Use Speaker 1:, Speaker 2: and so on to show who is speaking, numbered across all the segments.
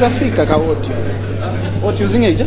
Speaker 1: Africa ka what using it?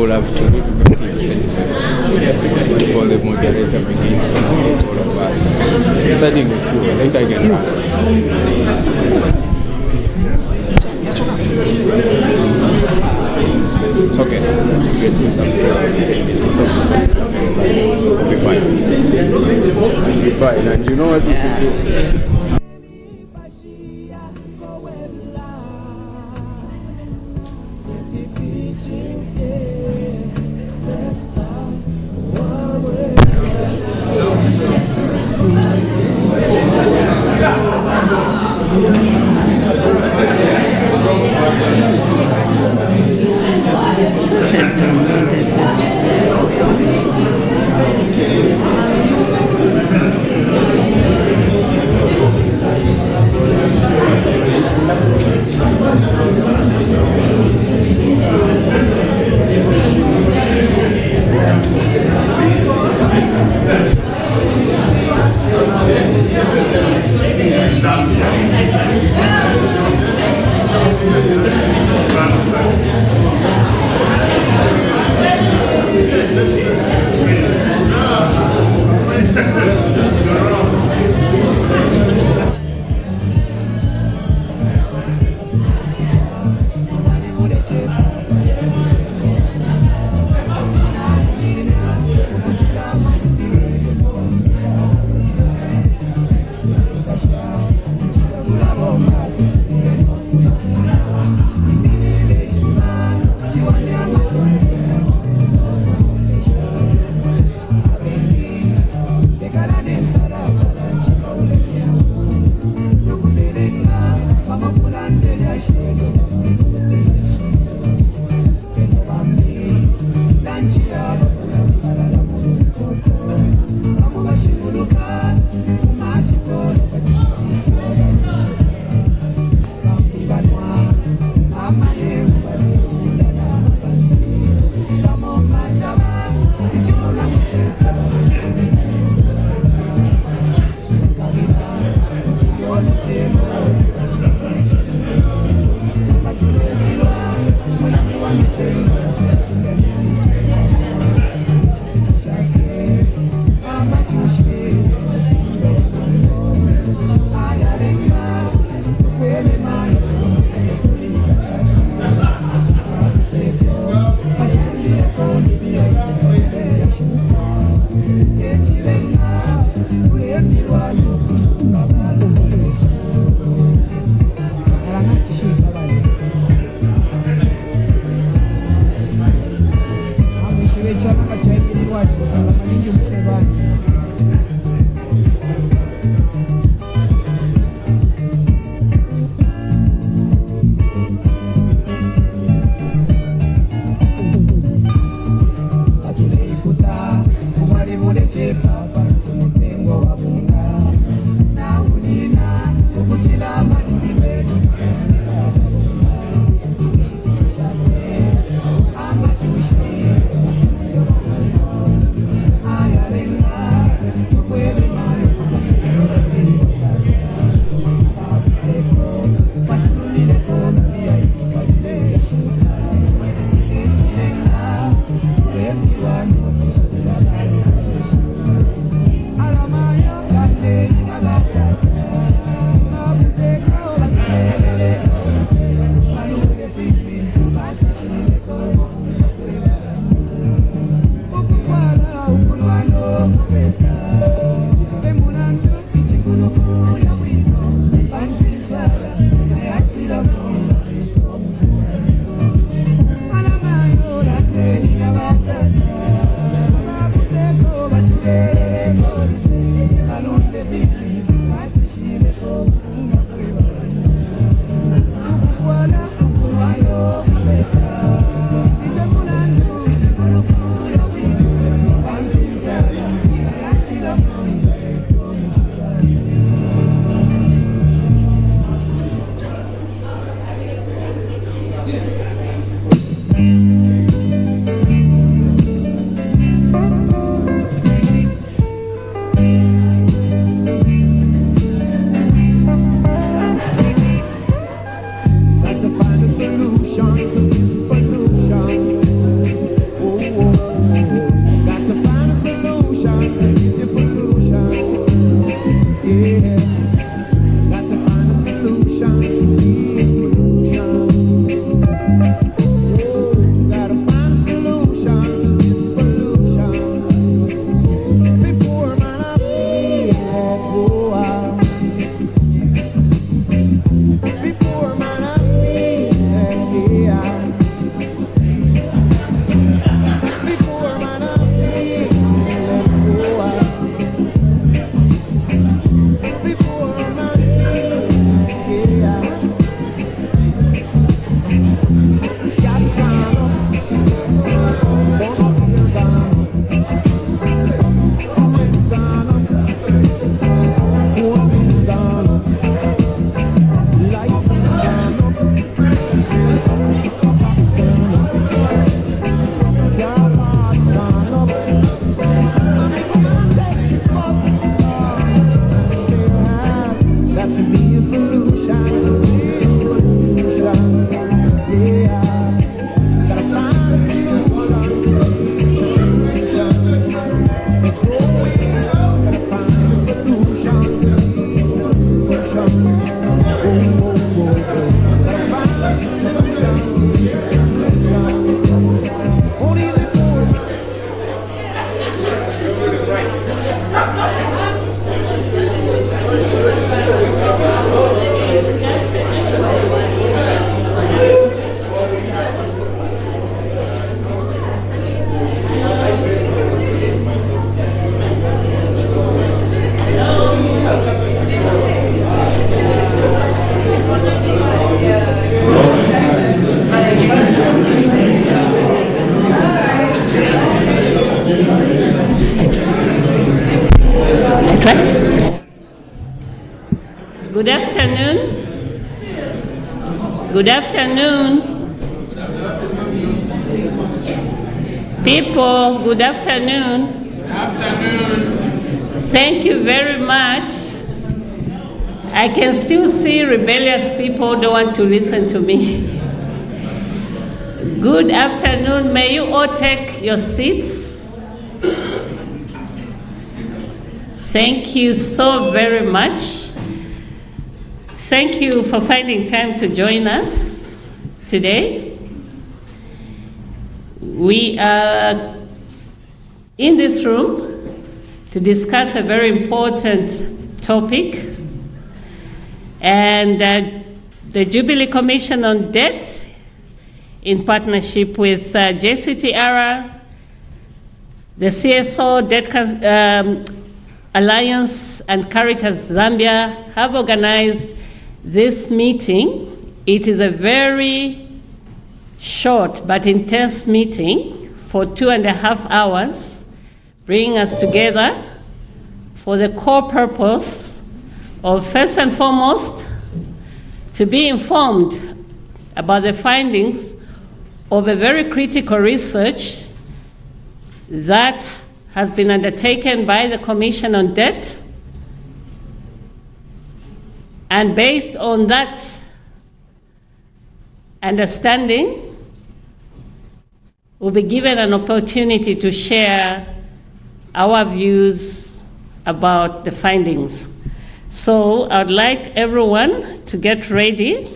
Speaker 2: We'll have to wait before the moderator begins to all of us. Starting with you, I think I can run. It's okay. We'll do something. It's okay. We'll be fine. We'll be fine. And you know what we should do?
Speaker 3: Zambia. Good afternoon. People, good afternoon.
Speaker 4: Good afternoon.
Speaker 3: Thank you very much. I can still see rebellious people don't want to listen to me. Good afternoon. May you all take your seats. Thank you so very much. Thank you for finding time to join us today. We are in this room to discuss a very important topic, and the Jubilee Commission on Debt, in partnership with JCTR, the CSO Debt Alliance, and Caritas Zambia, have organized this meeting. It is a very short but intense meeting for 2.5 hours, bringing us together for the core purpose of, first and foremost, to be informed about the findings of a very critical research that has been undertaken by the Commission on Debt. And based on that understanding, we'll be given an opportunity to share our views about the findings. So I would like everyone to get ready.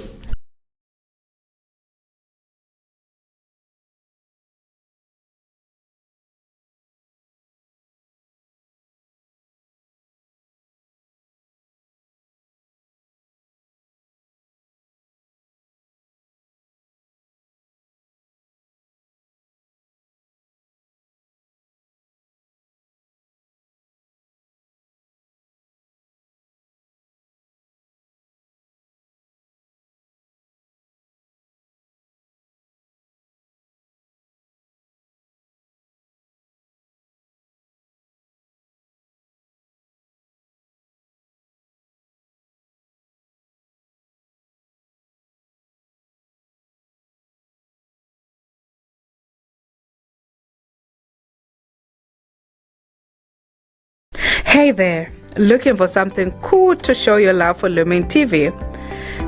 Speaker 5: Hey there, looking for something cool to show your love for Lumen TV?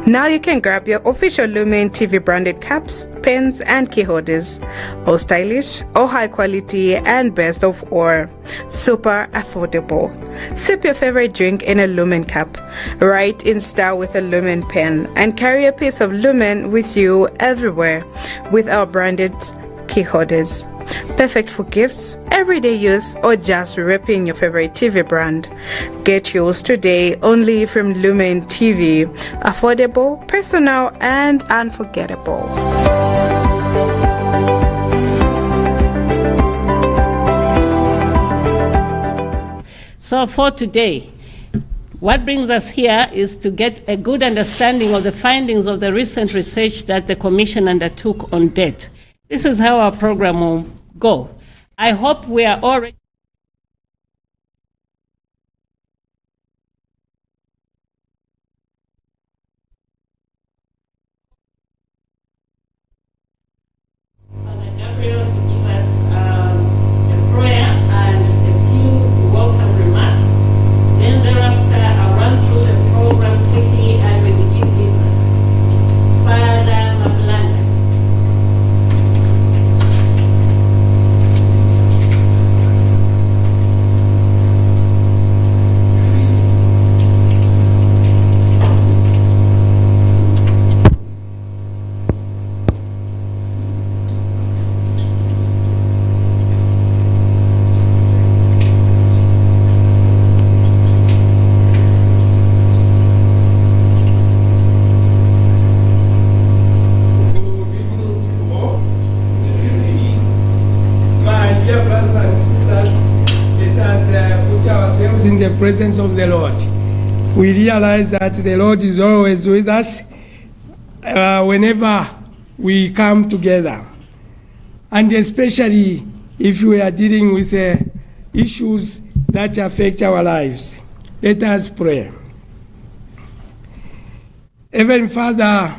Speaker 5: Now you can grab your official Lumen TV branded caps, pens, and key holders. All stylish, all high quality, and best of all, super affordable. Sip your favorite drink in a Lumen cup, write in style with a Lumen pen, and carry a piece of Lumen with you everywhere with our branded key holders. Perfect for gifts, everyday use, or just repping your favorite TV brand. Get yours today only from Lumen TV. Affordable, personal, and unforgettable.
Speaker 3: So for today, what brings us here is to get a good understanding of the findings of the recent research that the Commission undertook on debt. This is how our program will go. I hope we are all ready. Father Gabriel to give us a prayer and a few welcome remarks. Then thereafter, I'll run through the program quickly and we begin business. Father Mablanda.
Speaker 4: In the presence of the Lord, we realize that the Lord is always with us whenever we come together, and especially if we are dealing with issues that affect our lives. Let us pray. Heavenly Father,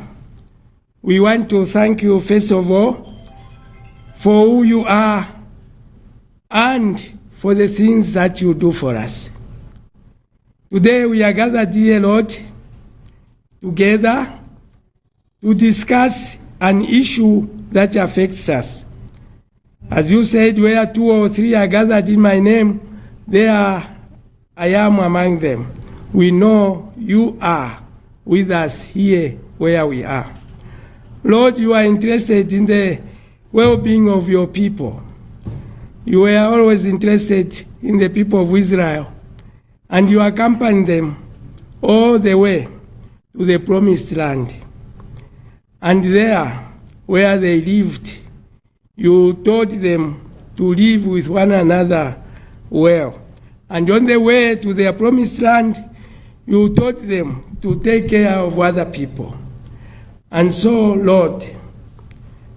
Speaker 4: we want to thank you, first of all, for who you are and for the things that you do for us. Today we are gathered here, Lord, together to discuss an issue that affects us. As you said, where 2 or 3 are gathered in my name, there I am among them. We know you are with us here where we are. Lord, you are interested in the well-being of your people. You were always interested in the people of Israel, and you accompanied them all the way to the promised land. And there, where they lived, you taught them to live with one another well. And on the way to their promised land, you taught them to take care of other people. And so, Lord,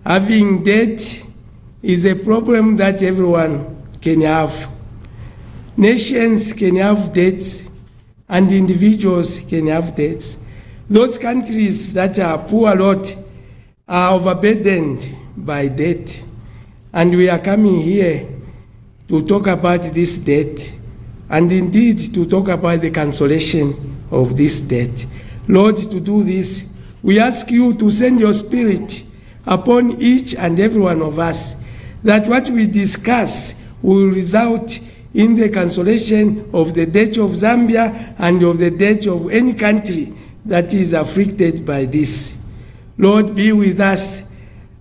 Speaker 4: having debt is a problem that everyone can have. Nations can have debts, and individuals can have debts. Those countries that are poor, Lord, are overburdened by debt. And we are coming here to talk about this debt, and indeed to talk about the cancellation of this debt. Lord, to do this, we ask you to send your Spirit upon each and every one of us, that what we discuss will result in the cancellation of the debt of Zambia and of the debt of any country that is afflicted by this. Lord, be with us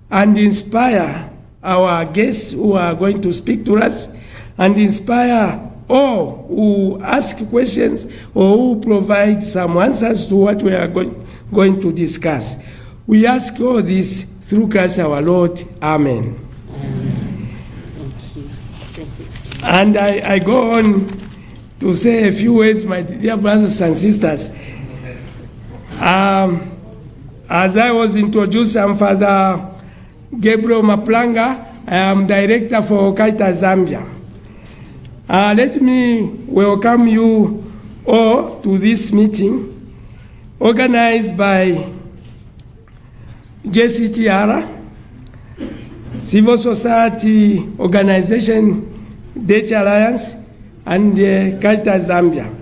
Speaker 4: and inspire our guests who are going to speak to us, and inspire all who ask questions or who provide some answers to what we are going to discuss. We ask all this through Christ our Lord. Amen.
Speaker 3: Amen. Thank you. Thank you.
Speaker 4: And I go on to say a few words, my dear brothers and sisters. As I was introduced, I'm Father Gabriel Maplanga. I am Director for Caritas Zambia. Let me welcome you all to this meeting organized by JCTR, Civil Society Organization, Debt Alliance, and Caritas Zambia.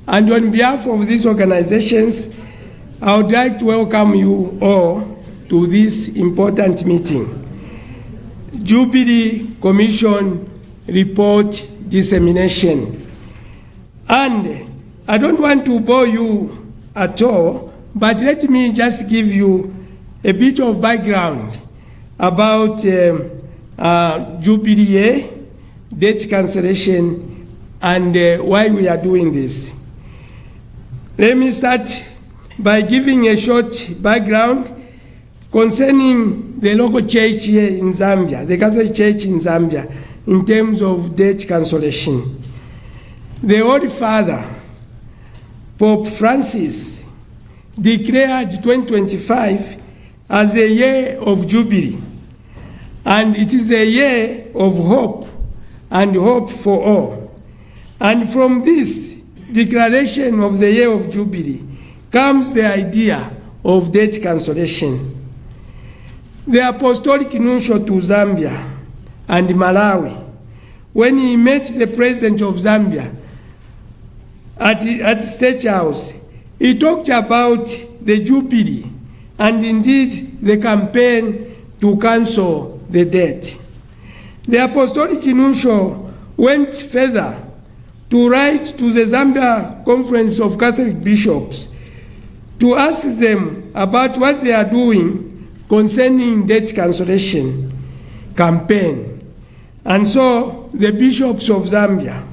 Speaker 4: And on behalf of these organizations, I would like to welcome you all to this important meeting. Jubilee Commission Report Dissemination. And I don't want to bore you at all, but let me just give you a bit of background about Jubilee, debt cancellation, and why we are doing this. Let me start by giving a short background concerning the local church here in Zambia, the Catholic Church in Zambia, in terms of debt cancellation. The Holy Father, Pope Francis, declared 2025 as a year of Jubilee, and it is a year of hope and hope for all. And from this declaration of the year of Jubilee comes the idea of debt cancellation. The Apostolic Nuncio to Zambia and Malawi, when he met the president of Zambia at State House, he talked about the Jubilee and indeed the campaign to cancel the debt. The Apostolic Nuncio went further to write to the Zambia Conference of Catholic Bishops to ask them about what they are doing concerning debt cancellation campaign. And so the bishops of Zambia,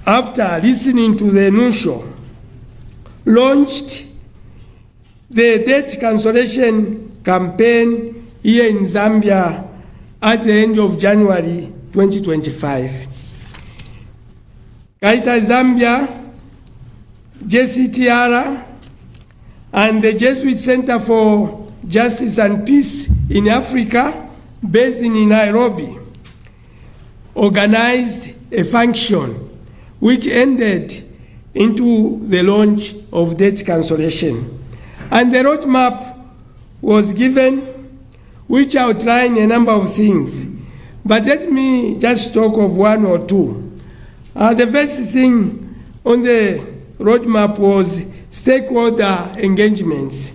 Speaker 4: after listening to the Nuncio, launched the debt cancellation campaign here in Zambia at the end of January 2025. Caritas Zambia, JCTR, and the Jesuit Center for Justice and Peace in Africa, based in Nairobi, organized a function which ended into the launch of debt cancellation. And the roadmap was given, which outlined a number of things. But let me just talk of one or two. The first thing on the roadmap was stakeholder engagements.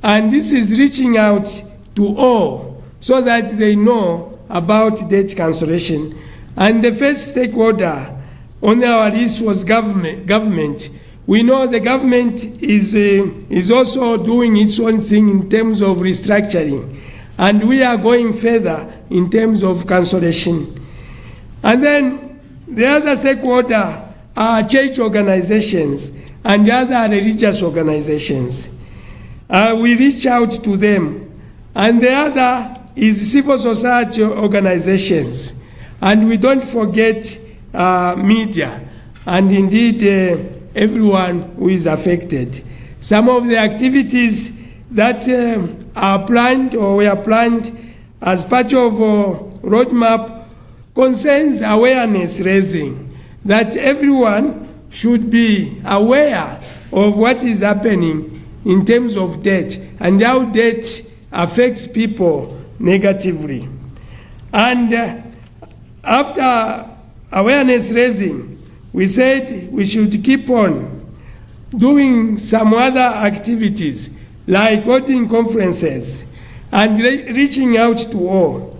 Speaker 4: And this is reaching out to all so that they know about debt cancellation. And the first stakeholder on our list was government. We know the government is also doing its own thing in terms of restructuring. And we are going further in terms of cancellation. And then the other stakeholder are church organizations and other religious organizations. We reach out to them. And the other is civil society organizations. And we don't forget media, and indeed everyone who is affected. Some of the activities that are planned or were planned as part of roadmap concerns awareness raising, that everyone should be aware of what is happening in terms of debt and how debt affects people negatively. And after awareness raising, we said we should keep on doing some other activities like holding conferences and reaching out to all,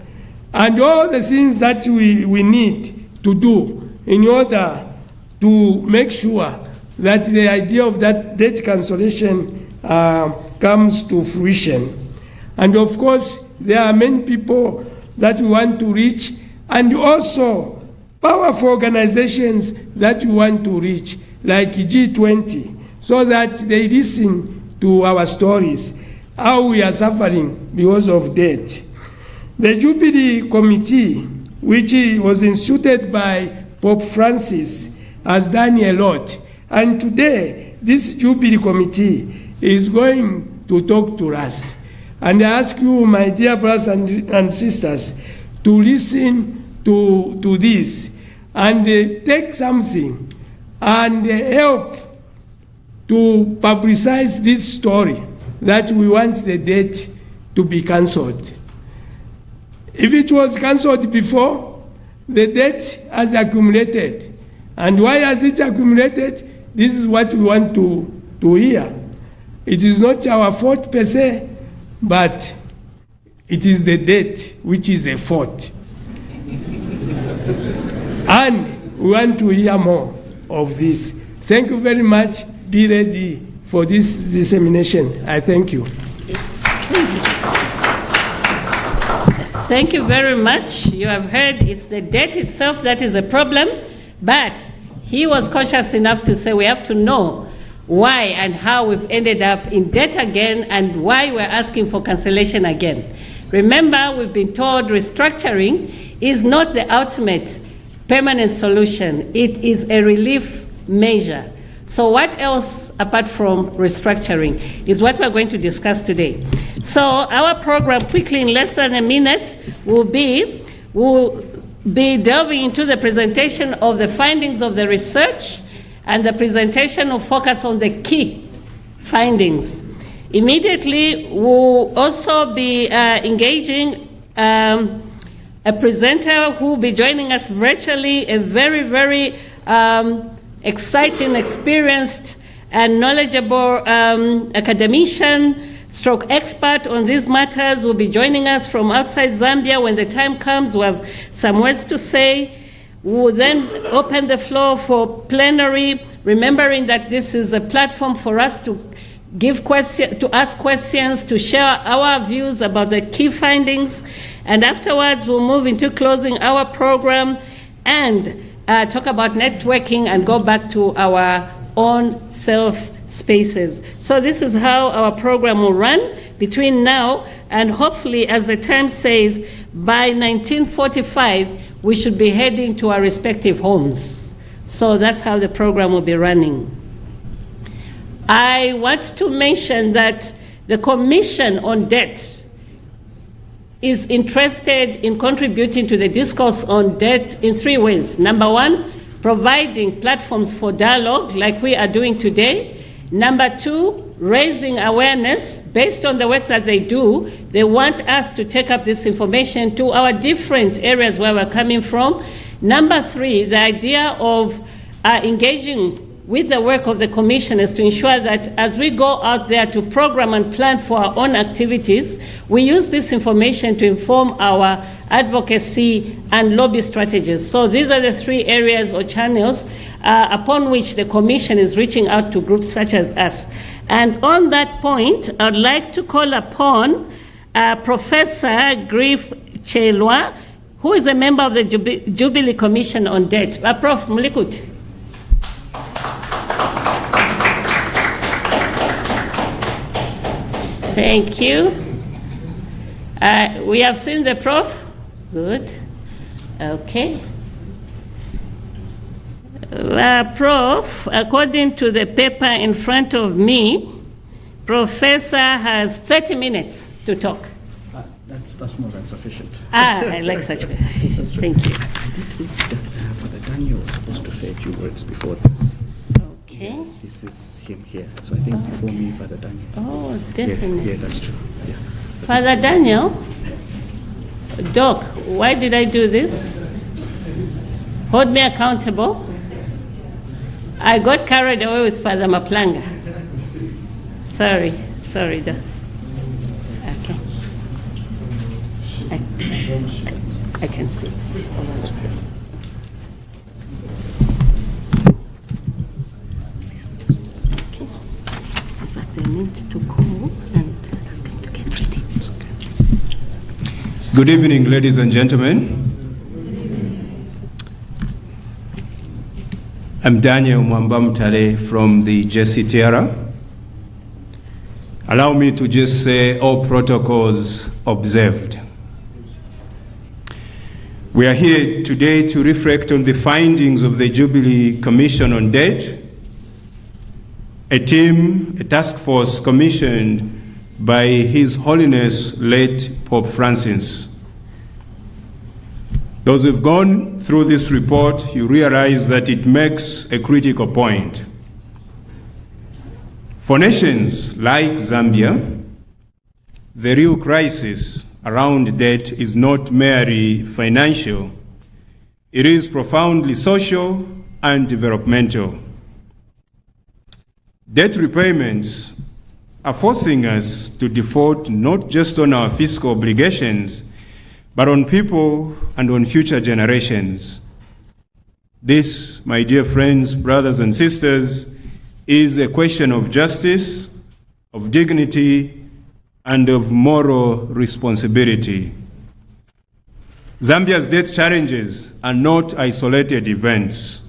Speaker 4: and all the things that we need to do in order to make sure that the idea of that debt cancellation comes to fruition. And of course, there are many people that we want to reach, and also powerful organizations that we want to reach, like G20, so that they listen to our stories, how we are suffering because of debt. The Jubilee Committee, which was instituted by Pope Francis, has done a lot. And today, this Jubilee Committee is going to talk to us. And I ask you, my dear brothers and sisters, to listen to this and take something and help to publicize this story that we want the debt to be cancelled. If it was cancelled before, the debt has accumulated. And why has it accumulated? This is what we want to hear. It is not our fault per se, but it is the debt which is a fault. And we want to hear more of this. Thank you very much. Be ready for this dissemination. I thank you.
Speaker 3: Thank you very much. You have heard it's the debt itself that is a problem, but he was cautious enough to say we have to know why and how we've ended up in debt again and why we're asking for cancellation again. Remember, we've been told restructuring is not the ultimate permanent solution. It is a relief measure. So what else apart from restructuring is what we're going to discuss today. So our program, quickly in less than a minute, will be delving into the presentation of the findings of the research, and the presentation will focus on the key findings. Immediately, we'll also be engaging a presenter who will be joining us virtually, a very, very exciting, experienced, and knowledgeable academician, stroke expert on these matters, will be joining us from outside Zambia. When the time comes, we'll have some words to say. We'll then open the floor for plenary, remembering that this is a platform for us to ask questions, to share our views about the key findings. And afterwards, we'll move into closing our program and talk about networking and go back to our own self spaces. So this is how our program will run between now and hopefully, as the time says, by 1945, we should be heading to our respective homes. So that's how the program will be running. I want to mention that the Commission on Debt is interested in contributing to the discourse on debt in 3 ways. Number one, providing platforms for dialogue like we are doing today. Number two, raising awareness. Based on the work that they do, they want us to take up this information to our different areas where we're coming from. Number three, the idea of engaging with the work of the Commission is to ensure that as we go out there to program and plan for our own activities, we use this information to inform our advocacy and lobby strategies. So these are the three areas or channels upon which the Commission is reaching out to groups such as us. And on that point, I'd like to call upon Professor Griff Chelwa, who is a member of the Jubilee Commission on Debt. Prof. Mlikut. Thank you. We have seen the Prof. Good. Okay. Prof, according to the paper in front of me, Professor has 30 minutes to talk.
Speaker 6: That's more than sufficient.
Speaker 3: I like such. Thank you.
Speaker 6: I did think that Father Daniel was supposed to say a few words before this.
Speaker 3: Okay.
Speaker 6: Yeah, this is him here. So I think before me, Father Daniel.
Speaker 3: Oh,
Speaker 6: Yes,
Speaker 3: definitely.
Speaker 6: yeah, that's true. Yeah.
Speaker 3: Father Daniel, Doc, why did I do this? Hold me accountable. I got carried away with Father Maplanga. Sorry, Doc. Okay. I can see. Okay. In fact, I need to call and ask him to get ready.
Speaker 2: Good evening, ladies and gentlemen. I'm Daniel Mwambamtale from the JCTR. Allow me to just say all protocols observed. We are here today to reflect on the findings of the Jubilee Commission on Debt, a task force commissioned by His Holiness late Pope Francis. Those who've gone through this report, you realize that it makes a critical point. For nations like Zambia, the real crisis around debt is not merely financial. It is profoundly social and developmental. Debt repayments are forcing us to default not just on our fiscal obligations, but on people and on future generations. This, my dear friends, brothers and sisters, is a question of justice, of dignity, and of moral responsibility. Zambia's debt challenges are not isolated events.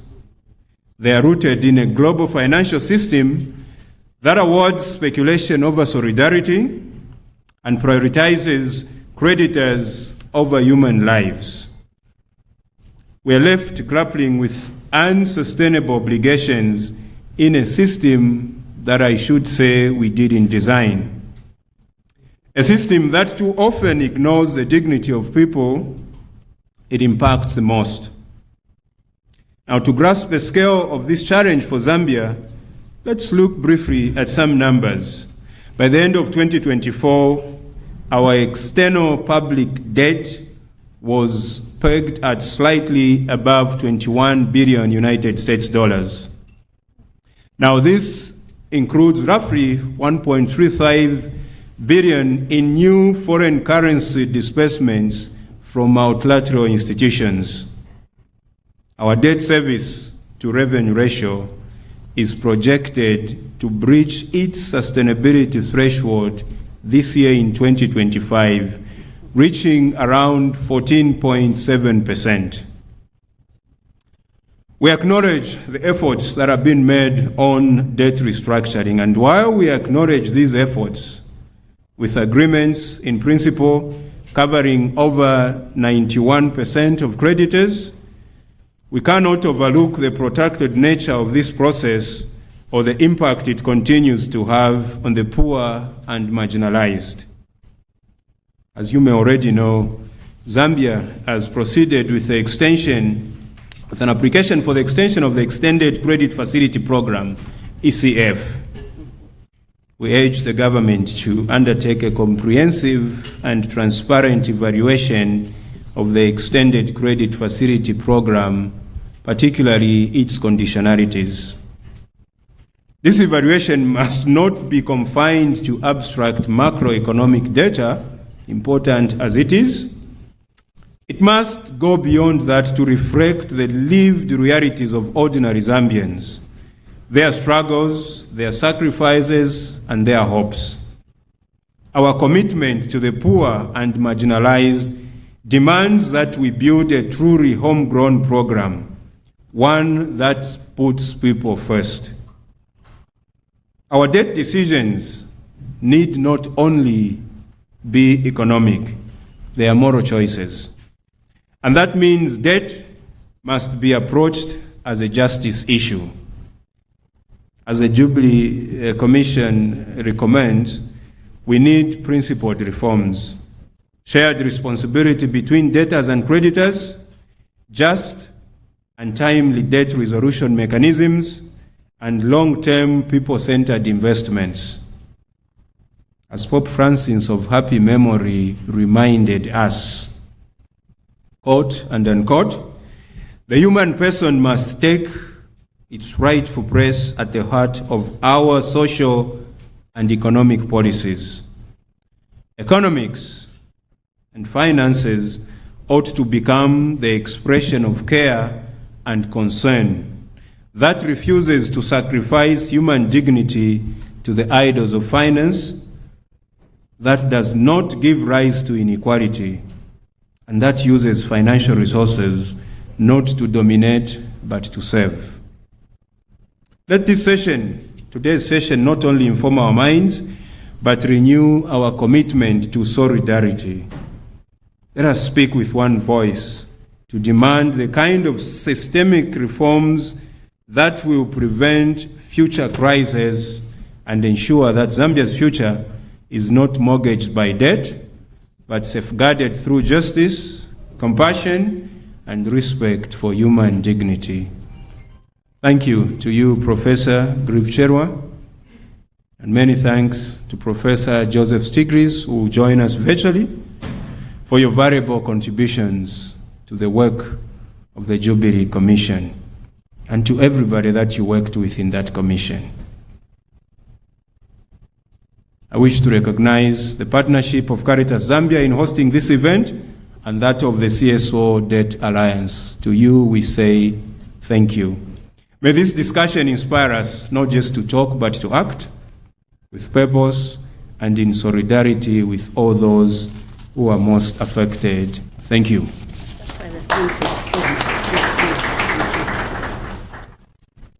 Speaker 2: They are rooted in a global financial system that awards speculation over solidarity and prioritizes creditors over human lives. We are left grappling with unsustainable obligations in a system that I should say we didn't design. A system that too often ignores the dignity of people it impacts the most. Now, to grasp the scale of this challenge for Zambia, let's look briefly at some numbers. By the end of 2024, our external public debt was pegged at slightly above 21 billion United States dollars. Now, this includes roughly 1.35 billion in new foreign currency disbursements from multilateral institutions. Our debt service to revenue ratio is projected to breach its sustainability threshold this year in 2025, reaching around 14.7%. We acknowledge the efforts that have been made on debt restructuring, and while we acknowledge these efforts, with agreements in principle covering over 91% of creditors, we cannot overlook the protracted nature of this process or the impact it continues to have on the poor and marginalized. As you may already know, Zambia has proceeded with an application for the extension of the Extended Credit Facility Program, ECF. we urge the government to undertake a comprehensive and transparent evaluation of the extended credit facility program, particularly its conditionalities. This evaluation must not be confined to abstract macroeconomic data, important as it is. It must go beyond that to reflect the lived realities of ordinary Zambians, their struggles, their sacrifices, and their hopes. Our commitment to the poor and marginalized demands that we build a truly homegrown program, one that puts people first. Our debt decisions need not only be economic, they are moral choices. And that means debt must be approached as a justice issue. As the Jubilee Commission recommends, we need principled reforms, shared responsibility between debtors and creditors, just and timely debt resolution mechanisms, and long-term people-centered investments. As Pope Francis of happy memory reminded us, quote and unquote, the human person must take its rightful place at the heart of our social and economic policies. Economics and finances ought to become the expression of care and concern that refuses to sacrifice human dignity to the idols of finance, that does not give rise to inequality, and that uses financial resources not to dominate but to serve. Let this session, today's session, not only inform our minds, but renew our commitment to solidarity. Let us speak with one voice to demand the kind of systemic reforms that will prevent future crises and ensure that Zambia's future is not mortgaged by debt, but safeguarded through justice, compassion, and respect for human dignity. Thank you to you, Professor Grieve-Chelwa, and many thanks to Professor Joseph Stiglitz, who will join us virtually, for your valuable contributions to the work of the Jubilee Commission, and to everybody that you worked with in that commission. I wish to recognize the partnership of Caritas Zambia in hosting this event and that of the CSO Debt Alliance. To you, we say thank you. May this discussion inspire us not just to talk, but to act with purpose and in solidarity with all those who are most affected. Thank you.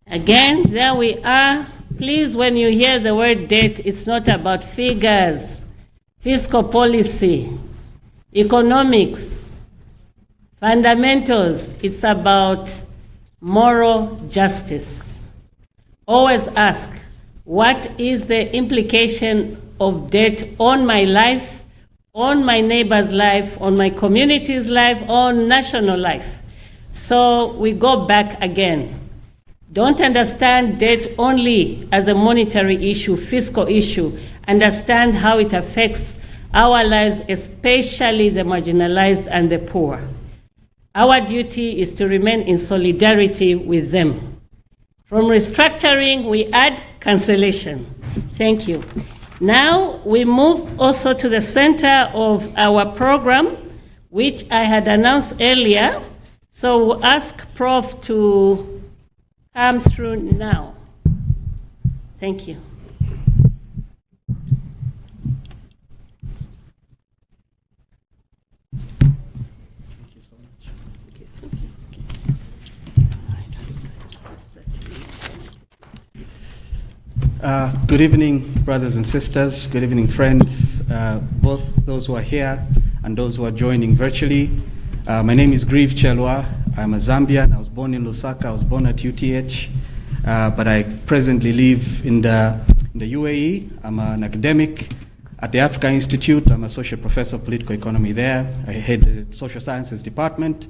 Speaker 3: Again, there we are. Please, when you hear the word debt, it's not about figures, fiscal policy, economics, fundamentals. It's about moral justice. Always ask, what is the implication of debt on my life, on my neighbor's life, on my community's life, on national life? So we go back again. Don't understand debt only as a monetary issue, fiscal issue. Understand how it affects our lives, especially the marginalized and the poor. Our duty is to remain in solidarity with them. From restructuring, we add cancellation. Thank you. Now we move also to the center of our program, which I had announced earlier. So we'll ask Prof to come through now. Thank you.
Speaker 6: Thank you so much. Good evening, brothers and sisters. Good evening, friends, both those who are here and those who are joining virtually. My name is Grieve-Chelwa. I'm a Zambian. I was born in Lusaka. I was born at UTH, but I presently live in the UAE. I'm an academic at the Africa Institute. I'm a associate professor of political economy there. I head the social sciences department,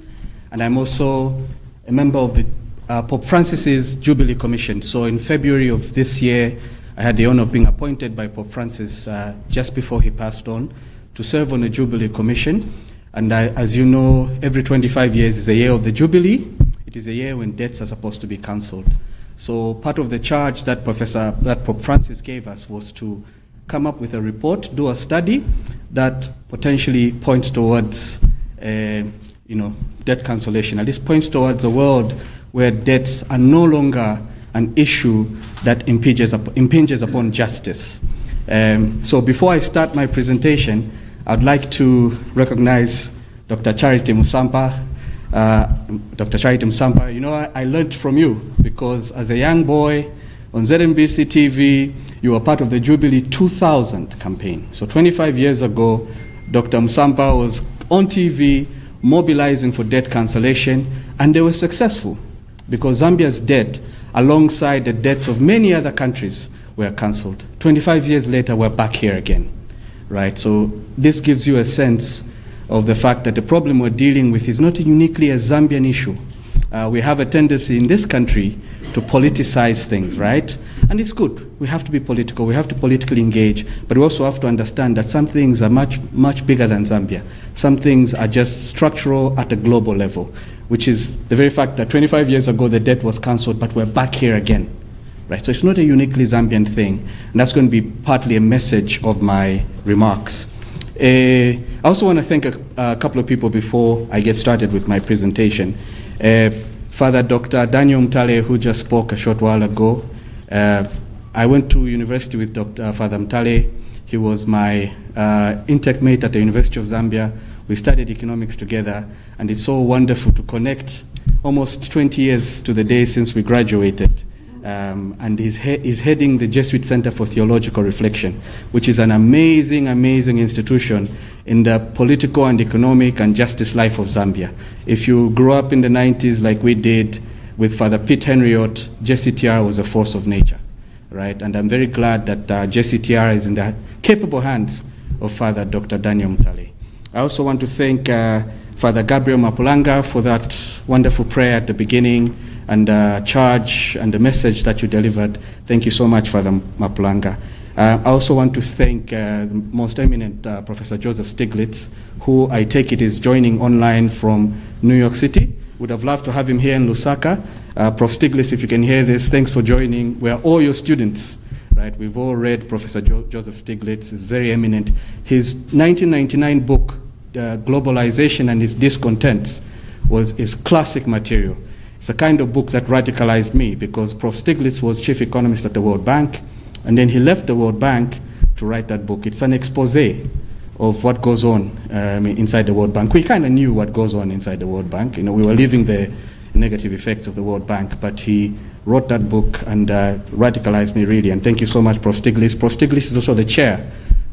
Speaker 6: and I'm also a member of the Pope Francis's Jubilee Commission. So in February of this year, I had the honor of being appointed by Pope Francis just before he passed on to serve on the Jubilee Commission. And as you know, every 25 years is the year of the Jubilee. It is a year when debts are supposed to be cancelled. So part of the charge that Pope Francis gave us was to come up with a report, do a study that potentially points towards debt cancellation. At least points towards a world where debts are no longer an issue that impinges upon justice. So before I start my presentation, I'd like to recognize Dr. Charity Musampa. Dr. Charity Musampa, I learned from you because as a young boy on ZNBC TV, you were part of the Jubilee 2000 campaign. So 25 years ago, Dr. Musampa was on TV mobilizing for debt cancellation, and they were successful because Zambia's debt, alongside the debts of many other countries, were cancelled. 25 years later, we're back here again, right? So this gives you a sense of the fact that the problem we're dealing with is not uniquely a Zambian issue. We have a tendency in this country to politicize things, right? And it's good. We have to be political. We have to politically engage. But we also have to understand that some things are much, much bigger than Zambia. Some things are just structural at a global level, which is the very fact that 25 years ago the debt was cancelled, but we're back here again, right? So it's not a uniquely Zambian thing. And that's going to be partly a message of my remarks. I also want to thank a couple of people before I get started with my presentation. Father Dr. Daniel Mtale, who just spoke a short while ago. I went to university with Father Mtale. He was my intake mate at the University of Zambia. We studied economics together, and it's so wonderful to connect almost 20 years to the day since we graduated. And he's heading the Jesuit Center for Theological Reflection, which is an amazing, amazing institution in the political and economic and justice life of Zambia. If you grew up in the 90s like we did with Father Pete Henriot, JCTR was a force of nature, right? And I'm very glad that JCTR is in the capable hands of Father Dr. Daniel Mtale. I also want to thank Father Gabriel Mapulanga for that wonderful prayer at the beginning, and charge and the message that you delivered. Thank you so much, Father Mapulanga. I also want to thank the most eminent Professor Joseph Stiglitz, who I take it is joining online from New York City. Would have loved to have him here in Lusaka. Prof. Stiglitz, if you can hear this, thanks for joining. We're all your students, right? We've all read Professor Joseph Stiglitz. He's very eminent. His 1999 book, Globalization and Its Discontents, is classic material. It's a kind of book that radicalized me because Prof. Stiglitz was chief economist at the World Bank, and then he left the World Bank to write that book. It's an expose of what goes on inside the World Bank. We kind of knew what goes on inside the World Bank. We were living the negative effects of the World Bank, but he wrote that book and radicalized me really. And thank you so much, Prof. Stiglitz. Prof. Stiglitz is also the chair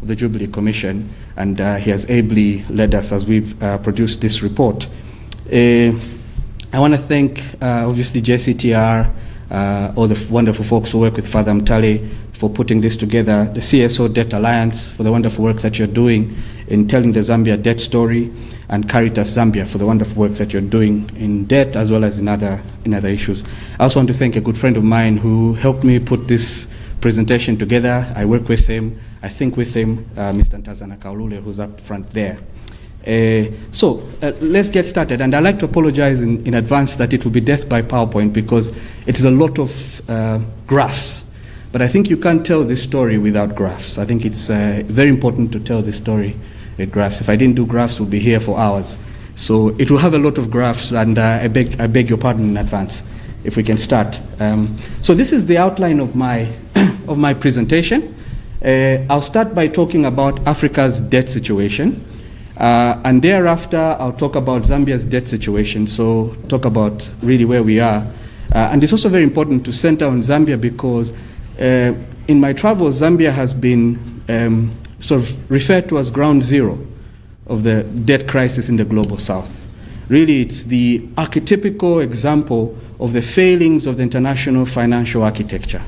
Speaker 6: of the Jubilee Commission, and he has ably led us as we've produced this report. I want to thank, obviously, JCTR, all the wonderful folks who work with Father Mtale for putting this together, the CSO Debt Alliance for the wonderful work that you're doing in telling the Zambia debt story, and Caritas Zambia for the wonderful work that you're doing in debt as well as in other issues. I also want to thank a good friend of mine who helped me put this presentation together. I work with him, I think with him, Mr. Ntazana Kaulule, who's up front there. So let's get started, and I'd like to apologize in advance that it will be death by PowerPoint because it is a lot of graphs, but I think you can't tell this story without graphs. I think it's very important to tell this story with graphs. If I didn't do graphs, we'll be here for hours. So it will have a lot of graphs, and I beg your pardon in advance if we can start. So this is the outline of my of my presentation. I'll start by talking about Africa's debt situation. And thereafter, I'll talk about Zambia's debt situation, so talk about really where we are. And it's also very important to center on Zambia because in my travels, Zambia has been sort of referred to as ground zero of the debt crisis in the global south. Really, it's the archetypical example of the failings of the international financial architecture.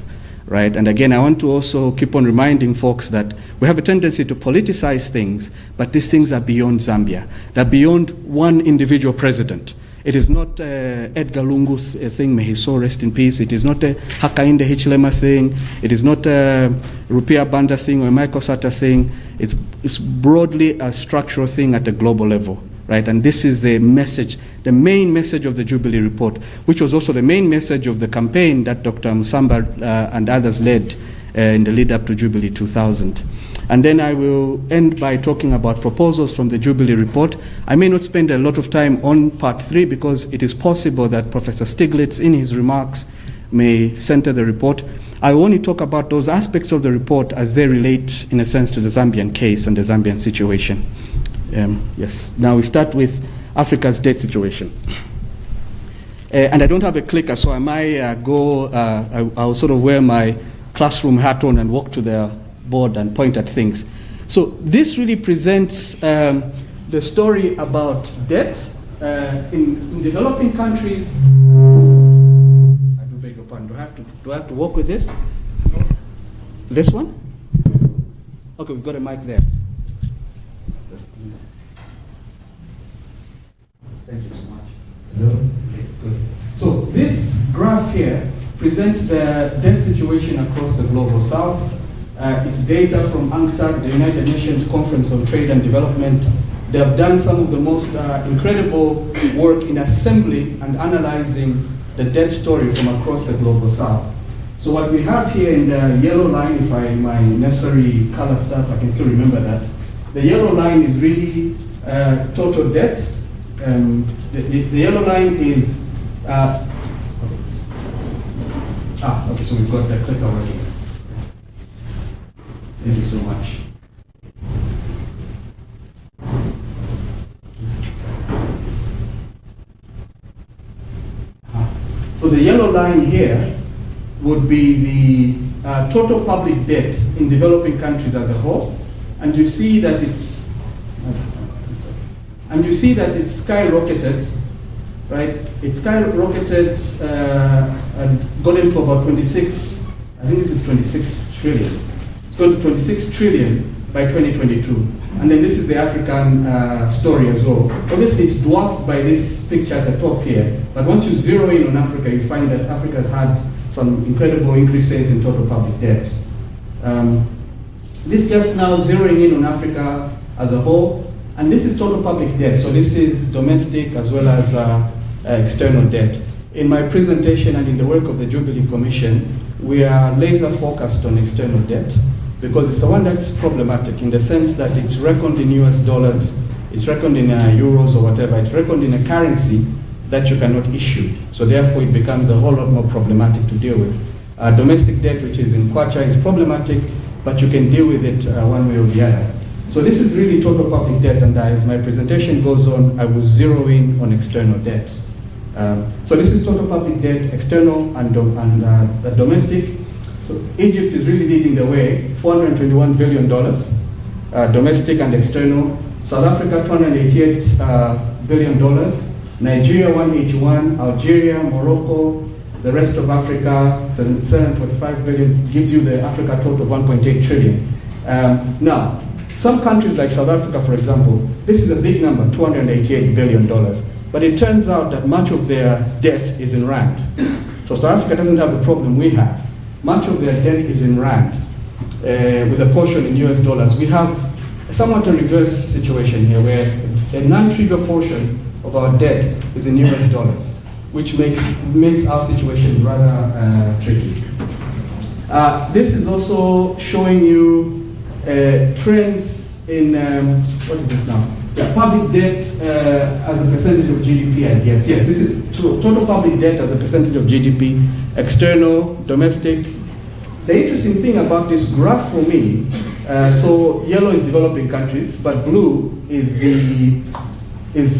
Speaker 6: Right? And again, I want to also keep on reminding folks that we have a tendency to politicize things, but these things are beyond Zambia. They're beyond one individual president. It is not Edgar Lungu's thing, may his soul rest in peace. It is not a Hakainde Hichilema thing. It is not a Rupiah Banda thing or a Michael Sata thing. It's broadly a structural thing at a global level, right? And this is the message, the main message of the Jubilee report, which was also the main message of the campaign that Dr. Musamba and others led in the lead up to Jubilee 2000. And then I will end by talking about proposals from the Jubilee report. I may not spend a lot of time on part 3 because it is possible that Professor Stiglitz in his remarks may center the report. I will only talk about those aspects of the report as they relate, in a sense, to the Zambian case and the Zambian situation. Yes. Now we start with Africa's debt situation. And I don't have a clicker, so I might I'll sort of wear my classroom hat on and walk to the board and point at things. So this really presents the story about debt in developing countries. I do beg your pardon. Do I have to walk with this? No. This one? Okay, we've got a mic there. Thank you so much. Okay, good. So this graph here presents the debt situation across the global south. It's data from UNCTAD, the United Nations Conference on Trade and Development. They have done some of the most incredible work in assembling and analyzing the debt story from across the global south. So what we have here in the yellow line, if my necessary color stuff, I can still remember that. The yellow line is really total debt. The yellow line is, okay, so we've got the clicker working. Thank you so much. So the yellow line here would be the total public debt in developing countries as a whole, and you see that it's skyrocketed, right? It skyrocketed and got into about 26. I think this is 26 trillion. It's going to 26 trillion by 2022. And then this is the African story as well. Obviously, it's dwarfed by this picture at the top here. But once you zero in on Africa, you find that Africa has had some incredible increases in total public debt. This just now zeroing in on Africa as a whole. And this is total public debt. So this is domestic as well as external debt. In my presentation and in the work of the Jubilee Commission, we are laser focused on external debt, because it's the one that's problematic in the sense that it's reckoned in US dollars, it's reckoned in euros or whatever, it's reckoned in a currency that you cannot issue. So therefore it becomes a whole lot more problematic to deal with. Domestic debt, which is in Kwacha, is problematic, but you can deal with it one way or the other. So this is really total public debt, and as my presentation goes on, I will zero in on external debt. So this is total public debt, external and domestic. So Egypt is really leading the way, $421 billion, domestic and external. South Africa, $288 billion. Nigeria, 181. Algeria, Morocco, the rest of Africa, 745 billion, gives you the Africa total of 1.8 trillion. Now, some countries like South Africa, for example, this is a big number, $288 billion. But it turns out that much of their debt is in rand. So South Africa doesn't have the problem we have. Much of their debt is in rand, with a portion in US dollars. We have somewhat a reverse situation here, where a non-trivial portion of our debt is in US dollars, which makes our situation rather tricky. This is also showing you trends in, what is this now? Yeah, public debt as a percentage of GDP, I guess. Yes, this is total public debt as a percentage of GDP, external, domestic. The interesting thing about this graph for me, so yellow is developing countries, but blue is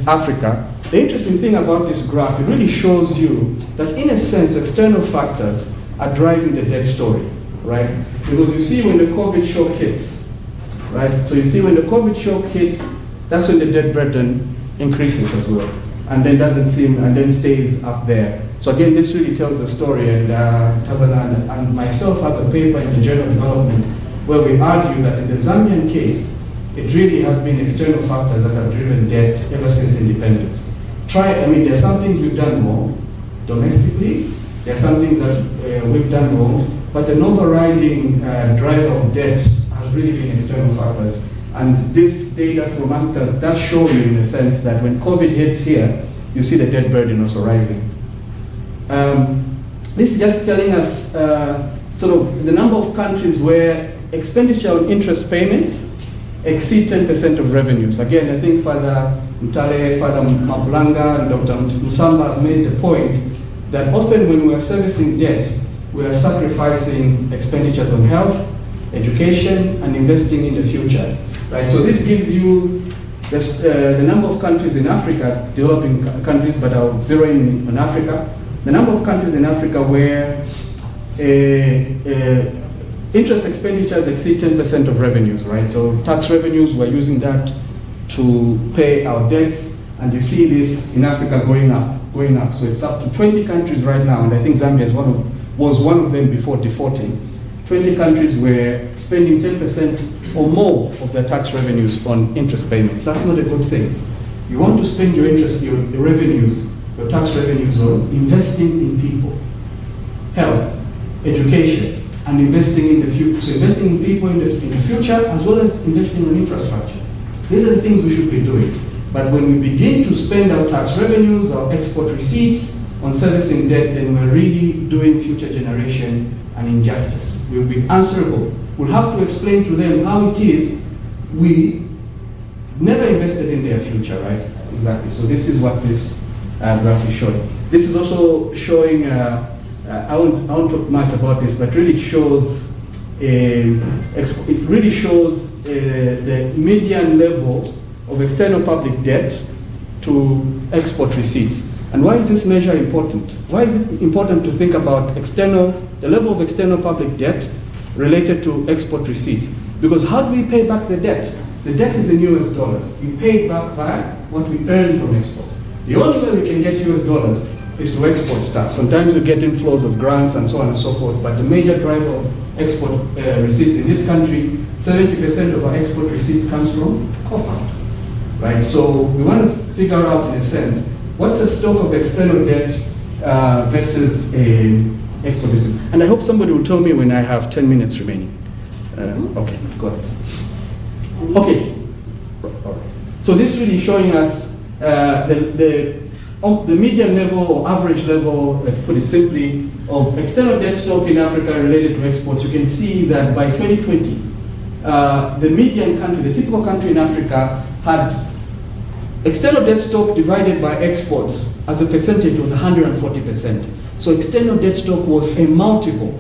Speaker 6: Africa. The interesting thing about this graph, it really shows you that in a sense, external factors are driving the debt story, right? Because you see when the COVID shock hits, right? So you see when the COVID shock hits, that's when the debt burden increases as well, and then stays up there. So again, this really tells the story, and Tazana and myself have a paper in the Journal of Development where we argue that in the Zambian case, it really has been external factors that have driven debt ever since independence. there are some things we've done wrong domestically, there are some things that we've done wrong, but an overriding driver of debt has really been external factors. And this data from Actors does show you, in a sense, that when COVID hits here, you see the debt burden also rising. This is just telling us sort of the number of countries where expenditure on interest payments exceed 10% of revenues. Again, I think Father Mutale, Father Mapulanga, and Dr. Musamba have made the point that often when we are servicing debt, we are sacrificing expenditures on health, education, and investing in the future. Right? So this gives you the number of countries in Africa, developing countries, but I'll zero in on Africa. The number of countries in Africa where interest expenditures exceed 10% of revenues, right? So tax revenues, we're using that to pay our debts, and you see this in Africa going up. So it's up to 20 countries right now, and I think Zambia was one of them before defaulting. 20 countries were spending 10% or more of their tax revenues on interest payments. That's not a good thing. You want to spend your revenues, your tax revenues on investing in people, health, education, and investing in the future. So investing in people in the future, as well as investing in infrastructure. These are the things we should be doing. But when we begin to spend our tax revenues, our export receipts on servicing debt, then we're really doing future generation an injustice. We'll be answerable. We'll have to explain to them how it is we never invested in their future, right? Exactly. So this is what this graph is showing. This is also showing, I won't talk much about this, but really it shows the median level of external public debt to export receipts. And why is this measure important? Why is it important to think about the level of external public debt related to export receipts? Because how do we pay back the debt? The debt is in US dollars. We pay it back via what we earn from export. The only way we can get US dollars is to export stuff. Sometimes we get inflows of grants and so on and so forth, but the major driver of export receipts in this country, 70% of our export receipts comes from copper. Right? So we want to figure out, in a sense, what's the stock of external debt versus export receipts. And I hope somebody will tell me when I have 10 minutes remaining. Okay, go ahead. Okay. All right. So this really showing us the median level or average level, to put it simply, of external debt stock in Africa related to exports. You can see that by 2020, the median country, the typical country in Africa, had external debt stock divided by exports as a percentage was 140%. So external debt stock was a multiple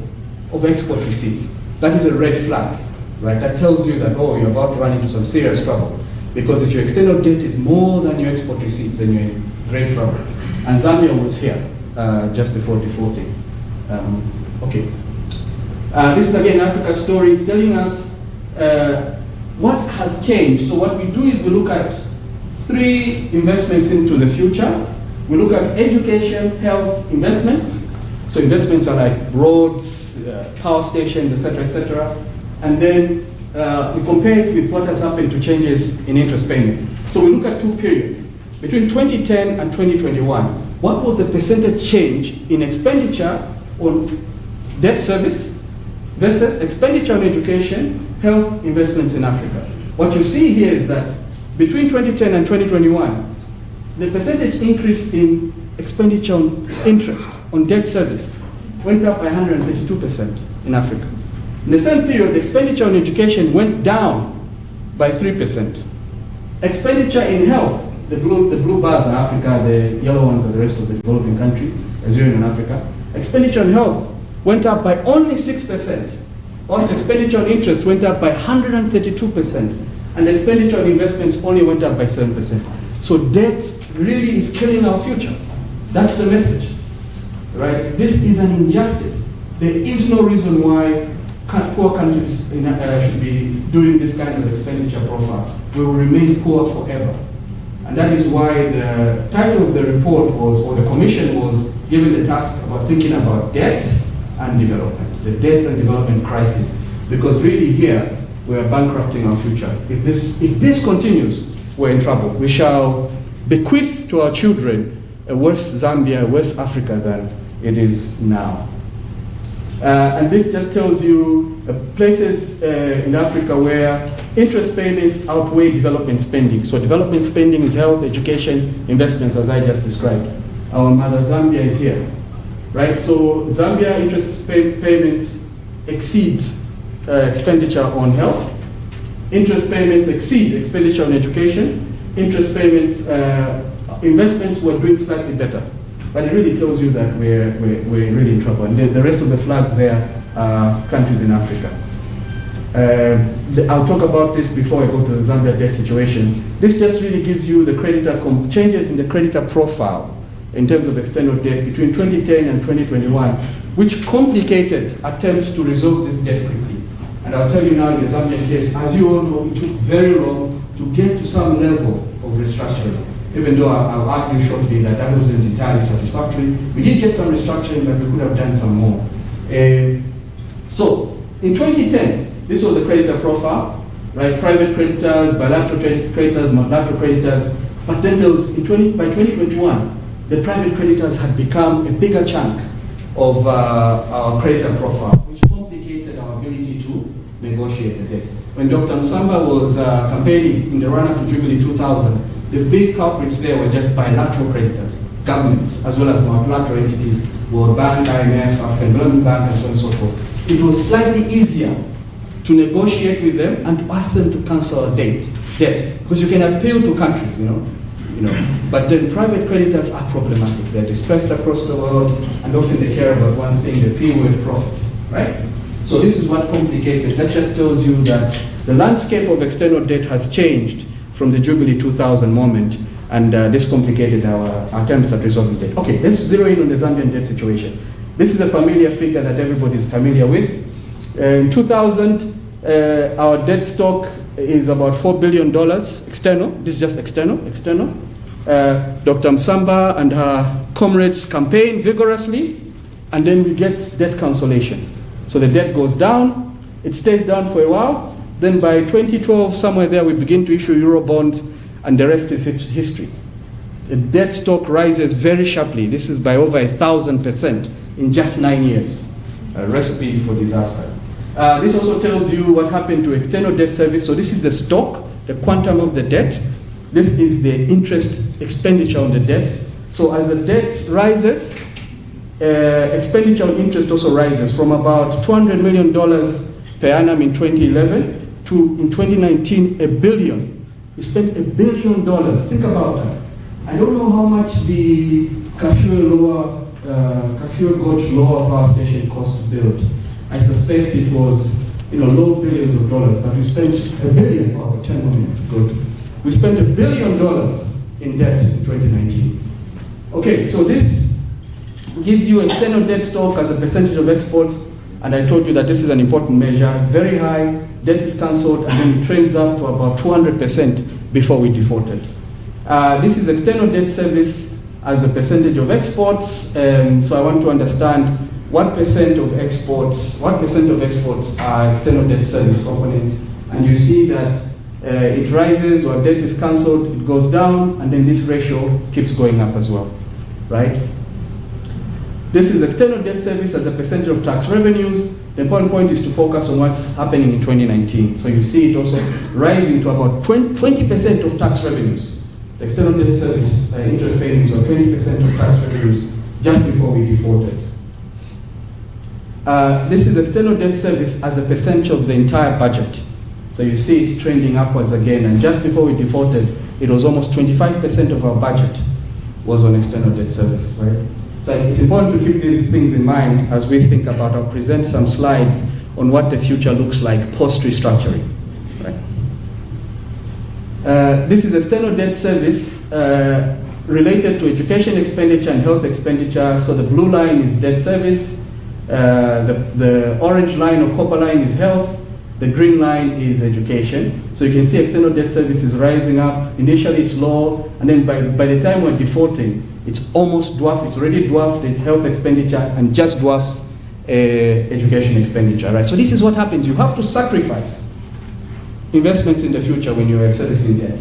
Speaker 6: of export receipts. That is a red flag, right? That tells you that, oh, you're about to run into some serious trouble. Because if your external debt is more than your export receipts, then you're in great trouble. And Zambia was here just before defaulting. Okay. This is again Africa's story. It's telling us what has changed. So what we do is we look at 3 investments into the future. We look at education, health, investments. So investments are like roads, power stations, etc., etc. And then we compare it with what has happened to changes in interest payments. So we look at 2 periods. Between 2010 and 2021, what was the percentage change in expenditure on debt service versus expenditure on education, health, investments in Africa? What you see here is that between 2010 and 2021, the percentage increase in expenditure on interest, on debt service, went up by 132% in Africa. In the same period, the expenditure on education went down by 3%. Expenditure in health, the blue bars are Africa, the yellow ones are the rest of the developing countries, zeroing in Africa. Expenditure on health went up by only 6%, whilst expenditure on interest went up by 132%, and expenditure on investments only went up by 7%. So debt really is killing our future. That's the message, right? This is an injustice. There is no reason why poor countries should be doing this kind of expenditure profile. We will remain poor forever. And that is why the title of the report was, or the commission was given the task about thinking about debt and development, the debt and development crisis. Because really here, we are bankrupting our future. If this continues, we're in trouble. We shall bequeath to our children a worse Zambia, a worse Africa than it is now. And this just tells you places in Africa where interest payments outweigh development spending. So development spending is health, education, investments, as I just described. Our mother Zambia is here, right? So Zambia interest payments exceed expenditure on health. Interest payments exceed expenditure on education. Interest payments, investments were doing slightly better. But it really tells you that we're really in trouble. And the rest of the flags there are countries in Africa. I'll talk about this before I go to the Zambia debt situation. This just really gives you the creditor changes in the creditor profile in terms of external debt between 2010 and 2021, which complicated attempts to resolve this debt quickly. And I'll tell you now in the Zambian case, as you all know, it took very long to get to some level of restructuring. Even though I'll argue shortly that that wasn't entirely satisfactory. We did get some restructuring, but we could have done some more. So, in 2010, this was the creditor profile, right? Private creditors, bilateral creditors, multilateral creditors. But then there was, by 2021, the private creditors had become a bigger chunk of our creditor profile, which complicated our ability to negotiate the debt. When Dr. Msamba was campaigning in the run-up to Jubilee 2000, the big culprits there were just bilateral creditors, governments, as well as multilateral entities, World Bank, IMF, African Development Bank, and so on and so forth. It was slightly easier to negotiate with them and to ask them to cancel a debt, because you can appeal to countries, you know. But then private creditors are problematic. They're distressed across the world, and often they care about one thing, the P-word profit, right? So this is what complicated. That just tells you that the landscape of external debt has changed from the Jubilee 2000 moment, and this complicated our attempts at resolving debt. Okay, let's zero in on the Zambian debt situation. This is a familiar figure that everybody is familiar with. In 2000, our debt stock is about $4 billion external. This is just external. Dr. Msamba and her comrades campaign vigorously, and then we get debt cancellation. So the debt goes down, it stays down for a while. Then by 2012, somewhere there, we begin to issue Euro bonds, and the rest is history. The debt stock rises very sharply. This is by over 1,000% in just 9 years. A recipe for disaster. This also tells you what happened to external debt service. So this is the stock, the quantum of the debt. This is the interest expenditure on the debt. So as the debt rises, expenditure on interest also rises from about $200 million per annum in 2011 to, in 2019, $1 billion. We spent $1 billion. Think about that. I don't know how much the Kafue Gorge Lower Power Station cost to build. I suspect it was low billions of dollars, but we spent $1 billion, 10 more minutes, good. We spent $1 billion in debt in 2019. Okay, so this gives you external debt stock as a percentage of exports, and I told you that this is an important measure, very high, debt is cancelled, and then it trends up to about 200% before we defaulted. This is external debt service as a percentage of exports, so I want to understand what percent of exports are external debt service components, and you see that it rises or debt is cancelled, it goes down, and then this ratio keeps going up as well, right? This is external debt service as a percentage of tax revenues. The important point is to focus on what's happening in 2019. So you see it also rising to about 20% of tax revenues. The external debt service interest payments were 20% of tax revenues just before we defaulted. This is external debt service as a percentage of the entire budget. So you see it trending upwards again, and just before we defaulted, it was almost 25% of our budget was on external debt service, right? So it's important to keep these things in mind as we think about, I'll present some slides on what the future looks like post-restructuring, right? This is external debt service related to education expenditure and health expenditure. So the blue line is debt service, the orange line or copper line is health, the green line is education. So you can see external debt service is rising up. Initially it's low, and then by the time we're defaulting, it's almost dwarfed, it's already dwarfed the health expenditure and just dwarfs education expenditure, right? So this is what happens. You have to sacrifice investments in the future when you are servicing debt.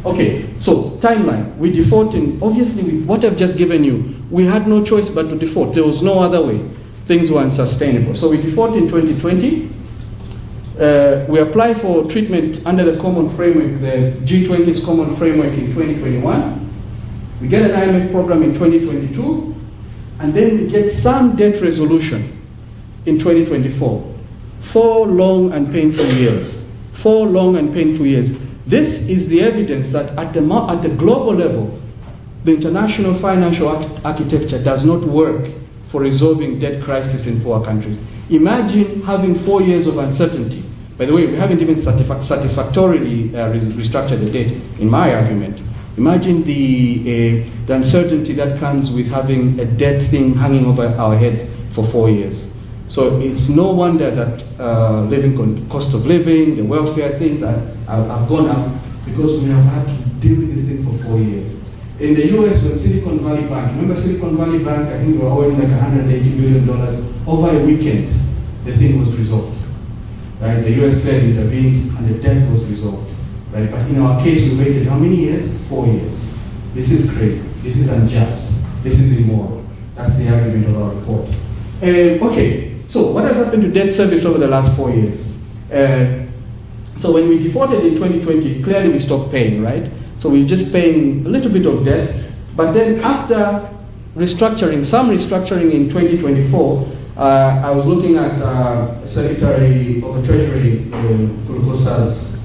Speaker 6: Okay, so timeline. We default in, obviously with what I've just given you, we had no choice but to default. There was no other way. Things were unsustainable. So we default in 2020. We apply for treatment under the common framework, the G20's common framework in 2021. We get an IMF program in 2022. And then we get some debt resolution in 2024. 4 long and painful years. 4 long and painful years. This is the evidence that at the global level, the international financial architecture does not work for resolving debt crisis in poor countries. Imagine having 4 years of uncertainty. By the way, we haven't even satisfactorily restructured the debt, in my argument. Imagine the uncertainty that comes with having a debt thing hanging over our heads for 4 years. So it's no wonder that cost of living, the welfare things have gone up because we have had to deal with this thing for 4 years. In the US, when Silicon Valley Bank, remember Silicon Valley Bank, I think they were owing like $180 billion. Over a weekend, the thing was resolved. Right? The US Fed intervened and the debt was resolved. Right? But in our case, we waited how many years? 4 years. This is crazy. This is unjust. This is immoral. That's the argument of our report. Okay, so what has happened to debt service over the last 4 years? So when we defaulted in 2020, clearly we stopped paying, right? So we're just paying a little bit of debt. But then after restructuring, some restructuring in 2024, I was looking at Secretary of the Treasury, Kurukosa's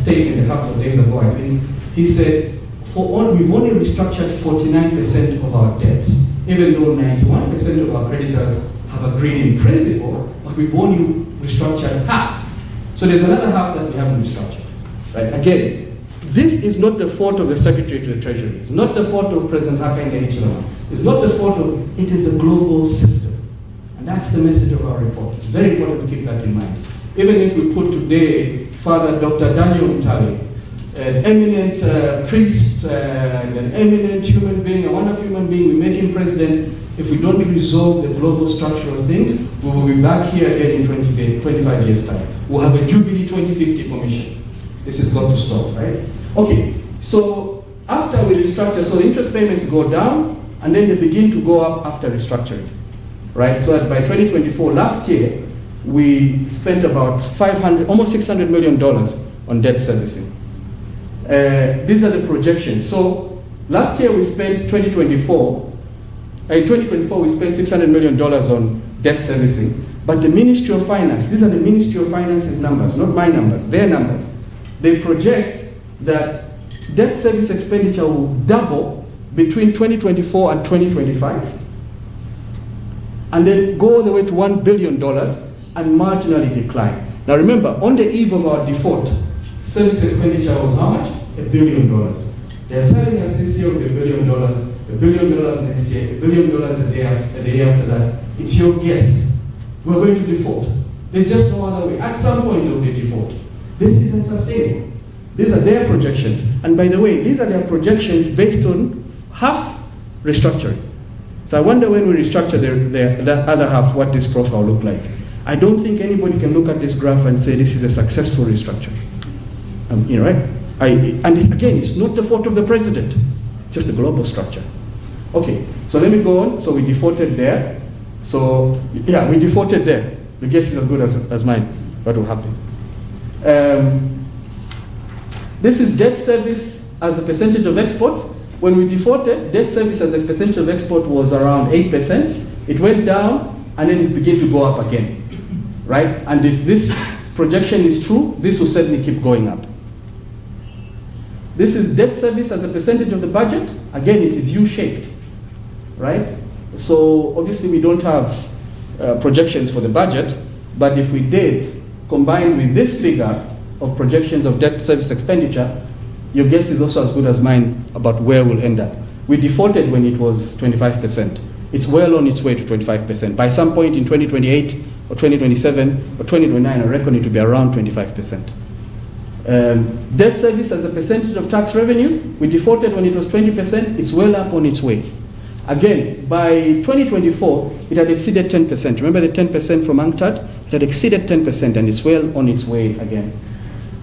Speaker 6: statement a couple of days ago, I think. He said, we've only restructured 49% of our debt, even though 91% of our creditors have agreed in principle, but we've only restructured half. So there's another half that we haven't restructured. Right? Again, this is not the fault of the Secretary to the Treasury. It's not the fault of President Hakainde Hichilema. It's not the fault of, it is the global system. And that's the message of our report. It's very important to keep that in mind. Even if we put today Father Dr. Daniel Mutale, an eminent priest and an eminent human being, a wonderful human being, we make him president. If we don't resolve the global structure of things, we will be back here again in 25 years' time. We'll have a Jubilee 2050 commission. This has got to stop, right? Okay, so after we restructure, so interest payments go down, and then they begin to go up after restructuring, right? So as by 2024, last year, we spent about almost $600 million on debt servicing. These are the projections. So last year we spent in 2024 we spent $600 million on debt servicing, but the Ministry of Finance, these are the Ministry of Finance's numbers, not my numbers, their numbers. They project that debt service expenditure will double between 2024 and 2025, and then go all the way to $1 billion and marginally decline. Now remember, on the eve of our default, service expenditure was how much? $1 billion. They're telling us this year with $1 billion, $1 billion next year, $1 billion the year after that. It's your guess. We're going to default. There's just no other way. At some point there will be default. This is unsustainable. These are their projections. And by the way, these are their projections based on half restructuring. So I wonder when we restructure the other half, what this profile will look like. I don't think anybody can look at this graph and say this is a successful restructure. Right? And again, it's not the fault of the president, just the global structure. Okay, so let me go on. So we defaulted there. So yeah, we defaulted there. The guess is as good as mine. What will happen? This is debt service as a percentage of exports. When we defaulted, debt service as a percentage of export was around 8%. It went down, and then it's beginning to go up again, right? And if this projection is true, this will certainly keep going up. This is debt service as a percentage of the budget. Again, it is U-shaped, right? So obviously we don't have projections for the budget, but if we did, combined with this figure of projections of debt service expenditure, your guess is also as good as mine about where we'll end up. We defaulted when it was 25%. It's well on its way to 25%. By some point in 2028 or 2027 or 2029, I reckon it will be around 25%. Debt service as a percentage of tax revenue, we defaulted when it was 20%. It's well up on its way. Again, by 2024, it had exceeded 10%. Remember the 10% from UNCTAD? It had exceeded 10%, and it's well on its way again.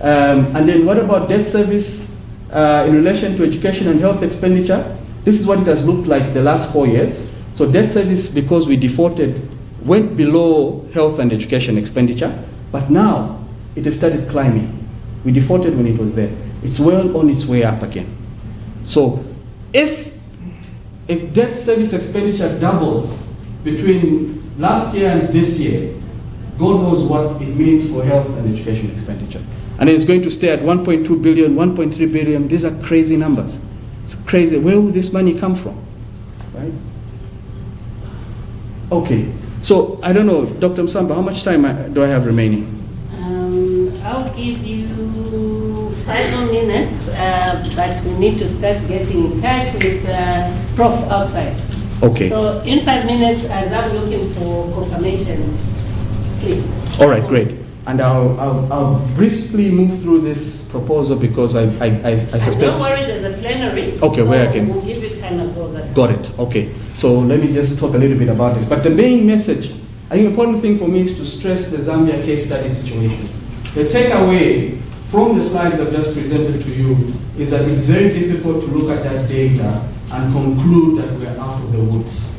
Speaker 6: And then what about debt service in relation to education and health expenditure, this is what it has looked like the last 4 years. So debt service, because we defaulted, went below health and education expenditure, but now it has started climbing. We defaulted when it was there. It's well on its way up again. So if debt service expenditure doubles between last year and this year, God knows what it means for health and education expenditure. And then it's going to stay at 1.2 billion, 1.3 billion. These are crazy numbers. It's crazy. Where will this money come from? Right? Okay. So I don't know, Dr. Msamba, how much time do I have remaining?
Speaker 3: I'll give you 5 more minutes, but we need to start getting in touch with Prof outside.
Speaker 6: Okay.
Speaker 3: So in 5 minutes, as I'm looking for confirmation, please.
Speaker 6: All right, great. And I'll briskly move through this proposal because I suspect.
Speaker 3: Don't worry, there's a plenary.
Speaker 6: Okay,
Speaker 3: so
Speaker 6: where I can.
Speaker 3: We'll give you time as well.
Speaker 6: Got it. Okay. So let me just talk a little bit about this. But the main message, I think the important thing for me is to stress the Zambia case study situation. The takeaway from the slides I've just presented to you is that it's very difficult to look at that data and conclude that we're out of the woods.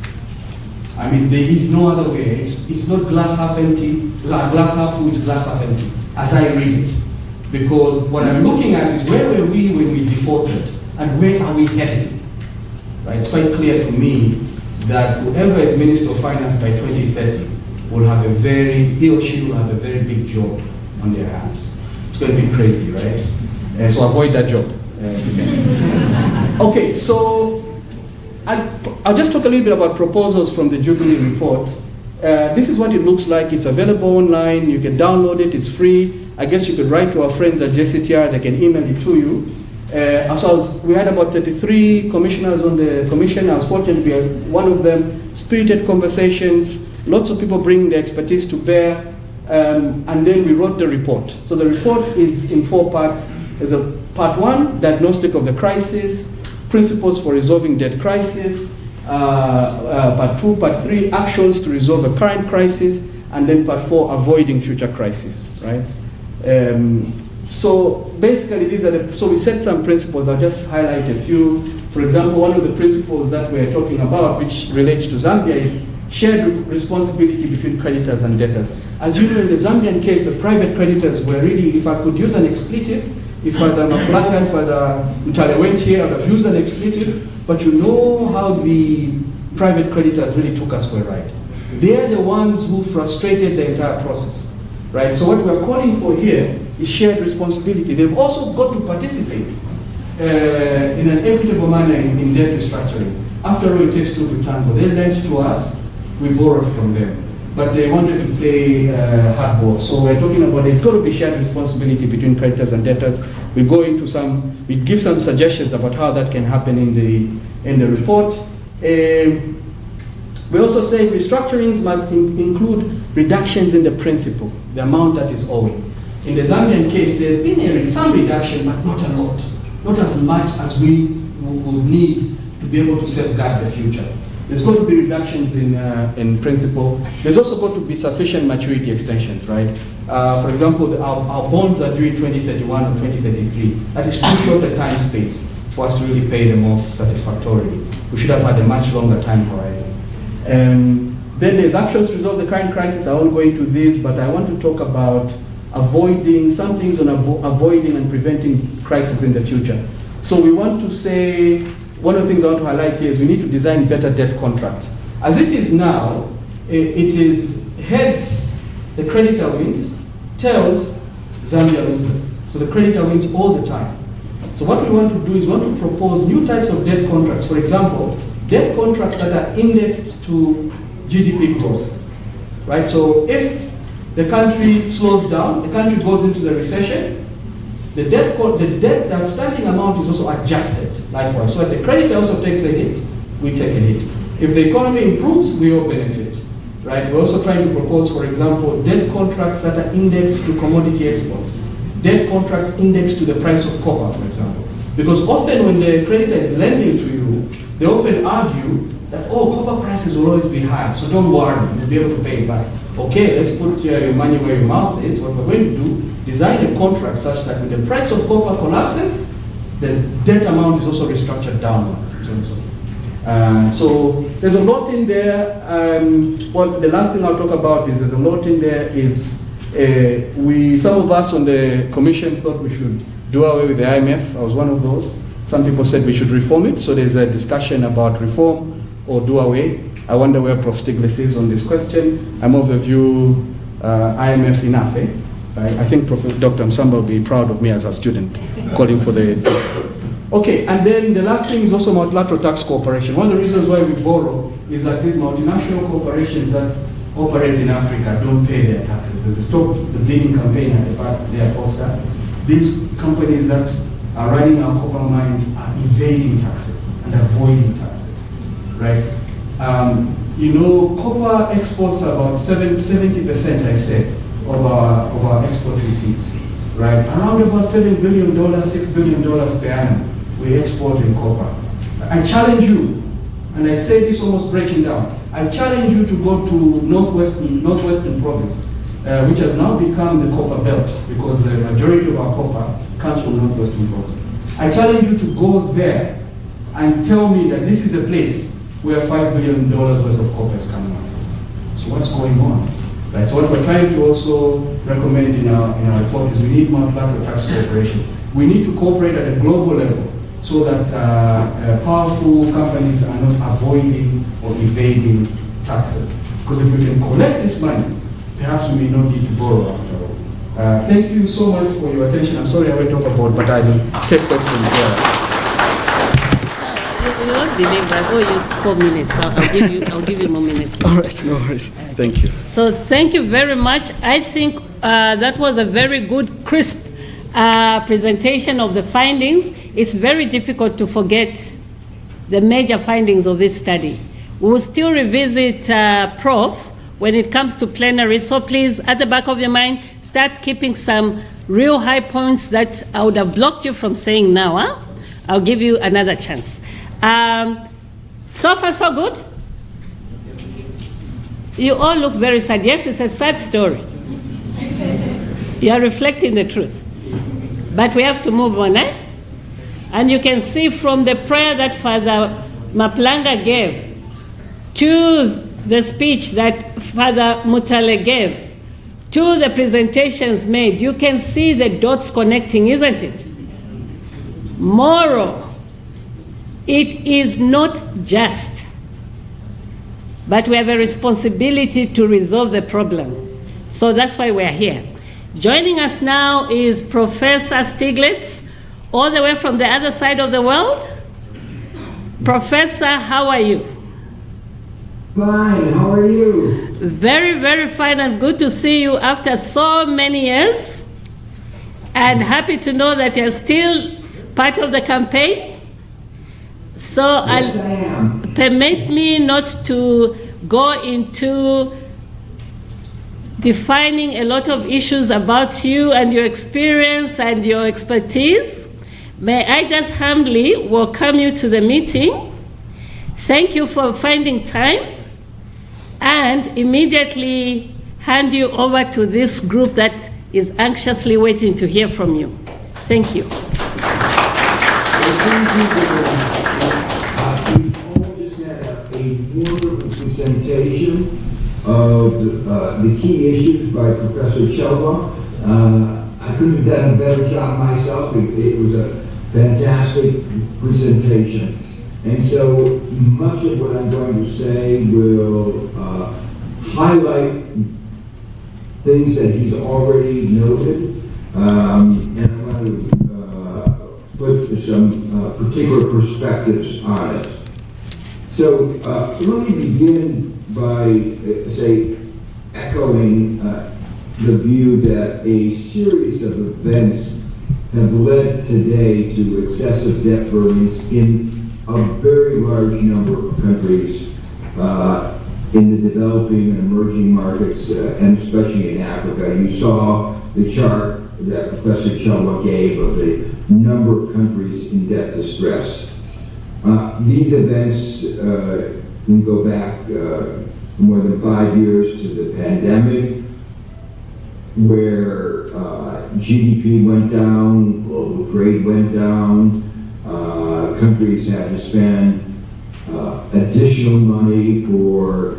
Speaker 6: I mean, there is no other way. It's not glass half empty, glass half full, it's glass half empty, as I read it. Because what I'm looking at is where were we when we defaulted, and where are we headed? Right? It's quite clear to me that whoever is Minister of Finance by 2030 will have he or she will have a very big job on their hands. It's going to be crazy, right? So avoid that job. Okay, so I'll just talk a little bit about proposals from the Jubilee report. This is what it looks like. It's available online. You can download it. It's free. I guess you could write to our friends at JCTR. They can email it to you. We had about 33 commissioners on the commission. I was fortunate to be one of them. Spirited conversations. Lots of people bringing their expertise to bear. And then we wrote the report. So the report is in 4 parts. There's a part 1, diagnostic of the crisis, principles for resolving debt crisis, part 2, part 3, actions to resolve the current crisis, and then part 4, avoiding future crisis, right? So basically so we set some principles. I'll just highlight a few. For example, one of the principles that we're talking about, which relates to Zambia, is shared responsibility between creditors and debtors. As you know, in the Zambian case, the private creditors were really, if I could use an expletive, if Father Maplanga and Father Mutale went here, I would have used an expletive, but you know how the private creditors really took us for a ride. They're the ones who frustrated the entire process, right? So what we're calling for here is shared responsibility. They've also got to participate in an equitable manner in debt restructuring. After all, it takes two to tango. They lent to us, we borrowed from them. But they wanted to play hardball. So we're talking about it's got to be shared responsibility between creditors and debtors. We give some suggestions about how that can happen in the report. We also say restructurings must include reductions in the principal, the amount that is owing. In the Zambian case, there's been some reduction, but not a lot. Not as much as we would need to be able to safeguard the future. There's got to be reductions in principal. There's also got to be sufficient maturity extensions, right? For example, our bonds are due in 2031 or 2033. That is too short a time space for us to really pay them off satisfactorily. We should have had a much longer time horizon. Then there's actions to resolve the current crisis. I won't go into this, but I want to talk about some things on avoiding and preventing crisis in the future. So we want to say, one of the things I want to highlight here is we need to design better debt contracts. As it is now, it is heads, the creditor wins, tails, Zambia loses. So the creditor wins all the time. So what we want to do is we want to propose new types of debt contracts. For example, debt contracts that are indexed to GDP growth, right? So if the country slows down, the country goes into the recession, the outstanding amount is also adjusted likewise. So that the creditor also takes a hit, we take a hit. If the economy improves, we all benefit, right? We're also trying to propose, for example, debt contracts that are indexed to commodity exports. Debt contracts indexed to the price of copper, for example. Because often when the creditor is lending to you, they often argue that, copper prices will always be high, so don't worry, you'll be able to pay it back. Okay, let's put your money where your mouth is. What we're going to do, design a contract such that when the price of copper collapses, the debt amount is also restructured downwards in terms of. So there's a lot in there. Well, the last thing I'll talk about is there's a lot in there is some of us on the commission thought we should do away with the IMF. I was one of those. Some people said we should reform it. So there's a discussion about reform or do away. I wonder where Prof. Stiglitz is on this question. I'm of the view IMF enough, eh? I think Dr. Msamba will be proud of me as a student, calling for the... Okay, and then the last thing is also multilateral tax cooperation. One of the reasons why we borrow is that these multinational corporations that operate in Africa don't pay their taxes. There's a Stop the Bleeding campaign at the back of their poster. These companies that are running our copper mines are evading taxes and avoiding taxes, right? You know, copper exports are about 70%, I said, of our export receipts, right? Around about $7 billion, $6 billion per annum we export in copper. I challenge you, and I say this almost breaking down, I challenge you to go to Northwestern province, which has now become the copper belt because the majority of our copper comes from Northwestern province. I challenge you to go there and tell me that this is the place where $5 billion worth of copper is coming out. So what's going on? Right, so what we're trying to also recommend in our report is we need multilateral tax cooperation. We need to cooperate at a global level so that powerful companies are not avoiding or evading taxes. Because if we can collect this money, perhaps we may not need to borrow after all. Thank you so much for your attention. I'm sorry I went overboard, but I will take questions here.
Speaker 3: You won't believe I've only used 4 minutes. I'll give you more minutes.
Speaker 6: All right, no worries. Thank you.
Speaker 3: So thank you very much. I think that was a very good, crisp presentation of the findings. It's very difficult to forget the major findings of this study. We will still revisit Prof when it comes to plenary. So please, at the back of your mind, start keeping some real high points that I would have blocked you from saying now. Huh? I'll give you another chance. So far, so good? You all look very sad. Yes, it's a sad story. You are reflecting the truth. But we have to move on, eh? And you can see from the prayer that Father Maplanga gave to the speech that Father Mutale gave to the presentations made, you can see the dots connecting, isn't it? Moral. It is not just, but we have a responsibility to resolve the problem. So that's why we're here. Joining us now is Professor Stiglitz, all the way from the other side of the world. Professor, how are you?
Speaker 7: Fine, how are you?
Speaker 3: Very, very fine and good to see you after so many years. And happy to know that you're still part of the campaign. So
Speaker 7: Yes, I am.
Speaker 3: Permit me not to go into defining a lot of issues about you and your experience and your expertise. May I just humbly welcome you to the meeting. Thank you for finding time, and immediately hand you over to this group that is anxiously waiting to hear from you. Thank you.
Speaker 7: Wonderful presentation of the key issues by Professor Chelwa. I couldn't have done a better job myself. It was a fantastic presentation. And so much of what I'm going to say will highlight things that he's already noted. And I want to put some particular perspectives on it. So let me begin by, echoing the view that a series of events have led today to excessive debt burdens in a very large number of countries in the developing and emerging markets, and especially in Africa. You saw the chart that Professor Chelwa gave of the number of countries in debt distress. These events can go back more than 5 years to the pandemic, where GDP went down, global trade went down, countries had to spend additional money for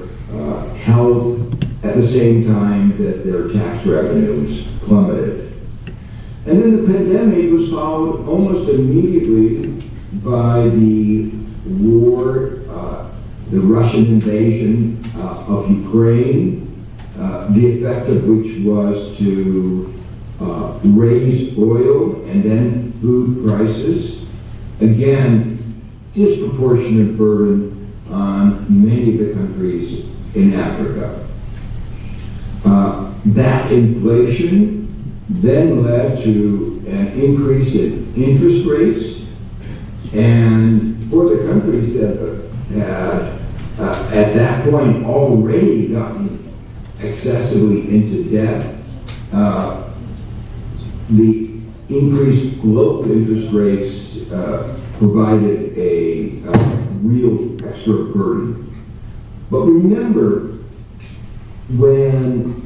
Speaker 7: health at the same time that their tax revenues plummeted. And then the pandemic was followed almost immediately by the war, the Russian invasion of Ukraine, the effect of which was to raise oil and then food prices. Again, disproportionate burden on many of the countries in Africa. That inflation then led to an increase in interest rates, and for the countries that had at that point already gotten excessively into debt, the increased global interest rates provided a real extra burden. But remember, when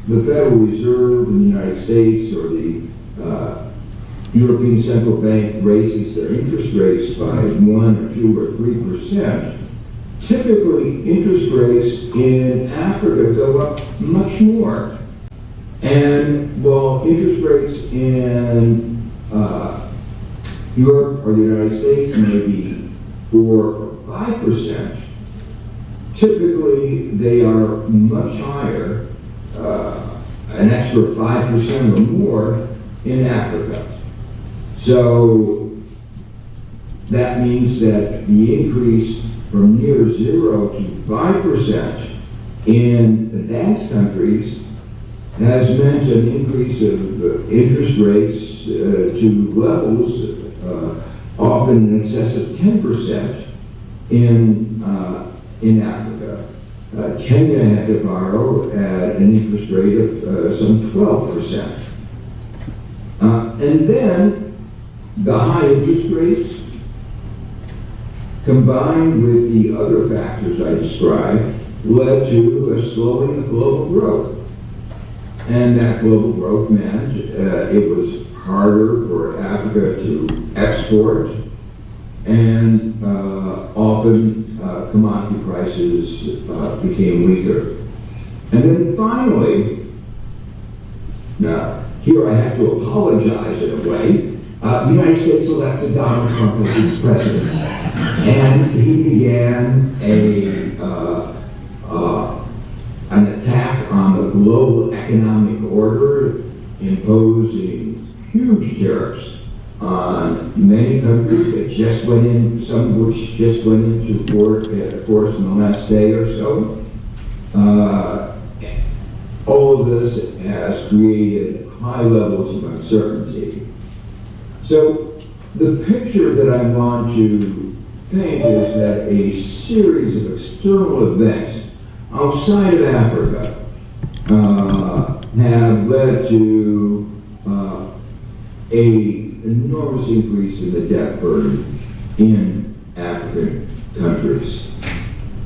Speaker 7: the Federal Reserve in the United States or the European Central Bank raises their interest rates by 1 or 2 or 3%, typically interest rates in Africa go up much more. And while interest rates in Europe or the United States may be 4 or 5%, typically they are much higher, an extra 5% or more in Africa. So that means that the increase from near 0 to 5% in advanced countries has meant an increase of interest rates to levels often in excess of 10% in Africa. Kenya had to borrow at an interest rate of some 12%. And then the high interest rates, combined with the other factors I described, led to a slowing of global growth. And that global growth meant it was harder for Africa to export, and often commodity prices became weaker. And then finally, now here I have to apologize in a way, the United States elected Donald Trump as its president, and he began an attack on the global economic order, imposing huge tariffs on many countries that just went in, some of which just went into force in the last day or so. All of this has created high levels of uncertainty. So the picture that I want to paint is that a series of external events outside of Africa have led to an enormous increase in the debt burden in African countries.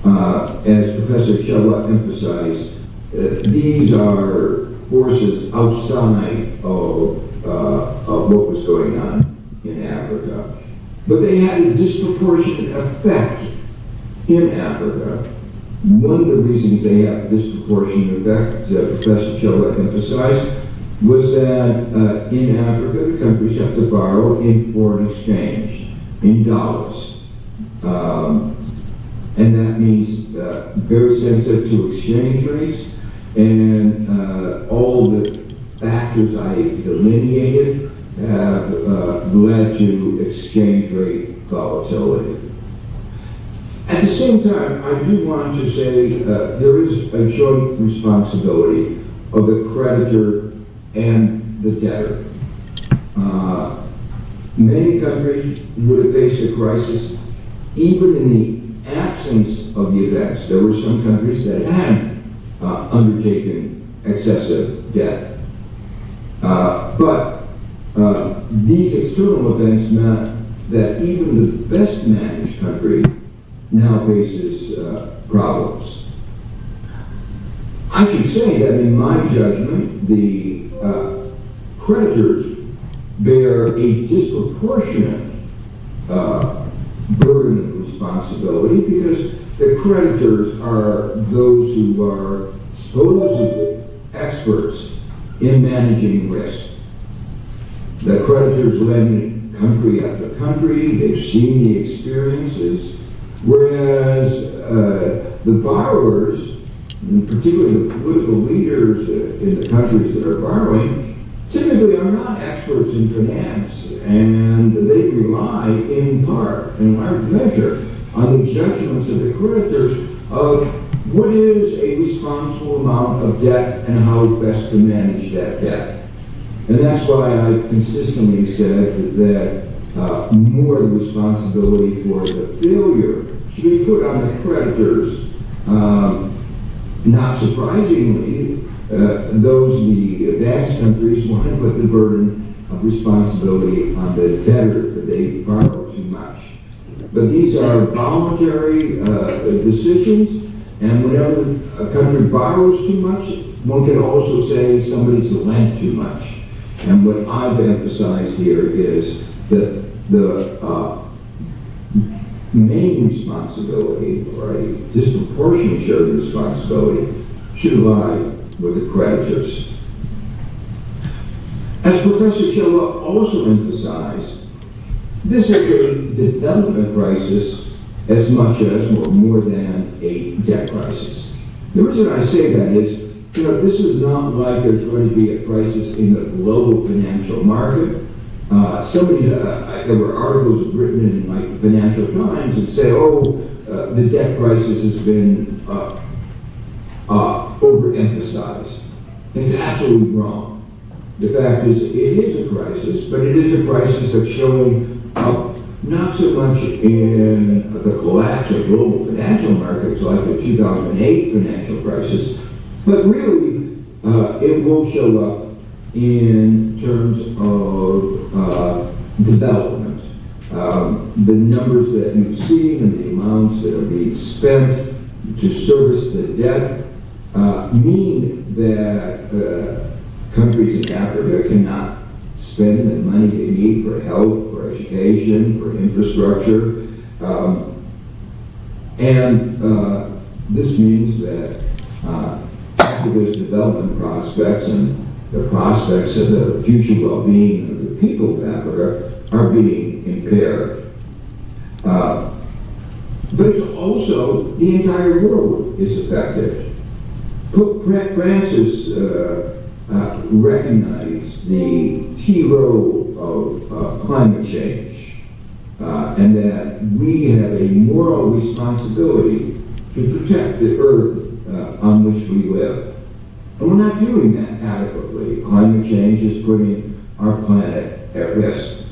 Speaker 7: As Professor Chelwa emphasized, these are forces outside of what was going on in Africa. But they had a disproportionate effect in Africa. One of the reasons they have a disproportionate effect, Professor Chelwa emphasized, was that in Africa, the countries have to borrow in foreign exchange, in dollars. And that means very sensitive to exchange rates, and all the factors I delineated have led to exchange rate volatility. At the same time, I do want to say there is a joint responsibility of the creditor and the debtor. Many countries would have faced a crisis even in the absence of the events. There were some countries that had undertaken excessive debt. But these external events meant that even the best managed country now faces problems. I I should say that in my judgment, the creditors bear a disproportionate burden of responsibility because the creditors are those who are supposedly experts in managing risk. The creditors lend country after country, they've seen the experiences, whereas the borrowers, and particularly the political leaders in the countries that are borrowing, typically are not experts in finance, and they rely in part, in large measure, on the judgments of the creditors of what is a responsible amount of debt and how best to manage that debt. And that's why I've consistently said that more of the responsibility for the failure should be put on the creditors. Not surprisingly, the advanced countries want to put the burden of responsibility on the debtor that they borrow too much. But these are voluntary decisions, and whenever a country borrows too much, one can also say somebody's lent too much. And what I've emphasized here is that the main responsibility, or a disproportionate share of responsibility, should lie with the creditors. As Professor Chilwa also emphasized, this is a development crisis as much as, or more than, a debt crisis. The reason I say that is, this is not like there's going to be a crisis in the global financial market. There were articles written in like the Financial Times that say, the debt crisis has been overemphasized. It's absolutely wrong. The fact is, it is a crisis, but it is a crisis that's showing up not so much in the collapse of global financial markets like the 2008 financial crisis, but really it will show up in terms of development. The numbers that you've seen and the amounts that are being spent to service the debt mean that countries in Africa cannot spend the money they need for health, for education, for infrastructure. This means that Africa's development prospects and the prospects of the future well-being of the people of Africa are being impaired. But it's also the entire world is affected. Pope Francis recognized the key role of climate change and that we have a moral responsibility to protect the earth on which we live. And we're not doing that adequately. Climate change is putting our planet at risk.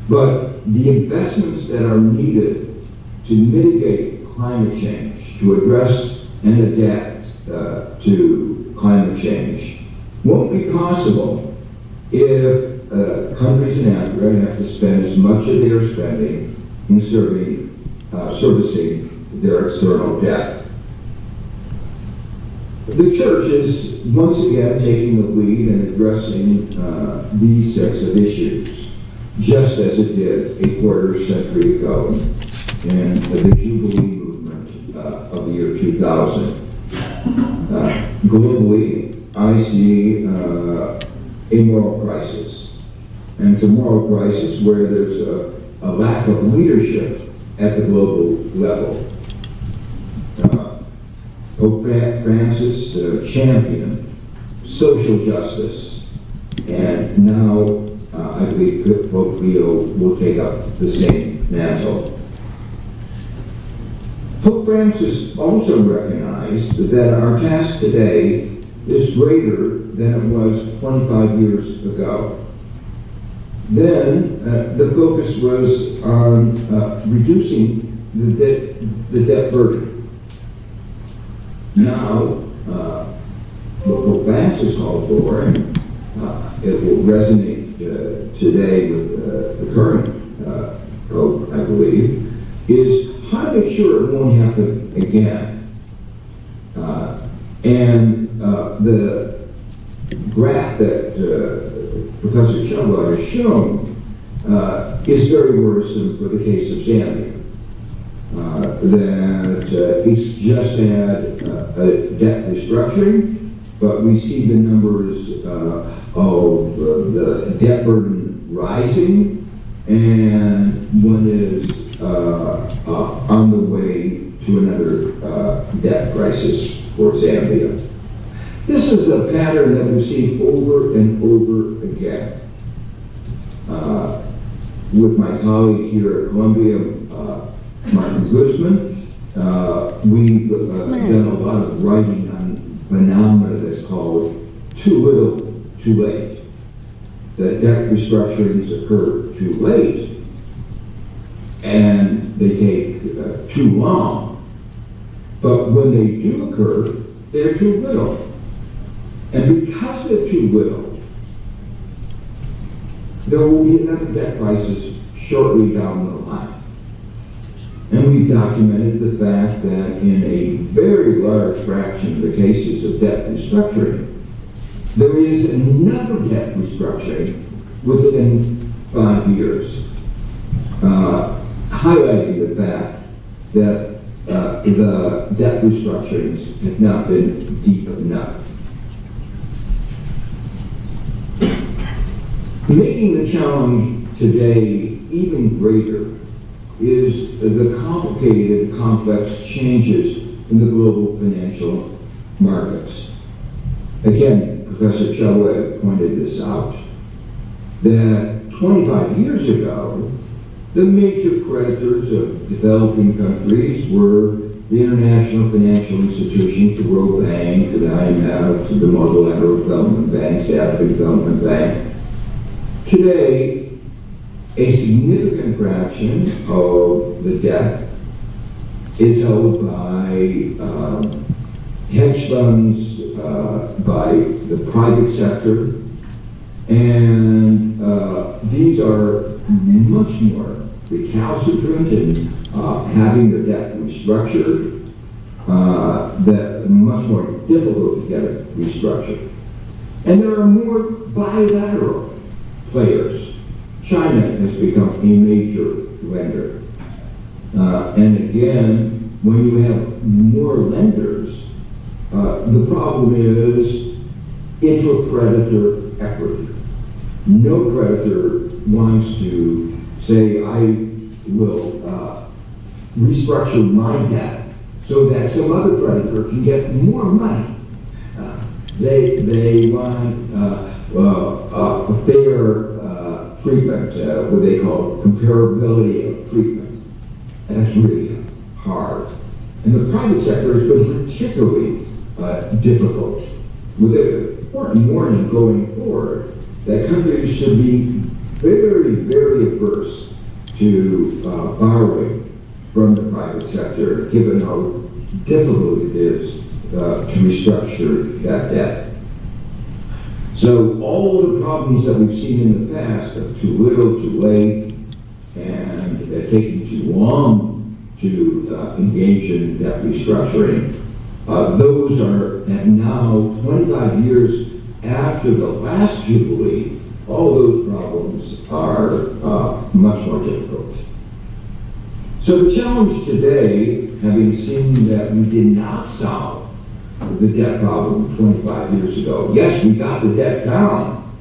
Speaker 7: But the investments that are needed to mitigate climate change, to address and adapt to climate change, won't be possible if countries in Africa have to spend as much of their spending in servicing their external debt. The church is once again taking the lead in addressing these sets of issues, just as it did a quarter century ago in the Jubilee movement of the year 2000. Globally, I see a moral crisis. And it's a moral crisis where there's a lack of leadership at the global level. Pope Francis championed social justice, and now I believe Pope Leo will take up the same mantle. Pope Francis also recognized that our task today is greater than it was 25 years ago. Then the focus was on reducing the debt burden. Now, what Pope Francis called for, and it will resonate today with the current Pope, I believe, is how to make sure it won't happen again. And the graph that Professor Chelwa has shown is very worrisome for the case of Zambia. That it's just had a debt restructuring, but we see the numbers of the debt burden rising, and one is on the way to another debt crisis for Zambia. This is a pattern that we've seen over and over again. With my colleague here at Columbia, Martin Guzman, we've done a lot of writing on a phenomena that's called too little, too late. That debt restructurings occur too late, and they take too long. But when they do occur, they're too little. And because they're too little, there will be another debt crisis shortly down the line. And we've documented the fact that in a very large fraction of the cases of debt restructuring, there is another debt restructuring within 5 years, highlighting the fact that the debt restructurings have not been deep enough. Making the challenge today even greater is the complicated, complex changes in the global financial markets. Again, Professor Chelwa pointed this out, that 25 years ago, the major creditors of developing countries were the international financial institutions, the World Bank, the IMF, the Multilateral Development Banks, the African Development Bank. Today, a significant fraction of the debt is held by hedge funds, by the private sector, and these are much more recalcitrant in having their debt restructured, that much more difficult to get it restructured. And there are more bilateral players. China has become a major lender. And again, when you have more lenders, the problem is intra-creditor equity. No creditor wants to say, I will restructure my debt so that some other creditor can get more money. They want a fair treatment, what they call comparability of treatment. And that's really hard. And the private sector has been particularly difficult, with an important warning going forward that countries should be very, very averse to borrowing from the private sector, given how difficult it is to restructure that debt. So all the problems that we've seen in the past of too little, too late, and taking too long to engage in debt restructuring, those are, and now 25 years after the last Jubilee, all those problems are much more difficult. So the challenge today, having seen that we did not solve the debt problem 25 years ago. Yes, we got the debt down,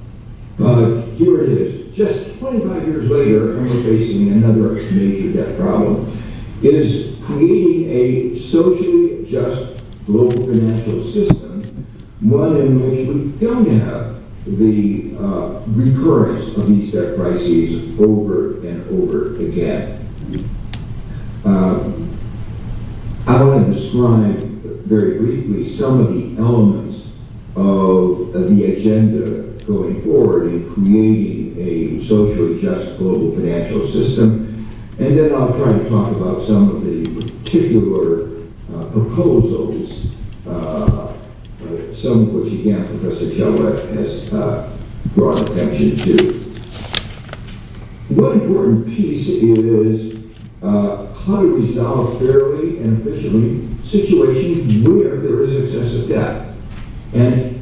Speaker 7: but here it is, just 25 years later, and we're facing another major debt problem, is creating a socially just global financial system, one in which we don't have the recurrence of these debt crises over and over again. I want to describe very briefly some of the elements of the agenda going forward in creating a socially just global financial system, and then I'll try to talk about some of the particular proposals, some of which, again, Professor Chelwa has drawn attention to. One important piece is how to resolve fairly and efficiently situations where there is excessive debt. And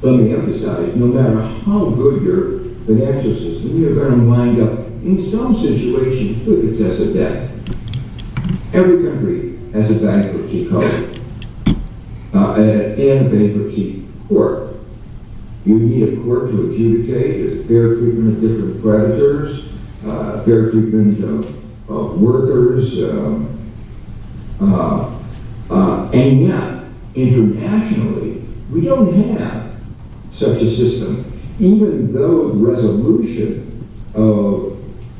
Speaker 7: let me emphasize, no matter how good your financial system, you're going to wind up in some situations with excessive debt. Every country has a bankruptcy code and a bankruptcy court. You need a court to adjudicate fair treatment of different creditors, fair treatment of workers, and yet, internationally, we don't have such a system, even though the resolution of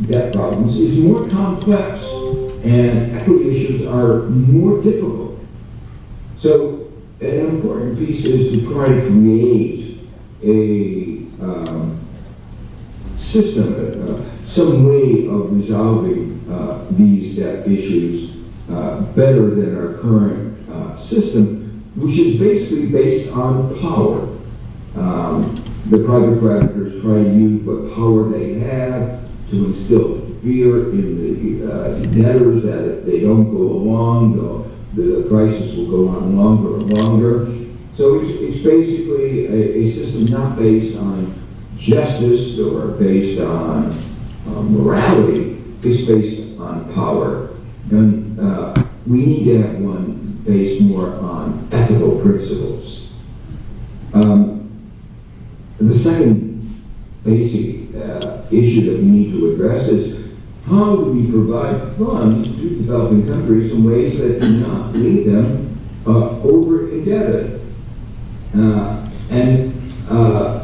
Speaker 7: debt problems is more complex and equity issues are more difficult. So, an important piece is to try to create a system, some way of resolving these debt issues better than our current system, which is basically based on power. The private creditors try to use what power they have to instill fear in the debtors that if they don't go along, the crisis will go on longer and longer. So it's basically a system not based on justice or based on morality. It's based on power. And we need to have one based more on ethical principles. The second basic issue that we need to address is how do we provide funds to developing countries in ways that do not leave them over indebted.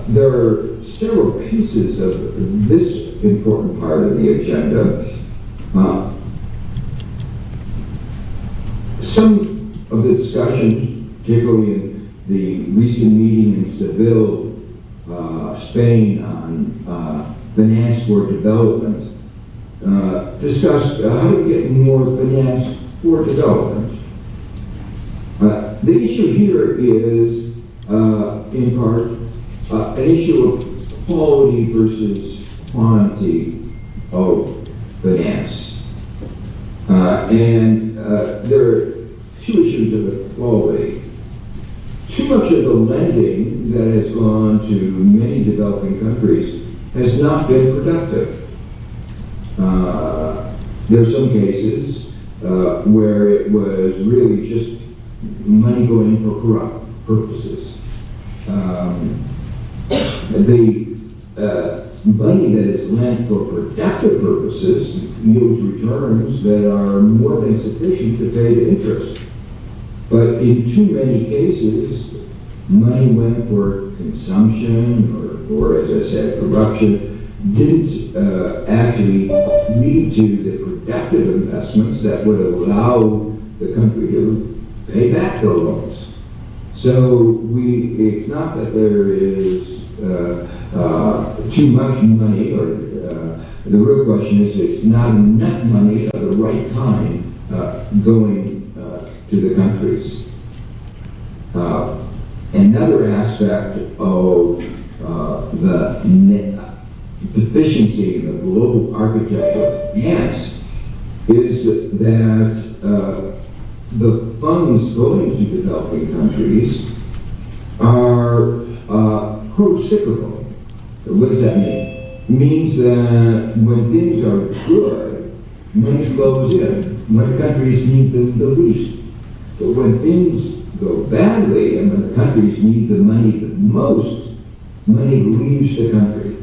Speaker 7: There are several pieces of this important part of the agenda. Some of the discussion, particularly in the recent meeting in Seville, Spain, on finance for development, discussed how to get more finance for development. The issue here is, in part, an issue of quality versus quantity of finance. There are two issues of equality. Too much of the lending that has gone to many developing countries has not been productive. There are some cases where it was really just money going for corrupt purposes. The money that is lent for productive purposes yields returns that are more than sufficient to pay the interest. But in too many cases, money went for consumption or as I said, corruption, didn't actually lead to the productive investments that would allow the country to pay back the loans. So it's not that there is too much money, or the real question is it's not enough money of the right kind going to the countries. Another aspect of the deficiency in the global architecture of finance is that the funds going to developing countries are pro-cyclical. What does that mean? It means that when things are good, money flows in when countries need them the least. But when things go badly and when the countries need the money the most, money leaves the country.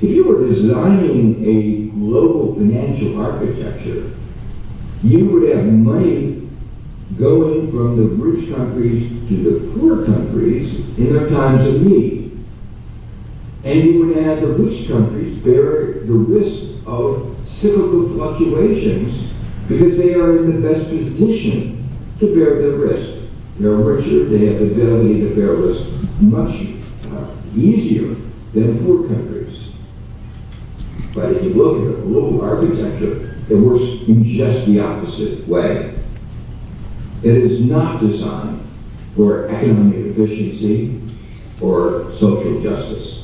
Speaker 7: If you were designing a global financial architecture, you would have money going from the rich countries to the poor countries in their times of need. And you would have the rich countries bear the risk of cyclical fluctuations because they are in the best position to bear the risk. They're richer, they have the ability to bear risk much easier than poor countries. But if you look at the global architecture, it works in just the opposite way. It is not designed for economic efficiency or social justice.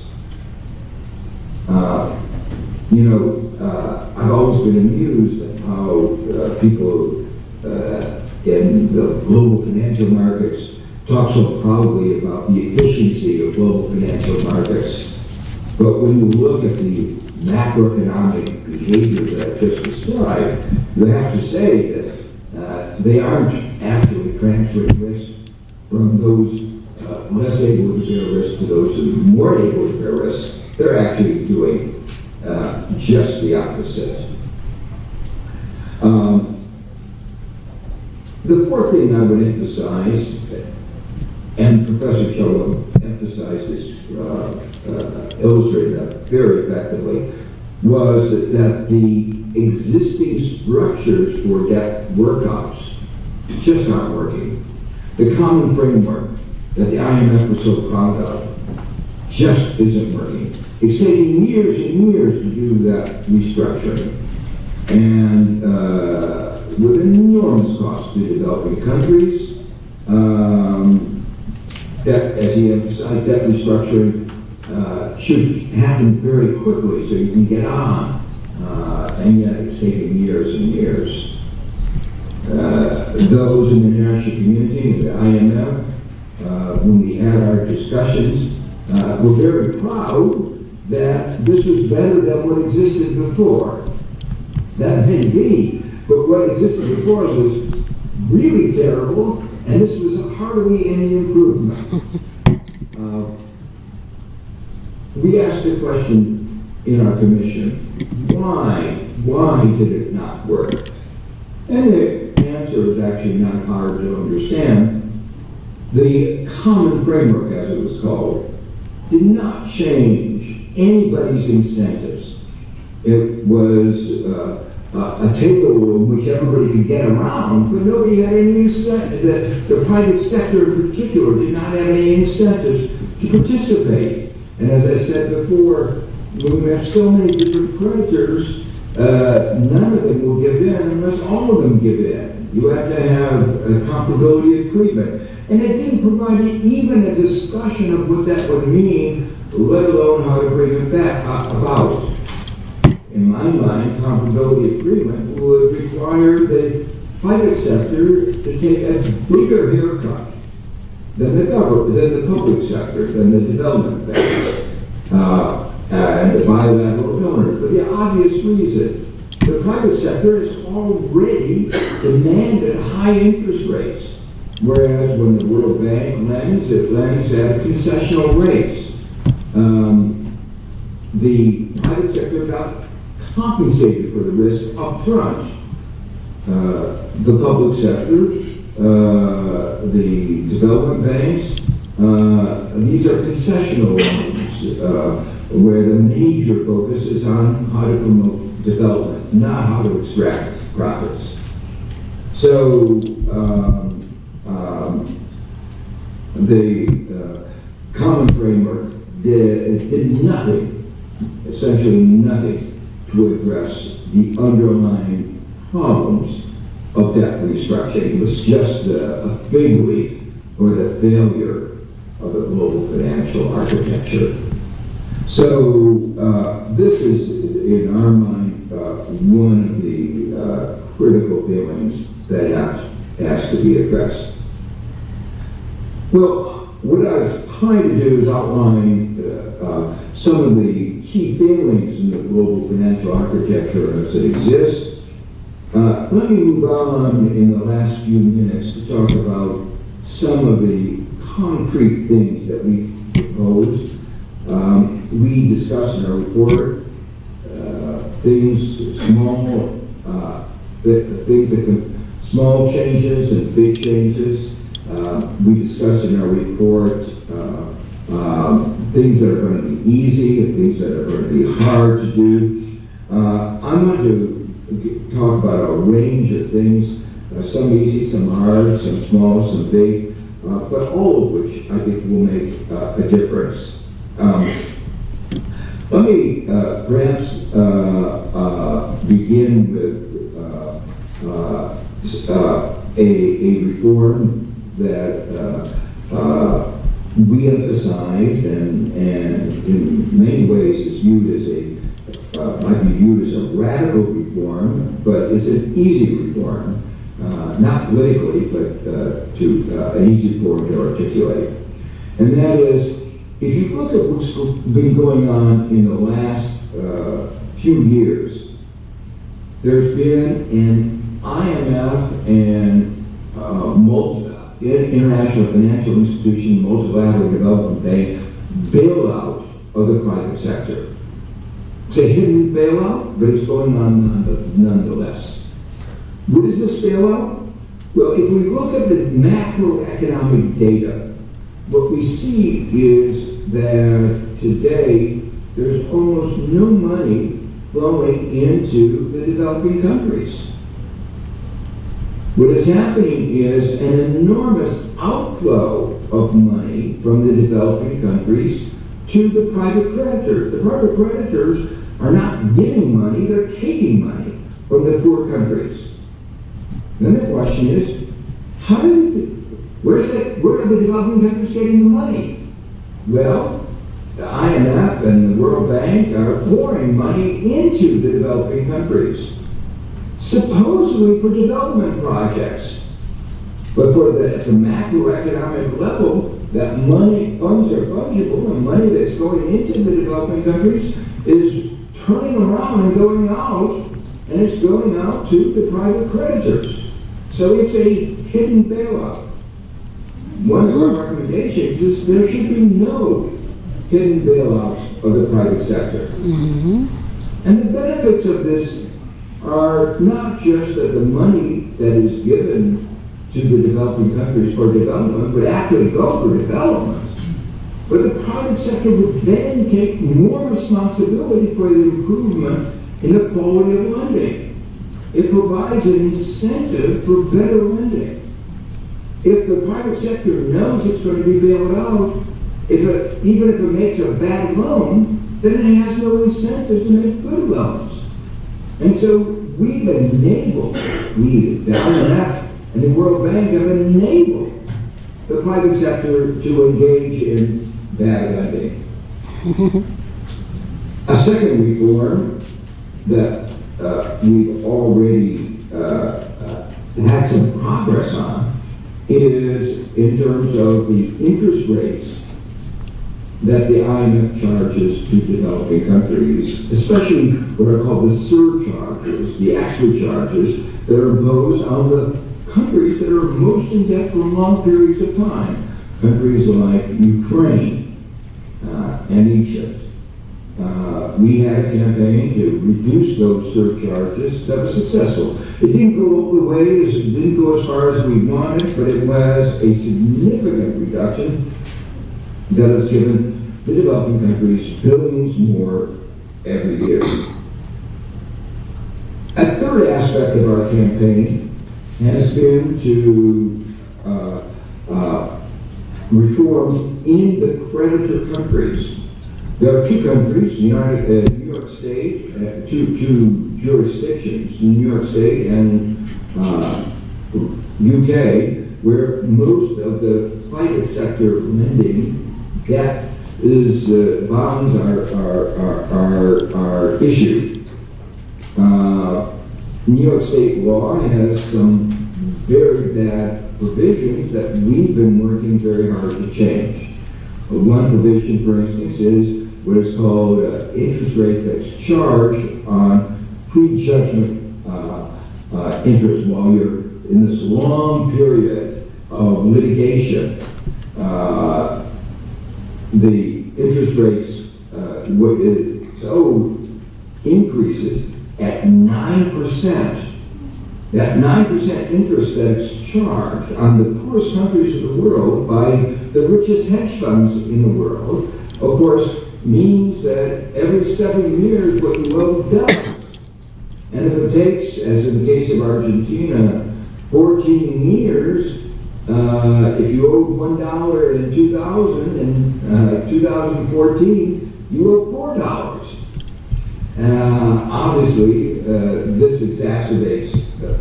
Speaker 7: I've always been amused at how people in the global financial markets talk so proudly about the efficiency of global financial markets. But when you look at the macroeconomic behavior that I just described, you have to say that they aren't actually transferring risk from those less able to bear risk to those who are more able to bear risk. They're actually doing just the opposite. The fourth thing I would emphasize, and Professor Cho emphasized this, illustrated that very effectively, was that the existing structures for debt workups just aren't working. The common framework that the IMF was so proud of just isn't working. It's taking years and years to do that restructuring, and with enormous costs to developing countries. That, as he emphasized, debt restructuring should happen very quickly so you can get on, and yet it's taking years and years. Those in the international community, the IMF, when we had our discussions, were very proud that this was better than what existed before. That may be, but what existed before was really terrible, and this was hardly any improvement. We asked the question in our commission, why did it not work? And the answer is actually not hard to understand. The common framework, as it was called, did not change anybody's incentives. It was a table in which everybody could get around, but nobody had any incentive. The private sector in particular did not have any incentives to participate. And as I said before, when we have so many different creditors, none of them will give in unless all of them give in. You have to have a comparability of treatment. And it didn't provide even a discussion of what that would mean, let alone how to bring it back about. In my mind, comparability of treatment would require the private sector to take a bigger haircut than the government, than the public sector, than the development banks, and the bilateral donors, for the obvious reason. The private sector has already demanded high interest rates, whereas when the World Bank lends, it lends at concessional rates. The private sector got compensated for the risk up front. The public sector, the development banks, these are concessional loans where the major focus is on how to promote development, not how to extract profits. So the common framework did nothing, essentially nothing, to address the underlying problems of debt restructuring. It was just a fig leaf for the failure of the global financial architecture. So this is, in our mind, one of the critical feelings that has to be addressed. Well, what I was trying to do is outline some of the key failings in the global financial architecture as it exists. Let me move on in the last few minutes to talk about some of the concrete things that we proposed. We discussed in our report things, small changes and big changes. We discussed in our report things that are going to be easy and things that are going to be hard to do. I'm going to talk about a range of things, some easy, some hard, some small, some big, but all of which I think will make a difference. Let me perhaps begin with a reform that we emphasized and in many ways is viewed as might be viewed as a radical reform, but it's an easy reform. not politically, but to an easy form to articulate. And that is, if you look at what's been going on in the last few years, there's been an IMF and international financial institution, multilateral development bank bailout of the private sector. It's a hidden bailout, but it's going on nonetheless. What is this bailout? Well, if we look at the macroeconomic data, what we see is that today there's almost no money flowing into the developing countries. What is happening is an enormous outflow of money from the developing countries to the private creditors. The private creditors are not giving money, they're taking money from the poor countries. Then the question is, where are the developing countries getting the money? Well, the IMF and the World Bank are pouring money into the developing countries, supposedly for development projects. But for the macroeconomic level, that funds are fungible, and money that's going into the developing countries is turning around and going out, and it's going out to the private creditors. So it's a hidden bailout. One of our recommendations is there should be no hidden bailouts of the private sector. And the benefits of this are not just that the money that is given to the developing countries for development would actually go for development, but the private sector would then take more responsibility for the improvement in the quality of lending. It provides an incentive for better lending. If the private sector knows it's going to be bailed out, even if it makes a bad loan, then it has no incentive to make good loans. And so we've enabled, the IMF and the World Bank have enabled the private sector to engage in bad lending. A second reform that we've already had some progress on is in terms of the interest rates that the IMF charges to developing countries, especially what are called the surcharges, the extra charges that are imposed on the countries that are most in debt for long periods of time. Countries like Ukraine and Egypt. We had a campaign to reduce those surcharges that was successful. It didn't go all the way, it didn't go as far as we wanted, but it was a significant reduction that has given the developing countries billions more every year. A third aspect of our campaign has been to reforms in the creditor countries. There are two countries, New York State, two jurisdictions, New York State and UK, where most of the private sector lending debt is bonds are issued. New York State law has some very bad provisions that we've been working very hard to change. One provision, for instance, is what is called interest rate that's charged on prejudgment interest while you're in this long period of litigation. The interest rates increases at 9%. That 9% interest that's charged on the poorest countries of the world by the richest hedge funds in the world, of course, means that every 7 years what you owe doubles. And if it takes, as in the case of Argentina, 14 years, if you owed $1 in 2000, in 2014, you owe $4. Obviously, this exacerbates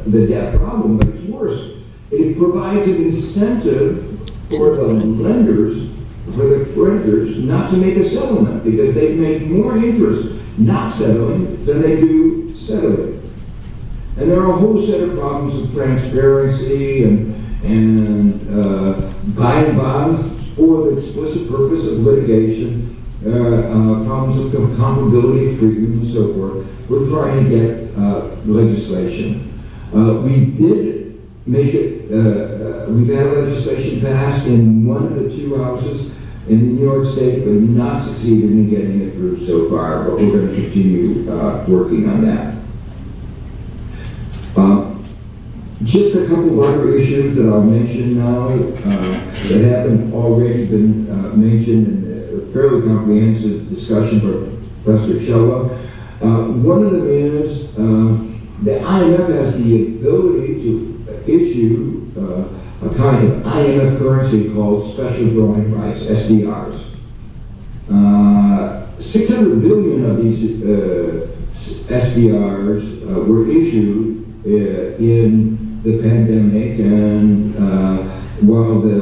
Speaker 7: the debt problem, but it's worse. It provides an incentive for the lenders, for the creditors, not to make a settlement because they make more interest not settling than they do settling. And there are a whole set of problems of transparency and buying bonds for the explicit purpose of litigation, problems of comparability of treatment and so forth. We're trying to get legislation. We did make it, we've had legislation passed in one of the two houses in New York State, but not succeeded in getting it through so far, but we're going to continue working on that. Just a couple of other issues that I'll mention now that haven't already been mentioned in a fairly comprehensive discussion by Professor Chelwa. One of them is the IMF has the ability to issue a kind of IMF currency called special drawing rights, SDRs. 600 billion of these SDRs were issued in the pandemic, and while the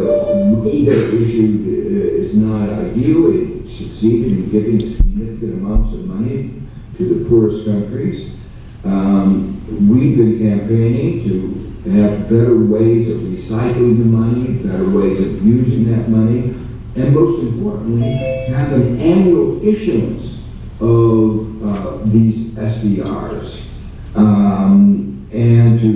Speaker 7: way they're issued is not ideal, it succeeded in giving significant amounts of money to the poorest countries. We've been campaigning to have better ways of recycling the money, better ways of using that money, and most importantly, have an annual issuance of these SDRs. And to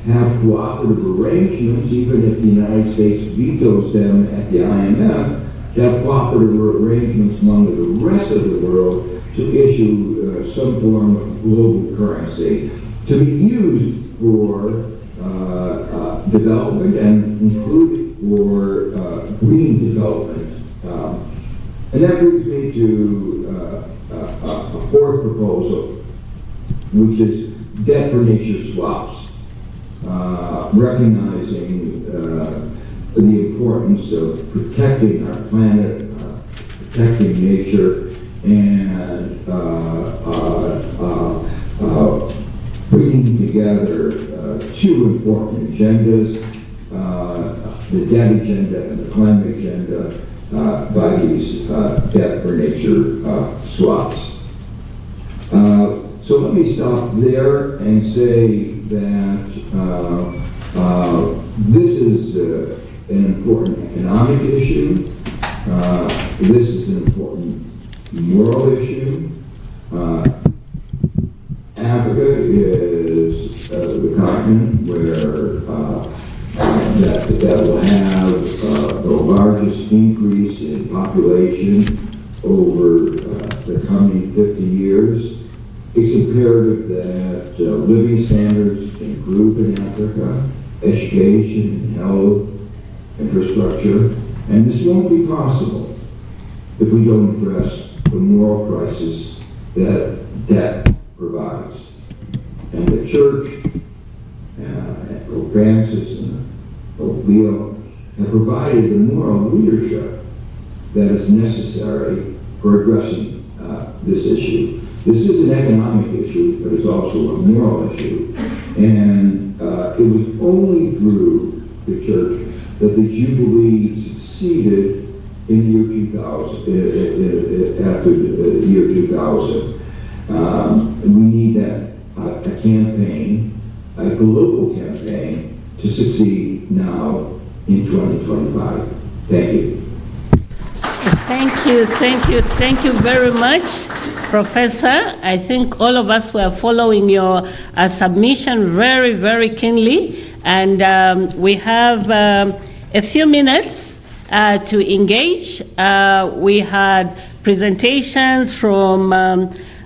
Speaker 7: have cooperative arrangements, even if the United States vetoes them at the IMF, to have cooperative arrangements among the rest of the world to issue some form of global currency to be used for development and included for green development. And that brings me to a fourth proposal, which is debt for nature swaps, recognizing the importance of protecting our planet, protecting nature, and bringing together two important agendas, the debt agenda and the climate agenda, by these debt for nature swaps. So let me stop there and say that this is an important economic issue. This is an important moral issue. Africa is the continent where that will have the largest increase in population over the coming 50 years. It's imperative that living standards improve in Africa, education, health, infrastructure, and this won't be possible if we don't address the moral crisis that debt provides. And the church, Pope Francis and Pope Leo have provided the moral leadership that is necessary for addressing this issue. This is an economic issue, but it's also a moral issue. And it was only through the church that the Jubilee succeeded in the year 2000, after the year 2000. We need a campaign, a global campaign, to succeed now in 2025. Thank you.
Speaker 3: Thank you very much, Professor. I think all of us were following your submission very, very keenly, and we have a few minutes to engage. We had presentations from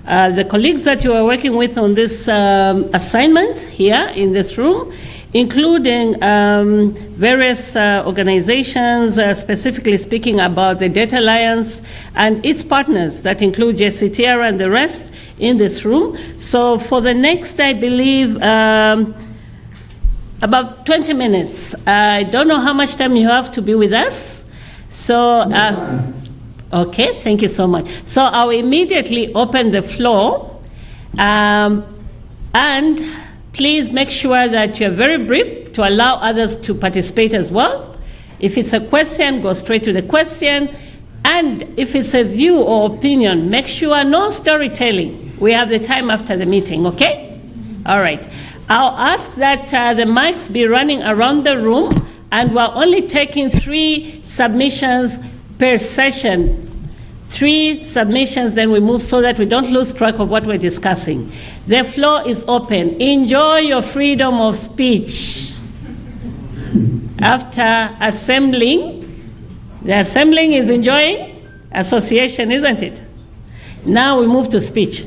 Speaker 3: the colleagues that you are working with on this assignment here in this room, including various organizations, specifically speaking about the Debt Alliance and its partners that include JCTR and the rest in this room. So for the next, I believe, about 20 minutes. I don't know how much time you have to be with us. So, okay, thank you so much. So I'll immediately open the floor, and please make sure that you're very brief to allow others to participate as well. If it's a question, go straight to the question. And if it's a view or opinion, make sure no storytelling. We have the time after the meeting, okay? All right. I'll ask that the mics be running around the room, and we're only taking 3 submissions per session. 3 submissions, then we move so that we don't lose track of what we're discussing. The floor is open. Enjoy your freedom of speech. After assembling, the assembling is enjoying association, isn't it? Now we move to speech.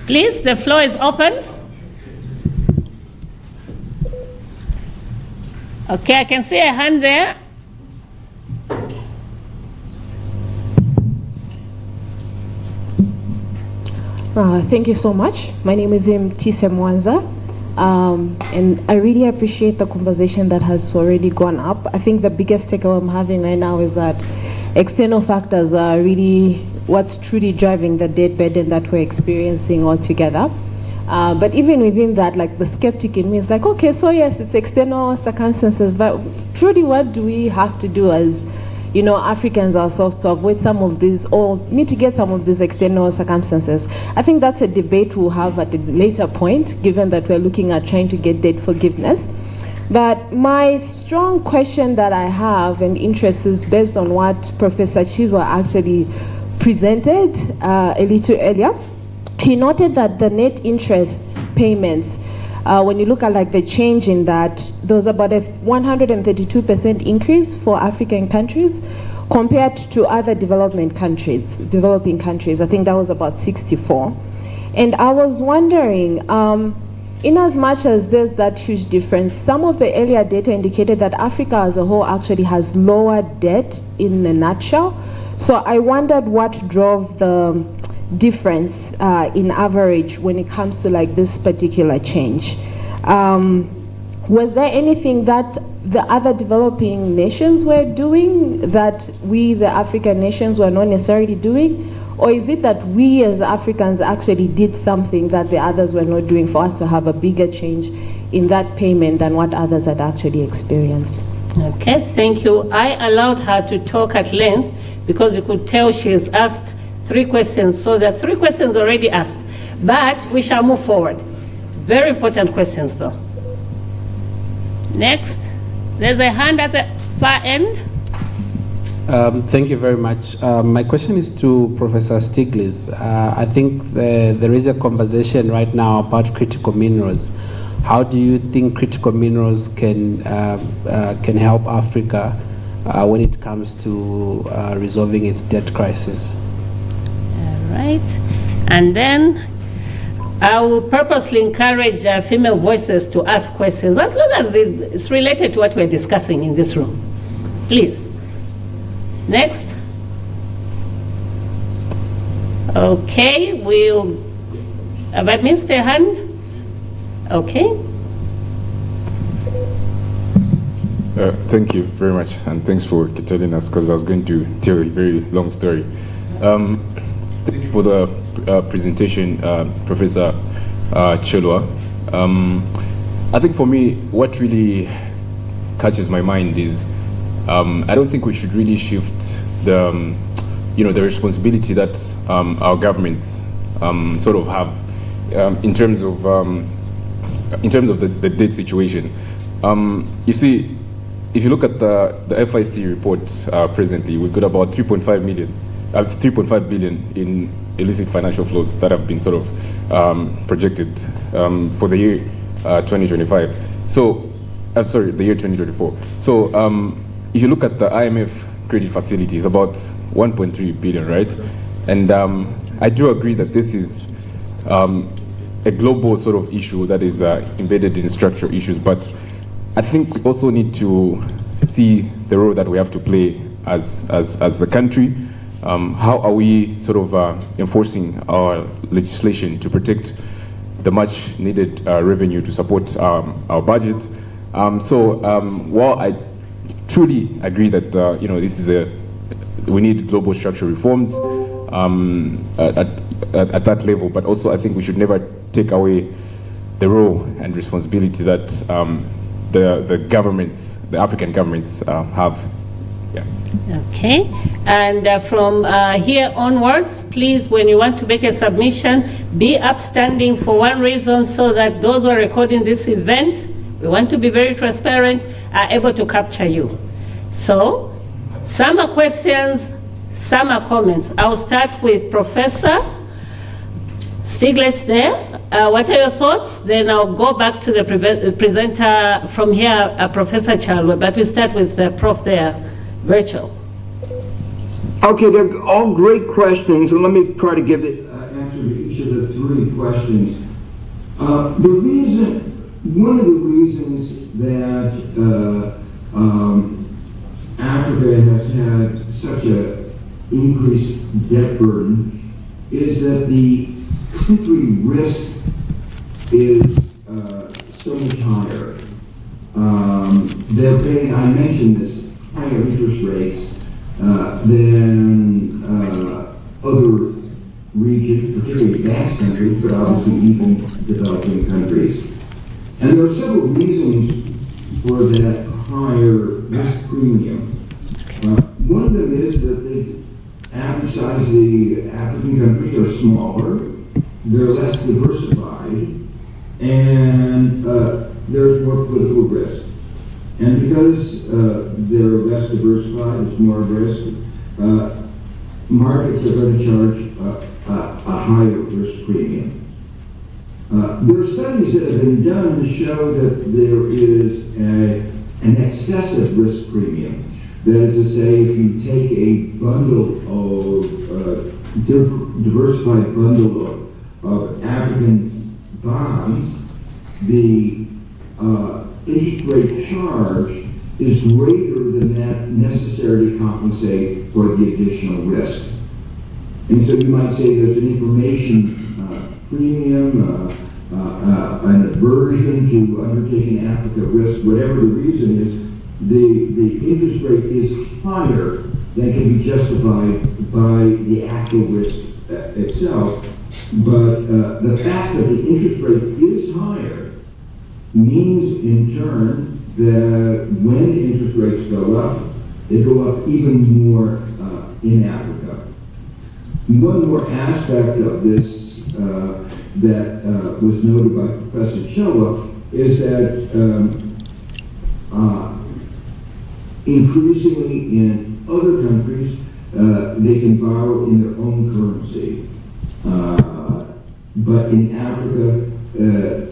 Speaker 3: Please, the floor is open. Okay, I can see a hand there.
Speaker 8: Thank you so much. My name is Tise Mwanza, and I really appreciate the conversation that has already gone up. I think the biggest takeaway I'm having right now is that external factors are really what's truly driving the debt burden that we're experiencing altogether. But even within that, like the skeptic in me is like, okay, so yes, it's external circumstances, but truly what do we have to do as, Africans ourselves to avoid some of these or mitigate some of these external circumstances? I think that's a debate we'll have at a later point, given that we're looking at trying to get debt forgiveness. But my strong question that I have and interest is based on what Professor Chilwa actually presented a little earlier. He noted that the net interest payments, when you look at like the change in that, there was about a 132% increase for African countries compared to other developing countries. I think that was about 64. And I was wondering, in as much as there's that huge difference, some of the earlier data indicated that Africa as a whole actually has lower debt in a nutshell. So I wondered what drove the difference in average when it comes to like this particular change. Was there anything that the other developing nations were doing that we, the African nations, were not necessarily doing? Or is it that we as Africans actually did something that the others were not doing for us to have a bigger change in that payment than what others had actually experienced?
Speaker 3: Okay, thank you. I allowed her to talk at length because you could tell she's asked 3 questions, so there are 3 questions already asked. But we shall move forward. Very important questions though. Next, there's a hand at the far end.
Speaker 9: Thank you very much. My question is to Professor Stiglitz. I think there is a conversation right now about critical minerals. How do you think critical minerals can help Africa when it comes to resolving its debt crisis?
Speaker 3: All right. And then I will purposely encourage female voices to ask questions as long as it's related to what we're discussing in this room. Please. Next. Okay, have I missed a hand? Okay.
Speaker 10: Thank you very much, and thanks for telling us, because I was going to tell a very long story. Thank you for the presentation, Professor Chilwa. I think for me, what really catches my mind is I don't think we should really shift the the responsibility that our governments sort of have in terms of the debt situation. You see, if you look at the FIC report presently, we've got about 3.5 billion in illicit financial flows that have been sort of projected for the year 2025. So, I'm sorry, the year 2024. So, if you look at the IMF credit facility, it's about 1.3 billion, right? And I do agree that this is a global sort of issue that is embedded in structural issues, but I think we also need to see the role that we have to play as the country. How are we sort of enforcing our legislation to protect the much needed revenue to support our budget? While I truly agree that this is we need global structural reforms at that level, but also I think we should never take away the role and responsibility that the governments, the African governments, have Yeah.
Speaker 3: Okay, and from here onwards, please, when you want to make a submission, be upstanding for one reason, so that those who are recording this event, we want to be very transparent, are able to capture you. So, some are questions, some are comments. I'll start with Professor Stiglitz there. What are your thoughts? Then I'll go back to the presenter from here, Professor Chalwa, but we start with the Prof there, virtual.
Speaker 7: Okay, they're all great questions, and let me try to give the answer to each of the three questions. One of the reasons that Africa has had such an increased debt burden is that the country risk is so much higher. They're paying, I mentioned this, higher interest rates than other regions, particularly advanced countries, but obviously even developing countries. And there are several reasons for that higher risk premium. One of them is that the average size of the African countries are smaller, they're less diversified, and there's more political risk. And because they're less diversified, there's more risk, markets are going to charge a higher risk premium. There are studies that have been done to show that there is an excessive risk premium. That is to say, if you take a bundle of diversified bundle of African bonds, the interest rate charge is greater than that necessary to compensate for the additional risk. And so you might say there's an information premium, an aversion to undertaking Africa risk, whatever the reason is, the interest rate is higher than can be justified by the actual risk itself. But the fact that the interest rate is higher means in turn that when the interest rates go up, they go up even more in Africa. One more aspect of this that was noted by Professor Chelwa is that increasingly in other countries, they can borrow in their own currency. But in Africa,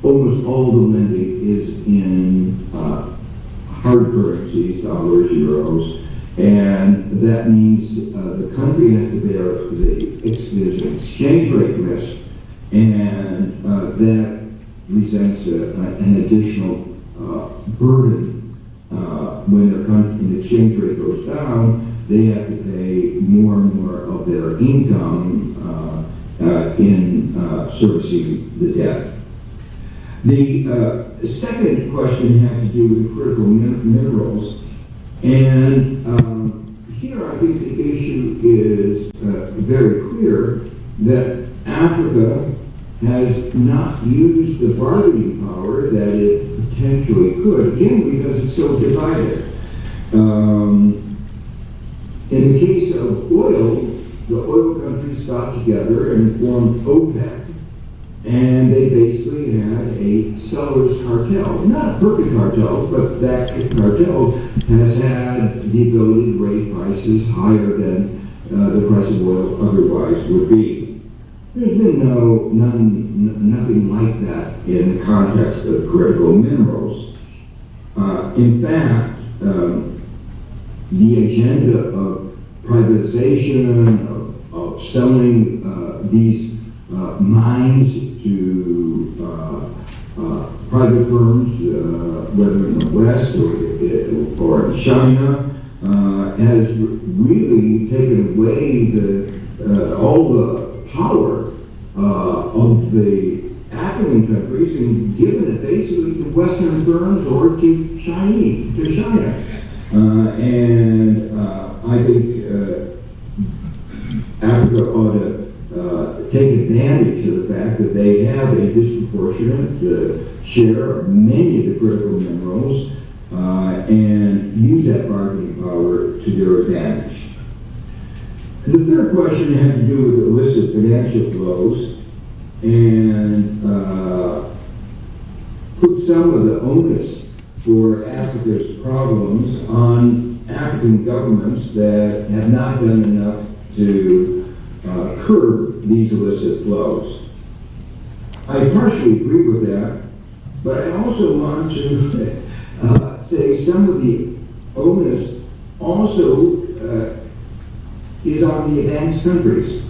Speaker 7: almost all the lending is in hard currencies, dollars, euros, and that means the country has to bear there's an exchange rate risk, and that presents an additional burden. When the exchange rate goes down, they have to pay more and more of their income in servicing the debt. The second question had to do with critical minerals, and here I think the issue is very clear that Africa has not used the bargaining power that it potentially could, again, because it's so divided. In the case of oil, the oil countries got together and formed OPEC, and they basically had a seller's cartel. Not a perfect cartel, but that cartel has had the ability to raise prices higher than the price of oil otherwise would be. There's been nothing like that in the context of critical minerals. In fact, the agenda of privatization, of selling these mines to private firms, whether in the West or in China, has really taken away all the power of the African countries and given it basically to Western firms or to China. I think Africa ought to take advantage of the fact that they have a disproportionate share of many of the critical minerals and use that bargaining power to their advantage. The third question had to do with illicit financial flows and put some of the onus for Africa's problems on African governments that have not done enough to curb these illicit flows. I partially agree with that, but I also want to say some of the onus also is on the advanced countries.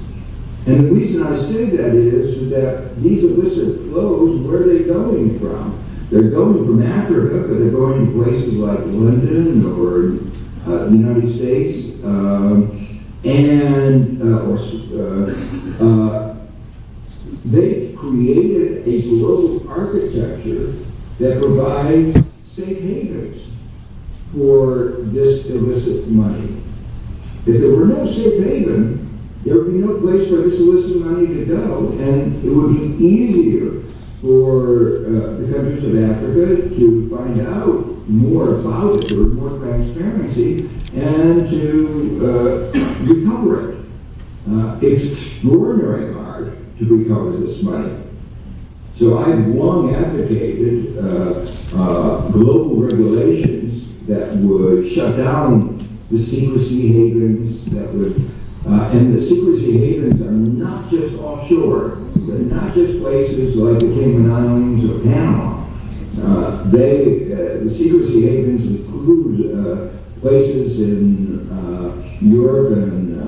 Speaker 7: And the reason I say that is that these illicit flows, where are they going from? They're going from Africa, but they're going to places like London or the United States, they've created a global architecture that provides safe havens for this illicit money. If there were no safe haven, there would be no place for this illicit money to go, and it would be easier for the countries of Africa to find out more about it, or more transparency, and to recover it. It's extraordinarily hard to recover this money. So I've long advocated global regulations that would shut down the secrecy havens, that would, and the secrecy havens are not just offshore. They're not just places like the Cayman Islands or Panama. The secrecy havens include places in Europe and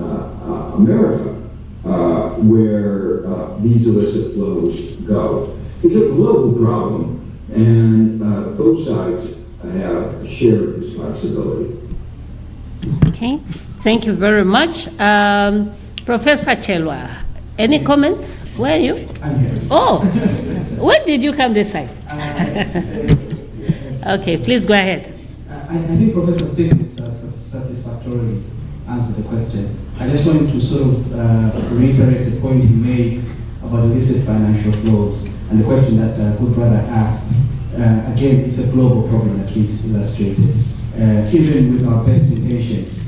Speaker 7: America where these illicit flows go. It's a global problem, and both sides have shared responsibility.
Speaker 3: Okay, thank you very much. Professor Chelwa, any comments? Where are you?
Speaker 11: I'm here.
Speaker 3: Oh, when did you come this side? Okay, please go ahead.
Speaker 11: I think Professor Stiglitz has satisfactorily answered the question. I just wanted to sort of reiterate the point he makes about illicit financial flows and the question that good brother asked. Again, it's a global problem that he's illustrated. Even with our best intentions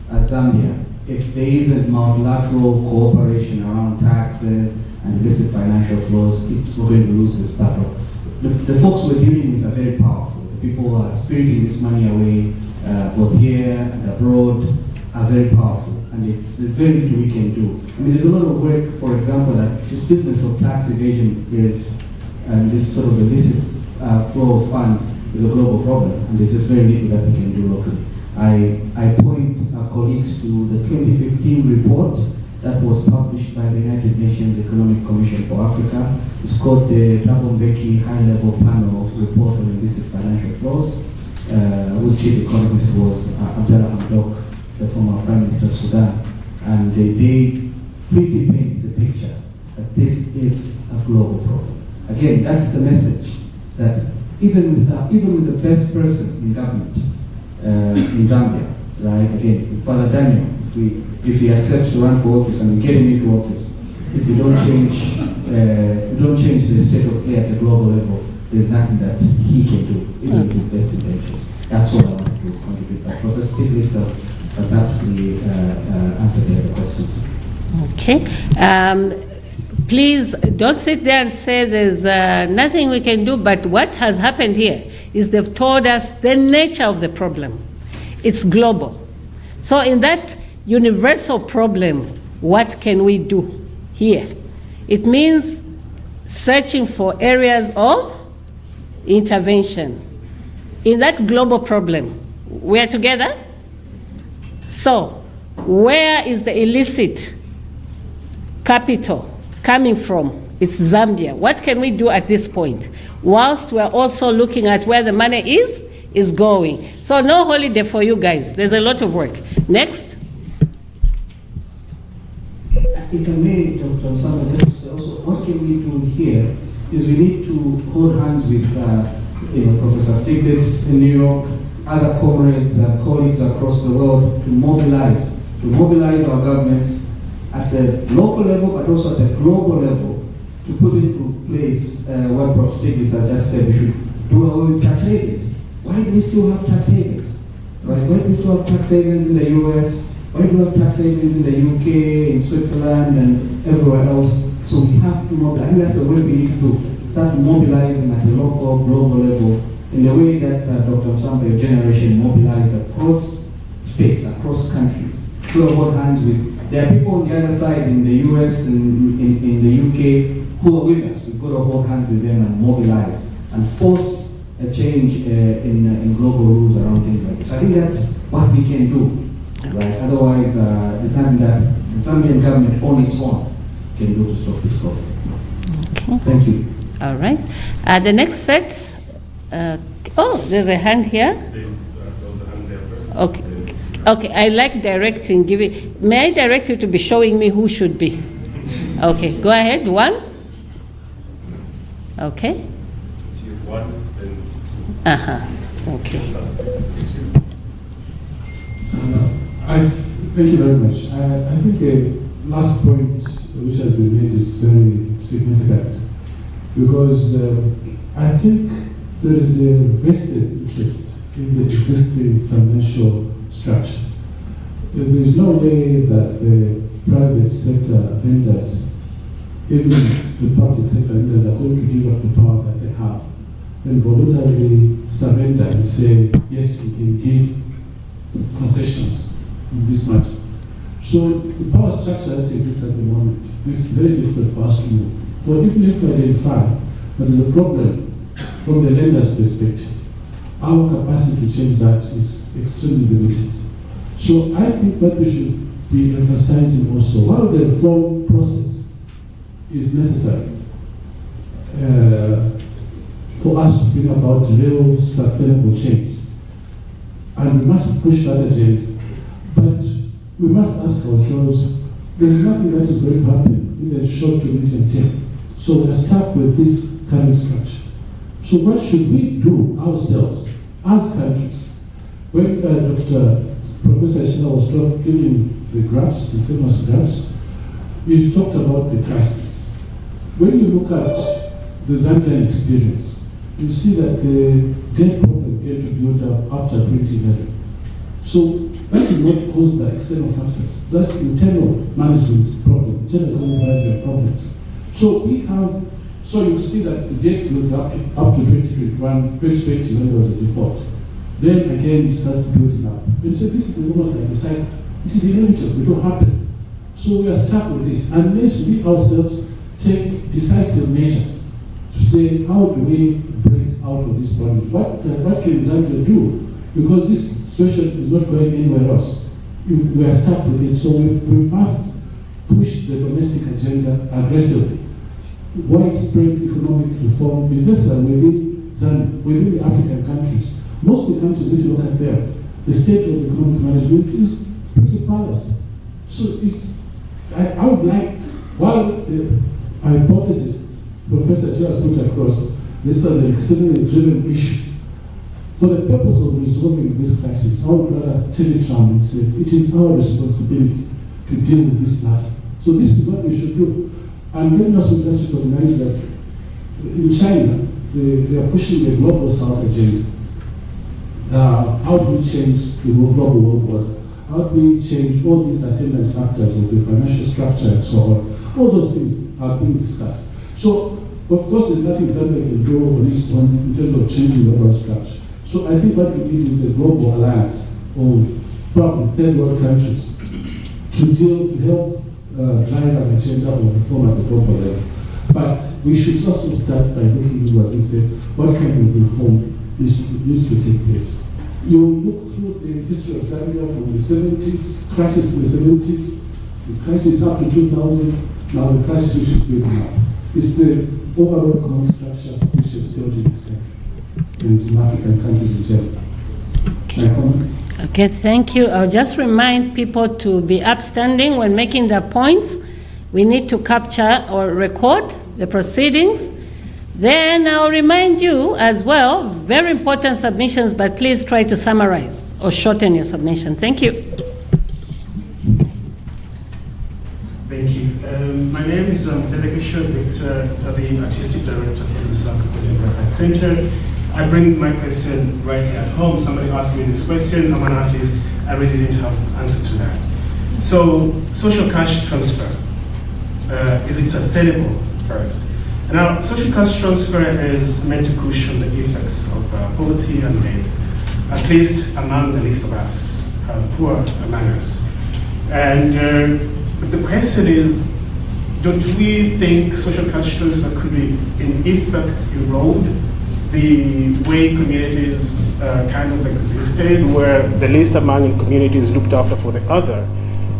Speaker 11: as Zambia, if there isn't multilateral cooperation around taxes and illicit financial flows, we're going to lose this battle. The folks we're dealing with are very powerful. The people who are spiriting this money away, both here and abroad, are very powerful. And there's very little we can do. I mean, there's a lot of work, for example, that this business of tax evasion is, this sort of illicit flow of funds is a global problem, and there's just very little that we can do locally. I point our colleagues to the 2015 report that was published by the United Nations Economic Commission for Africa. It's called the Thabo Mbeki High-Level Panel Report on Illicit Financial Flows, whose chief economist was Abdallah Hamdok, the former Prime Minister of Sudan. And they pretty paint the picture that this is a global problem. Again, that's the message, that even with the best person in government in Zambia, right? Again, Father Daniel, if he accepts to run for office and we get him into office, if we don't change the state of play at the global level, there's nothing that he can do, even with his best intentions. That's what I wanted to contribute. But Professor Stiglitz has fantastically answered the other questions.
Speaker 3: Okay. Please don't sit there and say there's nothing we can do, but what has happened here is they've told us the nature of the problem. It's global. So in that universal problem, what can we do here? It means searching for areas of intervention. In that global problem, we are together? So where is the illicit capital coming from? It's Zambia. What can we do at this point? Whilst we're also looking at where the money is going. So no holiday for you guys. There's a lot of work. Next.
Speaker 11: If I may, Dr. Osama, just to say also, what can we do here is we need to hold hands with Professor Stiglitz in New York, other comrades and colleagues across the world to mobilize our governments at the local level, but also at the global level, to put into place what Prof. Stiglitz has just said. We should do away with tax havens. Why do we still have tax havens? Right? Why do we still have tax havens in the US? Why do we have tax havens in the UK, in Switzerland, and everywhere else? So we have to mobilize. I think that's the work we need to do. Start mobilizing at the local, global level in the way that Dr. Zambia generation mobilized across space, across countries. To hold hands with. There are people on the other side in the US and in the UK who are with us. We've got to hold hands with them and mobilize and force a change in global rules around things like this. I think that's what we can do, right? Otherwise, there's nothing that the Zambian government on its own can do to stop this problem.
Speaker 3: Okay.
Speaker 11: Thank you.
Speaker 3: All right. The next set. There's a hand here. Okay. Okay, I like directing. May I direct you to be showing me who should be? Okay, go ahead. One. Okay. Okay.
Speaker 12: Thank you very much. I think the last point which has been made is very significant because I think there is a vested interest in the existing financial structure. There is no way that the private sector lenders, even the public sector lenders, are going to give up the power that they have and voluntarily surrender and say, yes, we can give concessions in this matter. So the power structure that exists at the moment makes it very difficult for us to move. But even if we identify that there is a problem from the lender's perspective, our capacity to change that is extremely limited. So I think what we should be emphasizing also, while the reform process is necessary for us to bring about real sustainable change, and we must push that agenda, but we must ask ourselves, there is nothing that is going to happen in the short to medium term. So we're stuck with this current structure. So what should we do ourselves as countries? When Professor Shila was giving the graphs, the famous graphs, he talked about the crisis. When you look at the Zambian experience, you see that the debt problem began to build up after 2011. So that is not caused by external factors. That's internal management problem, internal economic management problems. So you see that the debt builds up to 2021, 2020 when there was a default. Then again it starts building up. And so this is almost like a cycle. It is inevitable, it will happen. So we are stuck with this unless we ourselves take decisive measures to say, how do we break out of this problem? What can Zambia do? Because this situation is not going anywhere else. We are stuck with it, so we must push the domestic agenda aggressively. Widespread economic reform is necessary within Zambia, within the African countries. Most of the countries, if you look at them, the state of economic management is pretty powerless. So I would like, while the hypothesis Professor Chia has put across, this is an extremely driven issue. For the purpose of resolving this crisis, I would rather tell it around and say, it is our responsibility to deal with this matter. So this is what we should do. And then also just recognize that in China, they are pushing the global South agenda. How do we change the global world order? How do we change all these attendant factors of the financial structure and so on? All those things are being discussed. So, of course, there's nothing Zambia can do on its own in terms of changing the overall structure. So I think what we need is a global alliance of probably third world countries to help drive an agenda of reform at the global level. But we should also start by looking at what we say, what kind of reform needs to take place. You look through the history of Zambia from the 70s, crisis in the 70s, the crisis up to 2000, now the crisis which is building up. It's the overall economic structure which is built in this country and in African countries in general.
Speaker 3: Okay, thank you. I'll just remind people to be upstanding when making their points. We need to capture or record the proceedings. Then I'll remind you as well, very important submissions, but please try to summarize or shorten your submission. Thank you.
Speaker 13: Thank you. My name is Delegation Victor, the Artistic Director for the South African Art Center. I bring my question right here at home. Somebody asked me this question, I'm an artist, I really didn't have an answer to that. So, social cash transfer, is it sustainable first? Now, social cash transfer is meant to cushion the effects of poverty and debt, at least among the least of us, poor among us. And the question is, don't we think social cash transfer could be, in effect, erode the way communities kind of existed, where the least among communities looked after for the other?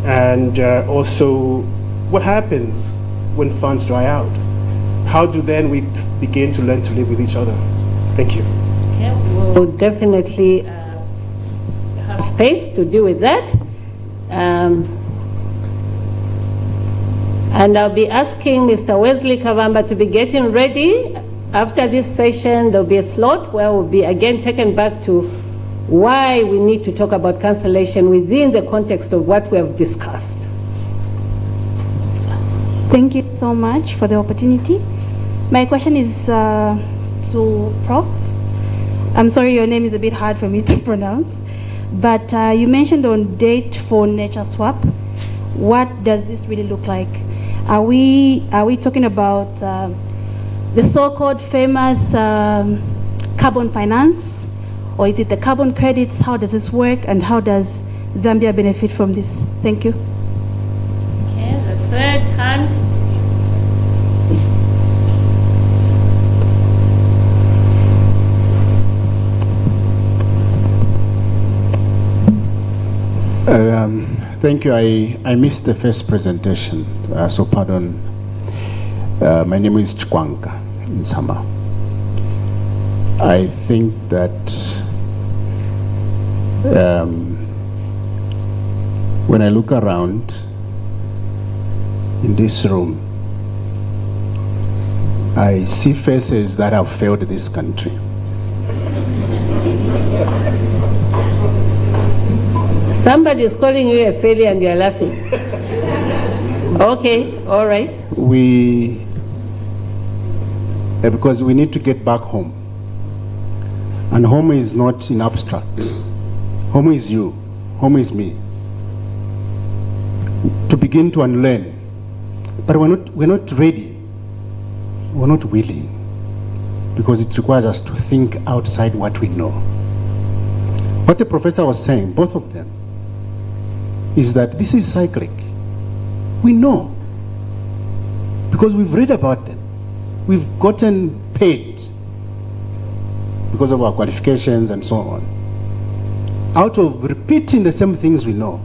Speaker 13: And also, what happens when funds dry out? How do then we begin to learn to live with each other? Thank you.
Speaker 3: Okay, we'll definitely have space to deal with that. And I'll be asking Mr. Wesley Kavamba to be getting ready. After this session, there'll be a slot where we'll be again taken back to why we need to talk about cancellation within the context of what we have discussed.
Speaker 14: Thank you so much for the opportunity. My question is to Prof. I'm sorry, your name is a bit hard for me to pronounce, but you mentioned on date for nature swap. What does this really look like? Are we talking about the so-called famous carbon finance, or is it the carbon credits? How does this work, and how does Zambia benefit from this? Thank you.
Speaker 3: Okay, the third hand.
Speaker 15: Thank you. I missed the first presentation, so pardon. My name is Chikwanka Nsama. I think that when I look around in this room, I see faces that have failed this country.
Speaker 3: Somebody is calling you a failure and you're laughing. Okay, all right.
Speaker 15: Because we need to get back home. And home is not in abstract. Home is you. Home is me. To begin to unlearn. But we're not ready. We're not willing. Because it requires us to think outside what we know. What the professor was saying, both of them, is that this is cyclic. We know. Because we've read about them. We've gotten paid because of our qualifications and so on, out of repeating the same things we know.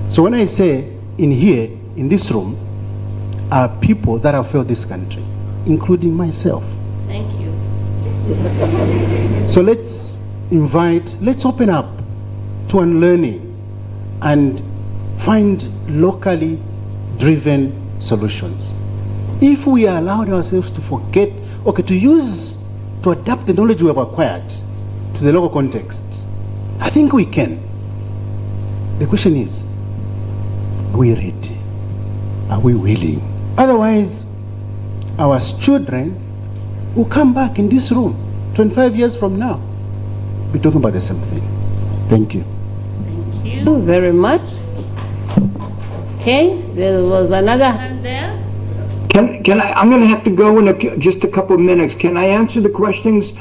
Speaker 15: So when I say in here, in this room, are people that have failed this country, including myself.
Speaker 3: Thank you.
Speaker 15: So let's open up to unlearning and find locally driven solutions. If we allowed ourselves to forget, to adapt the knowledge we have acquired to the local context, I think we can. The question is, are we ready? Are we willing? Otherwise, our children will come back in this room 25 years from now, be talking about the same thing. Thank you.
Speaker 3: Thank you very much. Okay, there was another hand there.
Speaker 16: Can I? I'm going to have to go in just a couple of minutes. Can I answer the questions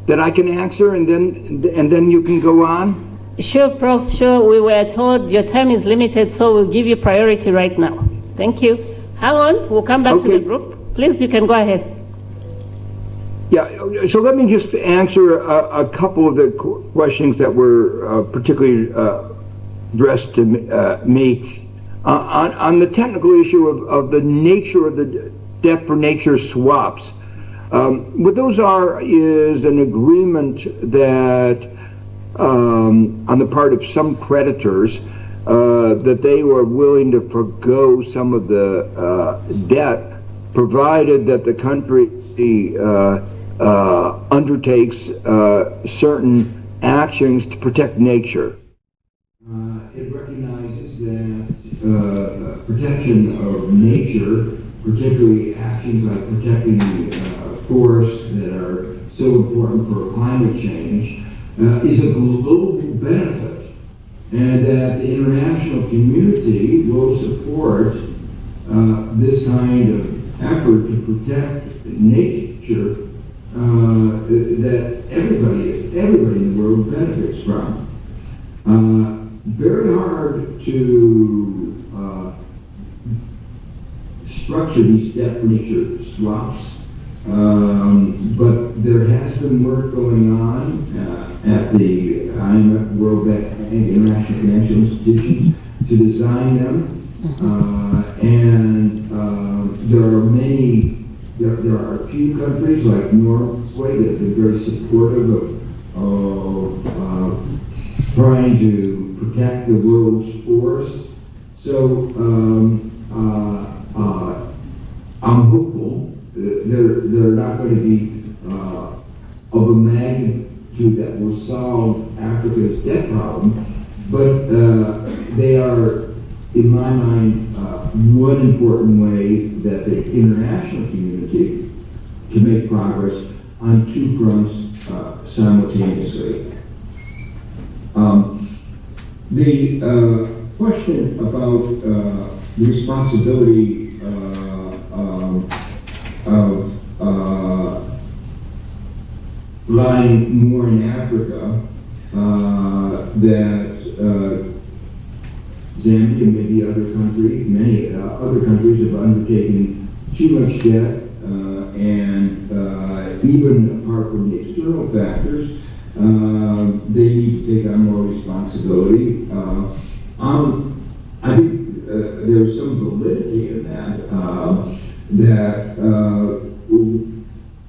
Speaker 16: that I can answer, and then you can go on?
Speaker 3: Sure, Prof. Sure. We were told your time is limited, so we'll give you priority right now. Thank you. Hang on. We'll come back to the group. Please, you can go ahead.
Speaker 16: Yeah. So let me just answer a couple of the questions that were particularly addressed to me. On the technical issue of the nature of the debt for nature swaps, what those are is an agreement that on the part of some creditors that they were willing to forgo some of the debt, provided that the country undertakes certain actions to protect nature. It recognizes that protection of nature, particularly actions like protecting
Speaker 7: forests that are so important for climate change is a global benefit, and that the international community will support this kind of effort to protect nature that everybody in the world benefits from. Very hard to structure these debt nature swaps, but there has been work going on at the IMF, World Bank, and International Financial Institutions to design them. And there are a few countries like Norway that have been very supportive of trying to protect the world's forests. So I'm hopeful they're not going to be of a magnitude that will solve Africa's debt problem, but they are, in my mind, one important way that the international community can make progress on two fronts simultaneously. The question about the responsibility of lying more in Africa, that Zambia, maybe many other countries have undertaken too much debt, and even apart from the external factors, they need to take on more responsibility. I think there's some validity in that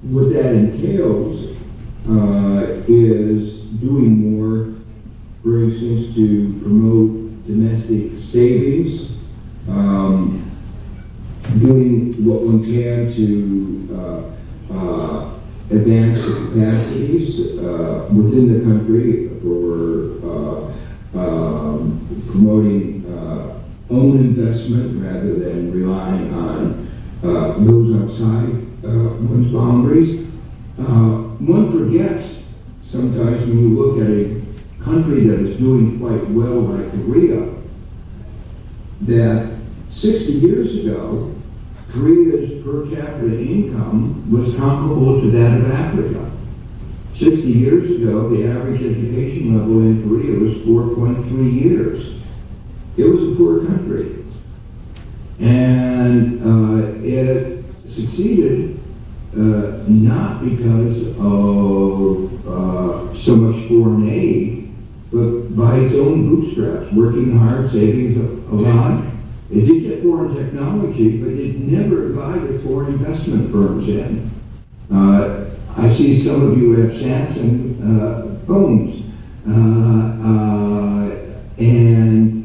Speaker 7: what that entails is doing more, for instance, to promote domestic savings, doing what one can to advance the capacities within the country for promoting own investment rather than relying on those outside one's boundaries. One forgets sometimes when you look at a country that is doing quite well like Korea, that 60 years ago, Korea's per capita income was comparable to that of Africa. 60 years ago, the average education level in Korea was 4.3 years. It was a poor country. And it succeeded not because of so much foreign aid, but by its own bootstraps, working hard, saving a lot. It did get foreign technology, but it never invited foreign investment firms in. I see some of you have Samsung phones, and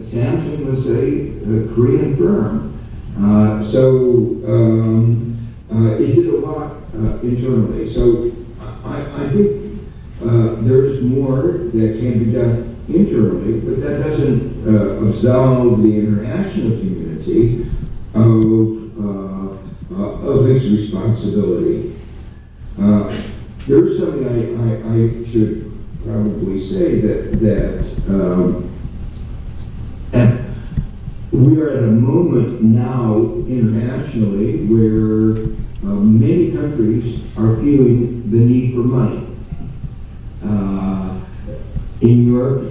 Speaker 7: Samsung was a Korean firm. It did a lot internally. So I think there's more that can be done internally, but that doesn't absolve the international community of its responsibility. There's something I should probably say that we are at a moment now internationally where many countries are feeling the need for money. In Europe,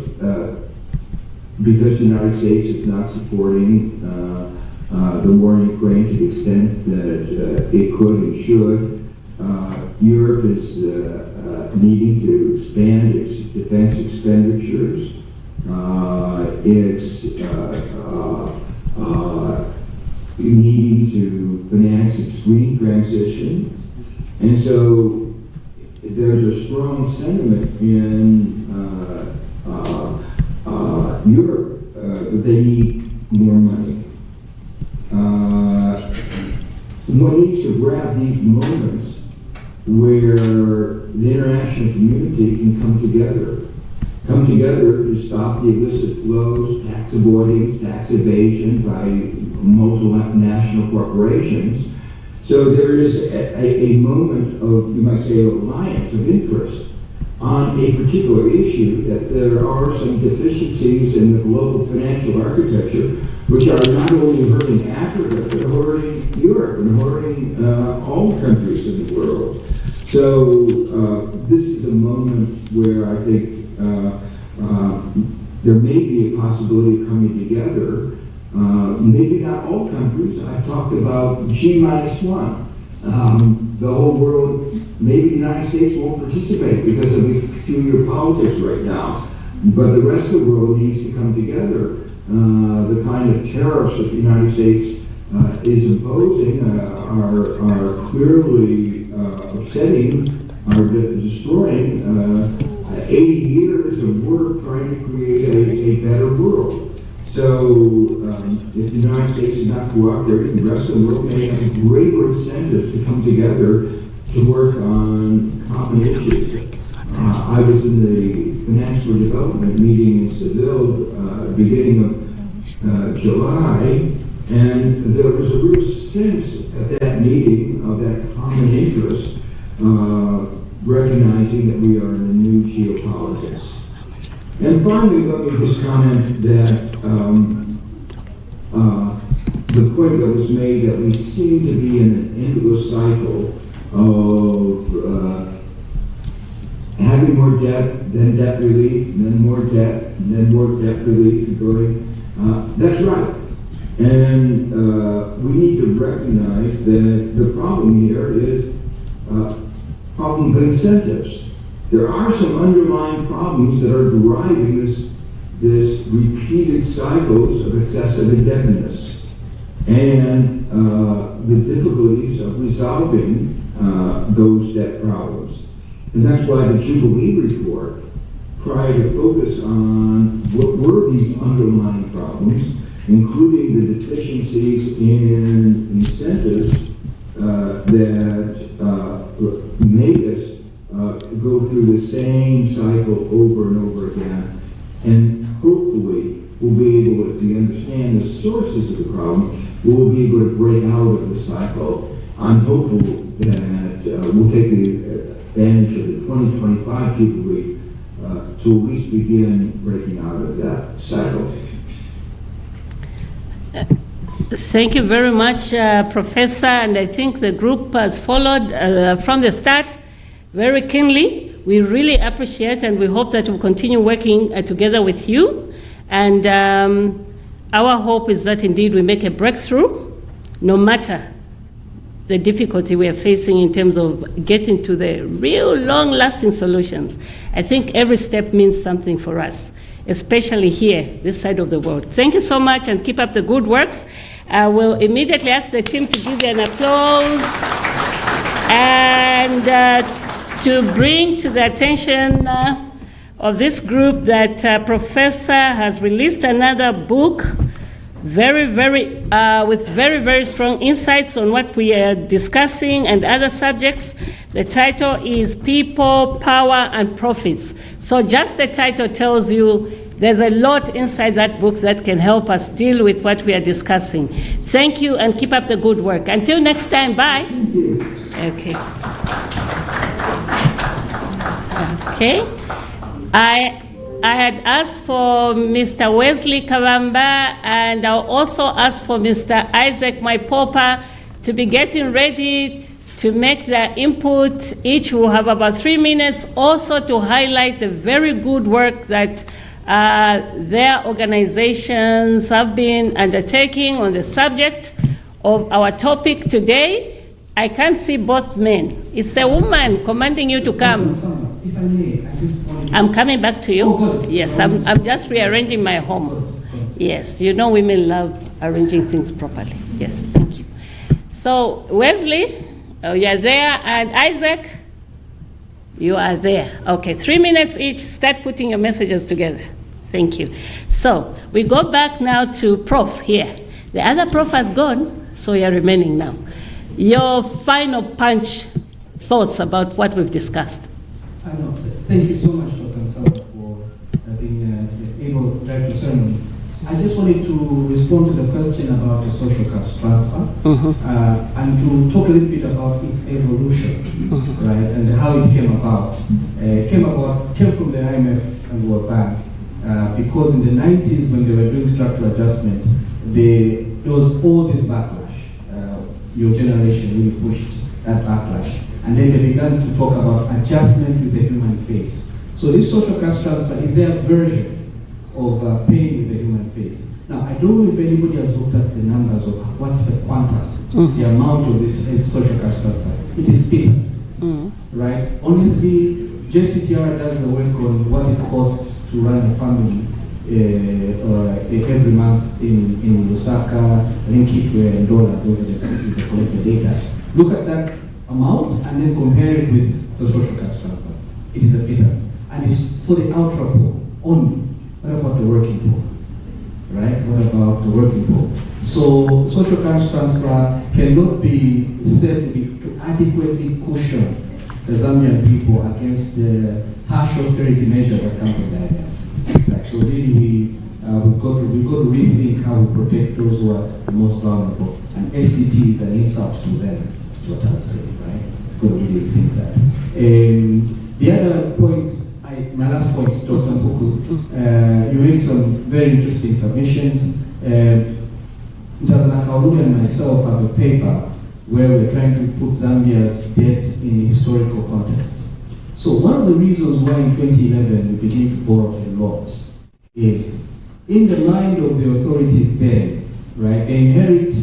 Speaker 7: because the United States is not supporting the war in Ukraine to the extent that it could and should, Europe is needing to expand its defense expenditures. It's needing to finance its green transition. And so there's a strong sentiment in Europe that they need more money. One needs to grab these moments where the international community can come together to stop the illicit flows, tax avoidance, tax evasion by multinational corporations, So there is a moment of, you might say, alliance of interest on a particular issue, that there are some deficiencies in the global financial architecture which are not only hurting Africa, but hurting Europe and hurting all countries in the world. So this is a moment where I think there may be a possibility of coming together. Maybe not all countries. I've talked about G-1. The whole world, maybe the United States won't participate because of the peculiar politics right now. But the rest of the world needs to come together. The kind of tariffs that the United States is imposing are clearly upsetting, are destroying 80 years of work trying to create a better world. So if the United States is not cooperating, the rest of the world may have greater incentive to come together to work on common issues. I was in the financial development meeting in Seville beginning of July, and there was a real sense at that meeting of that common interest, recognizing that we are in a new geopolitics. And finally, let me just comment that the point that was made that we seem to be in an endless cycle of having more debt, then debt relief, then more debt, and then more debt relief going. That's right. And we need to recognize that the problem here is problem of incentives. There are some underlying problems that are driving this repeated cycles of excessive indebtedness and the difficulties of resolving those debt problems. And that's why the Jubilee report tried to focus on what were these underlying problems, including the deficiencies in incentives that made us go through the same cycle over and over again. And hopefully we'll be able, if we understand the sources of the problem, we'll be able to break out of the cycle. I'm hopeful that we'll take the advantage of the 2025 Jubilee to at least begin breaking out of that cycle.
Speaker 3: Thank you very much, Professor, and I think the group has followed from the start very keenly. We really appreciate and we hope that we'll continue working together with you. And our hope is that indeed we make a breakthrough, no matter the difficulty we are facing in terms of getting to the real long-lasting solutions. I think every step means something for us, especially here, this side of the world. Thank you so much and keep up the good works. I will immediately ask the team to give you an applause and to bring to the attention of this group that Professor has released another book, with very, very strong insights on what we are discussing and other subjects. The title is People, Power, and Profits. So just the title tells you there's a lot inside that book that can help us deal with what we are discussing. Thank you and keep up the good work. Until next time, bye.
Speaker 7: Thank you.
Speaker 3: Okay. Okay. I had asked for Mr. Wesley Kavamba, and I'll also ask for Mr. Isaac Maipopa to be getting ready to make their input. Each will have about 3 minutes, also to highlight the very good work that their organizations have been undertaking on the subject of our topic today. I can't see both men. It's a woman commanding you to come.
Speaker 11: If I may, I just wanted
Speaker 3: I'm coming back to you.
Speaker 11: Oh, good.
Speaker 3: Yes, I'm just rearranging my home. Yes, you know women love arranging things properly. Yes, thank you. So Wesley, you're there, and Isaac, you are there. Okay, 3 minutes each. Start putting your messages together. Thank you. So we go back now to Prof here. The other Prof has gone, so you're remaining now. Your final punch thoughts about what we've discussed.
Speaker 11: Thank you so much, Dr. Msaba, for being able to direct the sermons. I just wanted to respond to the question about the social cash transfer and to talk a little bit about its evolution, right, and how it came about. It came from the IMF and World Bank because in the 90s when they were doing structural adjustment, there was all this backlash. Your generation really pushed that backlash. And then they began to talk about adjustment with the human face. So this social cash transfer is their version of paying with the human face. Now, I don't know if anybody has looked at the numbers of what's the quantum, the amount of this social cash transfer. It is peanuts, right? Honestly, JCTR does the work on what it costs to run a family every month in Lusaka, link it to a dollar. Those are the cities that collect the data. Look at that amount and then compare it with the social cash transfer. It is a pittance. And it's for the ultra poor only. What about the working poor? Right? What about the working poor? So social cash transfer cannot be said to adequately cushion the Zambian people against the harsh austerity measures that come from the IMF. Right? So really we've got to rethink how we protect those who are the most vulnerable. And SCT is an insult to them, is what I would say, right? We've got to really think that. The other point, my last point, Dr. Mpuku, you made some very interesting submissions. Dr. Kaulu and myself have a paper where we're trying to put Zambia's debt in historical context. So one of the reasons why in 2011 we began to borrow a lot is in the mind of the authorities then, right, they inherit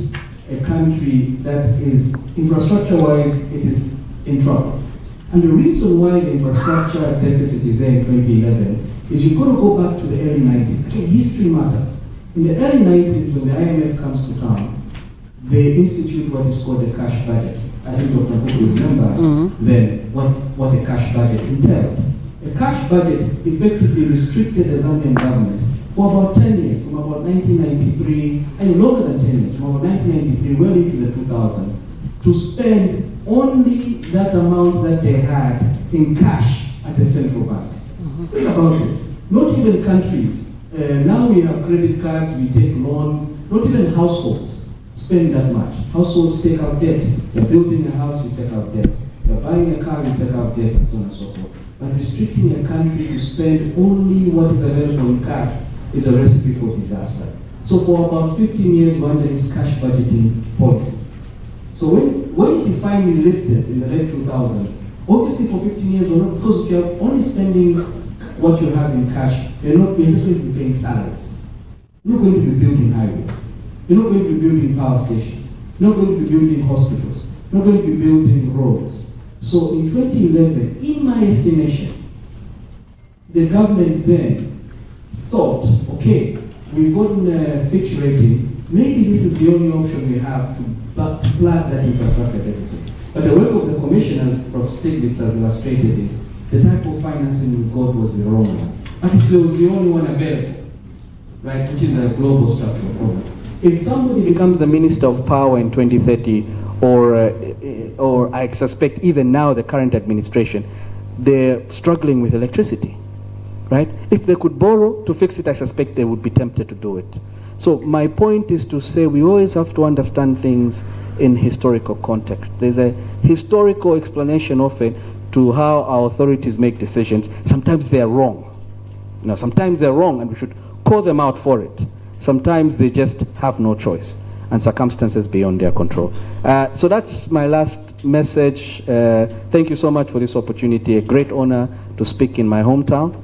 Speaker 11: a country that is, infrastructure-wise, it is in trouble. And the reason why the infrastructure deficit is there in 2011 is you've got to go back to the early 90s. Again, history matters. In the early 90s, when the IMF comes to town, they institute what is called the cash budget. I think Dr. Mpuku remember then what a cash budget entailed. A cash budget effectively restricted the Zambian government for about 10 years, from about 1993, and longer than 10 years, from about 1993 well into the 2000s, to spend only that amount that they had in cash at the central bank. Think about this. Not even countries. Now we have credit cards, we take loans, not even households spend that much. Households take out debt. You're building a house, you take out debt. You're buying a car, you take out debt, and so on and so forth. But restricting a country to spend only what is available in cash is a recipe for disaster. So for about 15 years, one there is cash budgeting policy. So when it is finally lifted in the late 2000s, obviously for 15 years or not, because if you're only spending what you have in cash, you're just going to be paying salaries. You're not going to be building highways. You're not going to be building power stations. You're not going to be building hospitals. You're not going to be building roads. So in 2011, in my estimation, the government then thought, okay, we've gotten a Fitch rating, maybe this is the only option we have to plug that infrastructure deficit. But the work of the commission, as Prof. Stiglitz has illustrated, is the type of financing we got was the wrong one. But it was the only one available, right, which is a global structural problem. If somebody becomes the Minister of Power in 2030, or I suspect even now the current administration, they're struggling with electricity, right? If they could borrow to fix it, I suspect they would be tempted to do it. So my point is to say we always have to understand things in historical context. There's a historical explanation often to how our authorities make decisions. Sometimes they're wrong. Sometimes they're wrong and we should call them out for it. Sometimes they just have no choice and circumstances beyond their control. So that's my last message. Thank you so much for this opportunity. A great honor to speak in my hometown.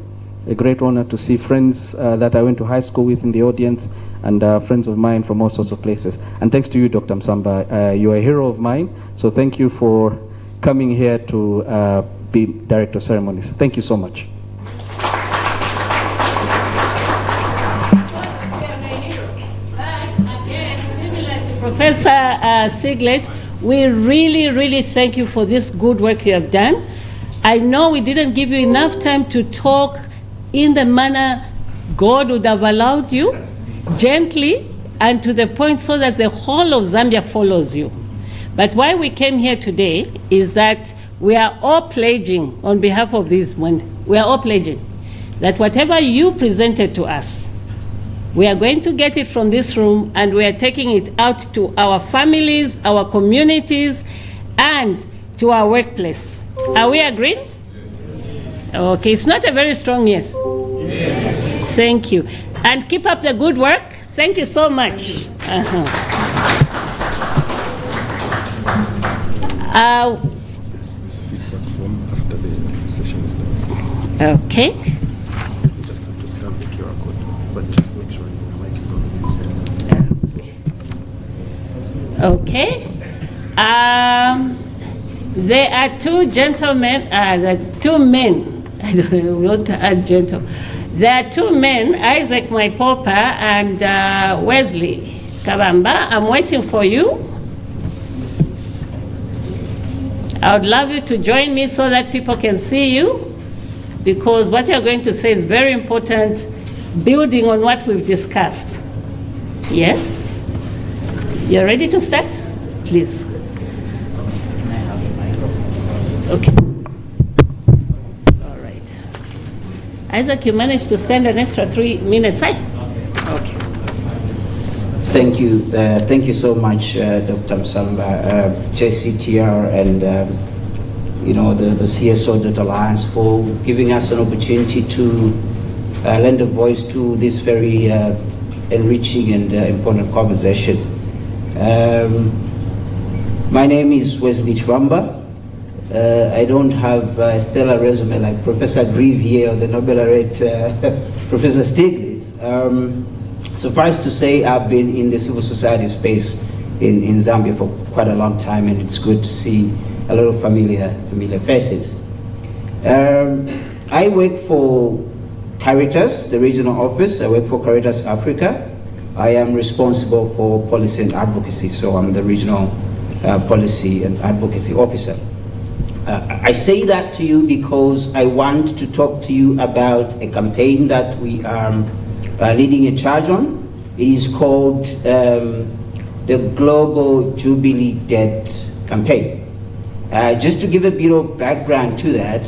Speaker 11: A great honor to see friends that I went to high school with in the audience and friends of mine from all sorts of places. And thanks to you, Dr. Msamba. You're a hero of mine. So thank you for coming here to be Director of Ceremonies. Thank you so much.
Speaker 3: Professor Stiglitz, we really thank you for this good work you have done. I know we didn't give you enough time to talk in the manner God would have allowed you, gently and to the point so that the whole of Zambia follows you. But why we came here today is that we are all pledging on behalf of this one, we are all pledging that whatever you presented to us, We are going to get it from this room, and we are taking it out to our families, our communities, and to our workplace. Are we agreed? Yes. Okay, it's not a very strong yes. Yes. Thank you. And keep up the good work. Thank you so much.
Speaker 17: This feedback form after the session is done.
Speaker 3: Okay.
Speaker 17: You just have to scan the QR code, but just make sure your mic is on.
Speaker 3: Okay. There are two gentlemen, two men. I don't want to add gentle. There are two men, Isaac Mwaipopa and Wesley Kabamba. I'm waiting for you. I would love you to join me so that people can see you, because what you're going to say is very important, building on what we've discussed. Yes? You're ready to start? Please. Okay. All right. Isaac, you managed to stand an extra 3 minutes, eh? Okay.
Speaker 18: Thank you. Thank you so much, Dr. Msamba, JCTR, and the CSO Alliance for giving us an opportunity to lend a voice to this very enriching and important conversation. My name is Wesley Chibamba. I don't have a stellar resume like Professor Grieve here or the Nobel laureate Professor Stiglitz. Suffice to say, I've been in the civil society space in Zambia for quite a long time, and it's good to see a lot of familiar faces. I work for Caritas, the regional office. I work for Caritas Africa. I am responsible for policy and advocacy, so I'm the regional policy and advocacy officer. I say that to you because I want to talk to you about a campaign that we are leading a charge on. It is called the Global Jubilee Debt Campaign. Just to give a bit of background to that,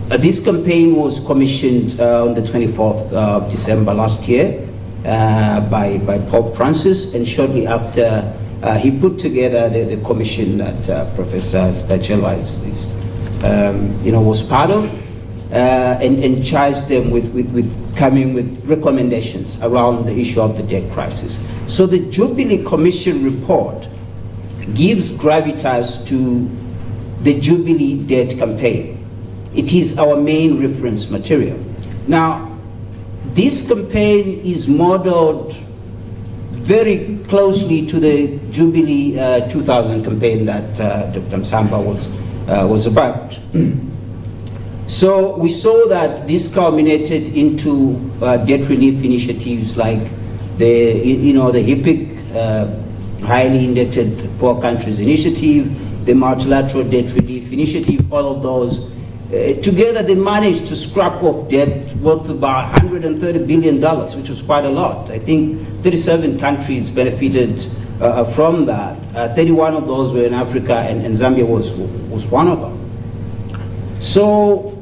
Speaker 18: this campaign was commissioned on the 24th of December last year by Pope Francis, and shortly after he put together the commission that Professor Chelwa was part of, and charged them with coming with recommendations around the issue of the debt crisis. So the Jubilee Commission report gives gravitas to the Jubilee Debt Campaign. It is our main reference material. Now, this campaign is modeled very closely to the Jubilee 2000 campaign that Dr. Msamba was about. So we saw that this culminated into debt relief initiatives like the HIPIC, Highly Indebted Poor Countries Initiative, the Multilateral Debt Relief Initiative. All of those together, they managed to scrap off debt worth about $130 billion, which was quite a lot. I think 37 countries benefited from that. 31 of those were in Africa, and Zambia was one of them. So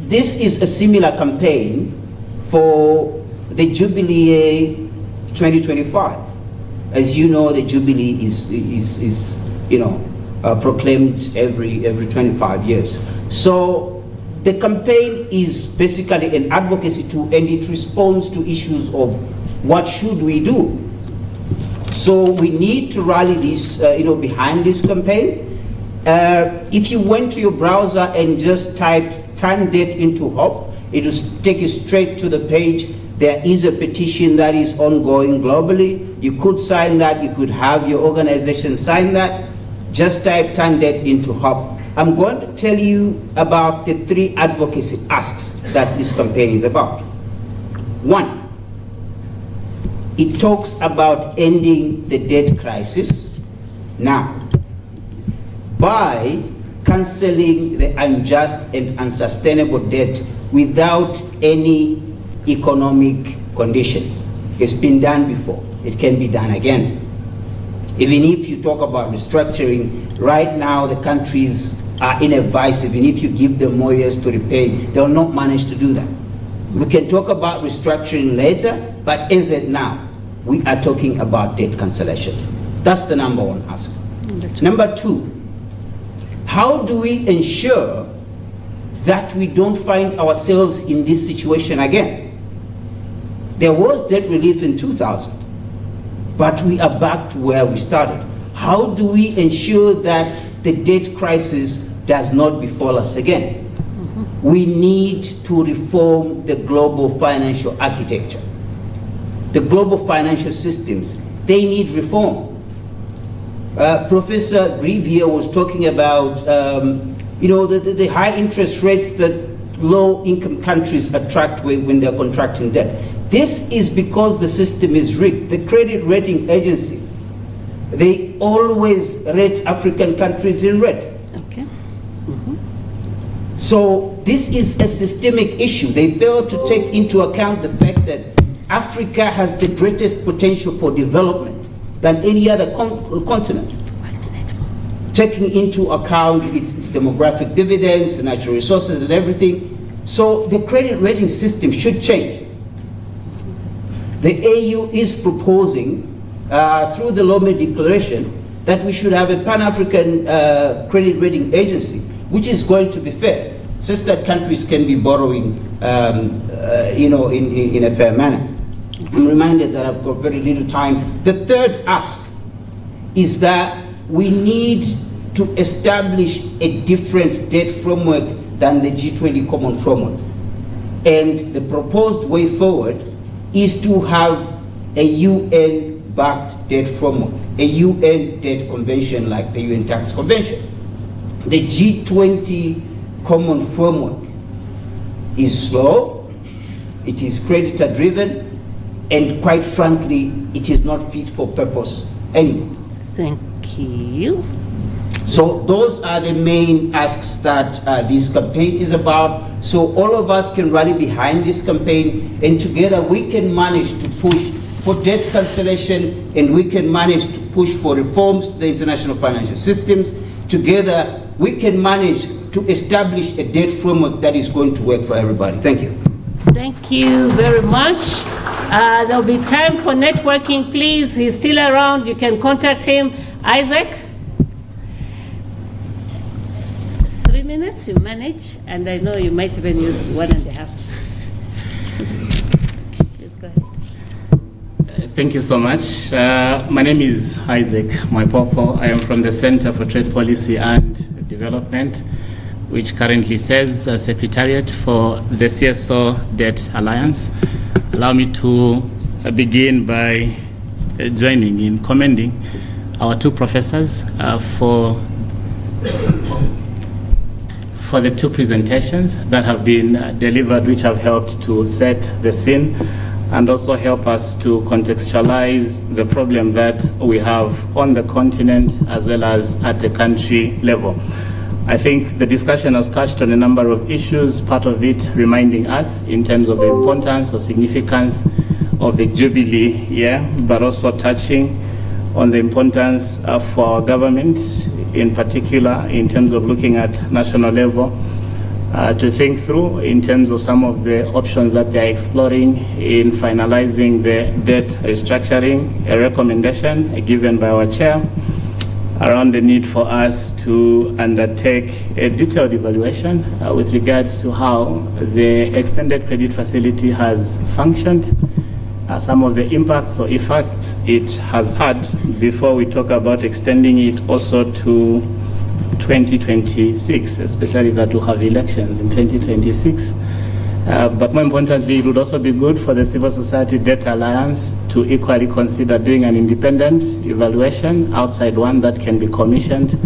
Speaker 18: this is a similar campaign for the Jubilee 2025. As you know, the Jubilee is proclaimed every 25 years. So the campaign is basically an advocacy tool, and it responds to issues of what should we do. So we need to rally this, behind this campaign. If you went to your browser and just typed "turn debt into hope," it will take you straight to the page. There is a petition that is ongoing globally. You could sign that. You could have your organization sign that. Just type "turn debt into hope." I'm going to tell you about the 3 advocacy asks that this campaign is about. 1, it talks about ending the debt crisis now by canceling the unjust and unsustainable debt without any economic conditions. It's been done before. It can be done again. Even if you talk about restructuring, right now the countries are in a vice. Even if you give them more years to repay, they'll not manage to do that. We can talk about restructuring later, but as at now, we are talking about debt cancellation. That's the number one ask. Number two, how do we ensure that we don't find ourselves in this situation again? There was debt relief in 2000, but we are back to where we started. How do we ensure that the debt crisis does not befall us again? We need to reform the global financial architecture. The global financial systems, they need reform. Professor Grieve here was talking about the high interest rates that low-income countries attract when they're contracting debt. This is because the system is rigged. The credit rating agencies, they always rate African countries in red.
Speaker 3: Okay.
Speaker 18: So this is a systemic issue. They fail to take into account the fact that Africa has the greatest potential for development than any other continent. Taking into account its demographic dividends, the natural resources and everything. So the credit rating system should change. The AU is proposing, through the Lumen Declaration, that we should have a Pan-African credit rating agency, which is going to be fair, such that countries can be borrowing in a fair manner. I'm reminded that I've got very little time. The third ask is that we need to establish a different debt framework than the G20 common framework. And the proposed way forward is to have a UN-backed debt framework, a UN debt convention like the UN Tax Convention. The G20 common framework is slow, it is creditor-driven, and quite frankly, it is not fit for purpose anymore.
Speaker 3: Thank you.
Speaker 18: So those are the main asks that this campaign is about. So all of us can rally behind this campaign, and together we can manage to push for debt cancellation, and we can manage to push for reforms to the international financial systems. Together we can manage to establish a debt framework that is going to work for everybody. Thank you.
Speaker 3: Thank you very much. There'll be time for networking, please. He's still around. You can contact him. Isaac? 3 minutes, you manage, and I know you might even use 1.5. Please go ahead.
Speaker 19: Thank you so much. My name is Isaac Mwaipopo. I am from the Center for Trade Policy and Development, which currently serves as Secretariat for the CSO Debt Alliance. Allow me to begin by joining in commending our two professors for the two presentations that have been delivered, which have helped to set the scene and also help us to contextualize the problem that we have on the continent as well as at a country level. I think the discussion has touched on a number of issues, part of it reminding us in terms of the importance or significance of the Jubilee year, but also touching on the importance for our government, in particular in terms of looking at national level, to think through in terms of some of the options that they are exploring in finalizing the debt restructuring, a recommendation given by our chair around the need for us to undertake a detailed evaluation with regards to how the extended credit facility has functioned, some of the impacts or effects it has had before we talk about extending it also to 2026, especially that we'll have elections in 2026. But more importantly, it would also be good for the Civil Society Debt Alliance to equally consider doing an independent evaluation, outside one that can be commissioned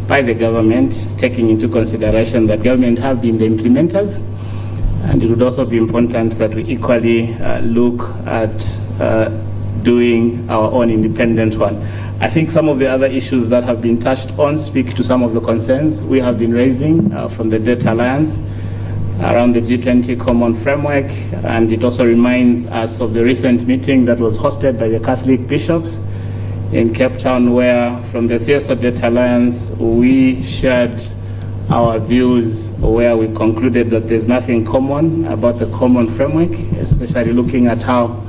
Speaker 19: by the government, taking into consideration that government have been the implementers. And it would also be important that we equally look at doing our own independent one. I think some of the other issues that have been touched on speak to some of the concerns we have been raising from the Debt Alliance around the G20 common framework, and it also reminds us of the recent meeting that was hosted by the Catholic bishops in Cape Town, where from the CSO Debt Alliance we shared our views where we concluded that there's nothing common about the common framework, especially looking at how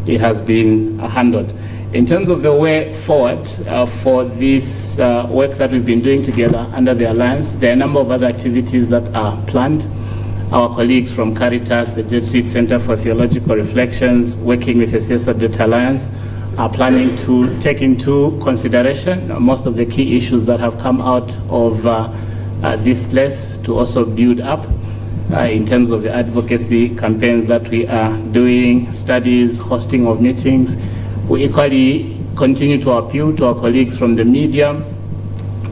Speaker 19: it has been handled. In terms of the way forward for this work that we've been doing together under the Alliance, there are a number of other activities that are planned. Our colleagues from Caritas, the Jet Street Center for Theological Reflections, working with the CSO Data Alliance, are planning to take into consideration most of the key issues that have come out of this place to also build up in terms of the advocacy campaigns that we are doing, studies, hosting of meetings. We equally continue to appeal to our colleagues from the media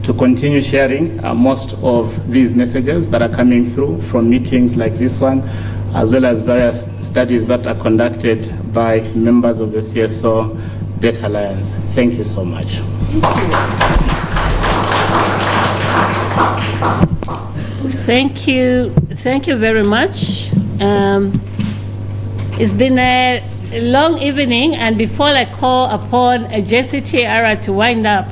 Speaker 19: to continue sharing most of these messages that are coming through from meetings like this one, as well as various studies that are conducted by members of the CSO Data Alliance. Thank you so much.
Speaker 3: Thank you very much. It's been a long evening, and before I call upon JCTR to wind up,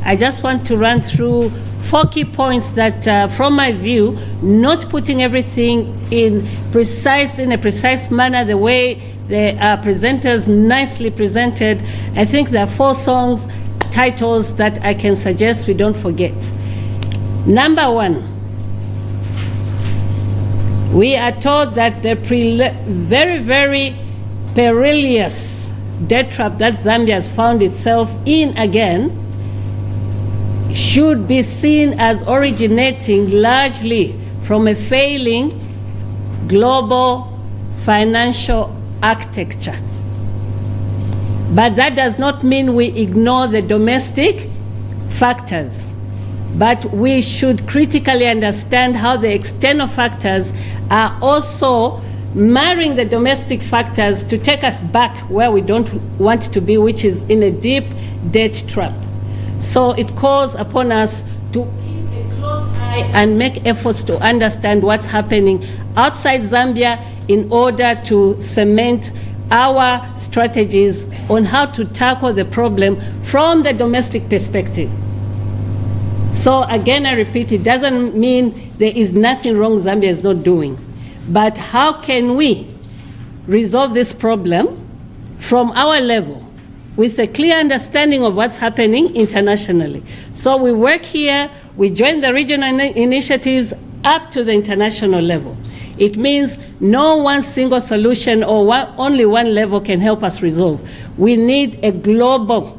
Speaker 3: I just want to run through 4 key points that, from my view, not putting everything in a precise manner, the way the presenters nicely presented. I think there are 4 songs titles that I can suggest we don't forget. Number 1, we are told that the very, very perilous debt trap that Zambia has found itself in again should be seen as originating largely from a failing global financial architecture. But that does not mean we ignore the domestic factors. But we should critically understand how the external factors are also marrying the domestic factors to take us back where we don't want to be, which is in a deep debt trap. So it calls upon us to keep a close eye and make efforts to understand what's happening outside Zambia in order to cement our strategies on how to tackle the problem from the domestic perspective. So again, I repeat, it doesn't mean there is nothing wrong Zambia is not doing. But how can we resolve this problem from our level with a clear understanding of what's happening internationally? So we work here, we join the regional initiatives up to the international level. It means no one single solution or only one level can help us resolve. We need a global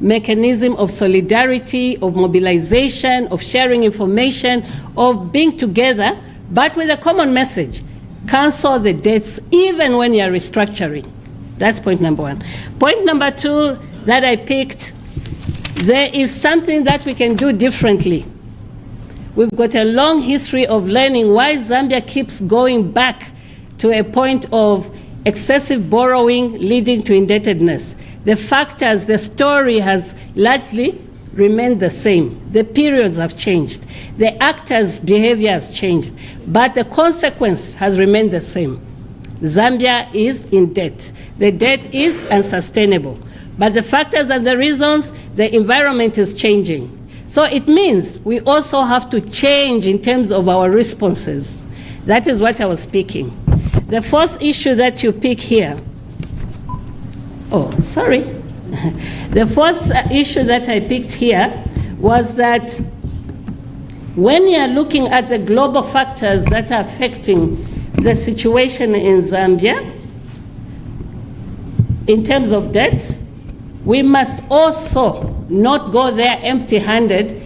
Speaker 3: mechanism of solidarity, of mobilization, of sharing information, of being together, but with a common message. Cancel the debts even when you're restructuring. That's point number 1. Point number 2 that I picked, there is something that we can do differently. We've got a long history of learning why Zambia keeps going back to a point of excessive borrowing leading to indebtedness. The factors, the story has largely remained the same. The periods have changed. The actors' behavior has changed. But the consequence has remained the same. Zambia is in debt. The debt is unsustainable. But the factors and the reasons, the environment is changing. So it means we also have to change in terms of our responses. That is what I was speaking. The 4th issue that you pick here, the 4th issue that I picked here was that when you are looking at the global factors that are affecting the situation in Zambia, in terms of debt, we must also not go there empty-handed,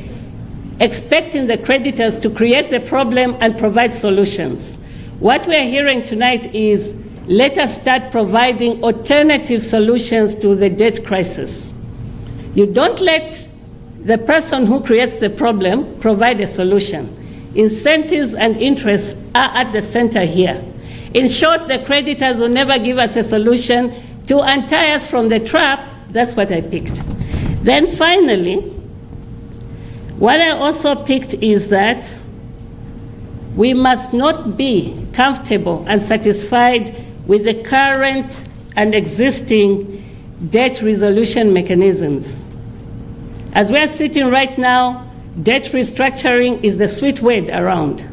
Speaker 3: expecting the creditors to create the problem and provide solutions. What we are hearing tonight is, let us start providing alternative solutions to the debt crisis. You don't let the person who creates the problem provide a solution. Incentives and interests are at the center here. In short, the creditors will never give us a solution to untie us from the trap. That's what I picked. Then finally, what I also picked is that we must not be comfortable and satisfied with the current and existing debt resolution mechanisms. As we are sitting right now, debt restructuring is the sweet word around.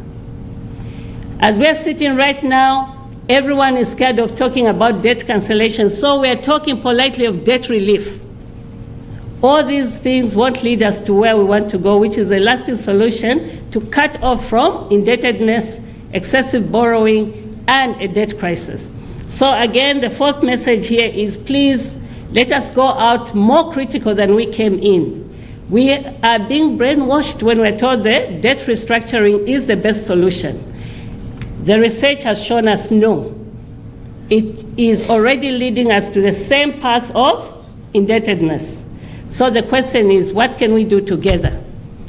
Speaker 3: As we are sitting right now, everyone is scared of talking about debt cancellation, so we are talking politely of debt relief. All these things won't lead us to where we want to go, which is a lasting solution to cut off from indebtedness, excessive borrowing, and a debt crisis. So again, the fourth message here is please let us go out more critical than we came in. We are being brainwashed when we're told that debt restructuring is the best solution. The research has shown us no. It is already leading us to the same path of indebtedness. So the question is, what can we do together?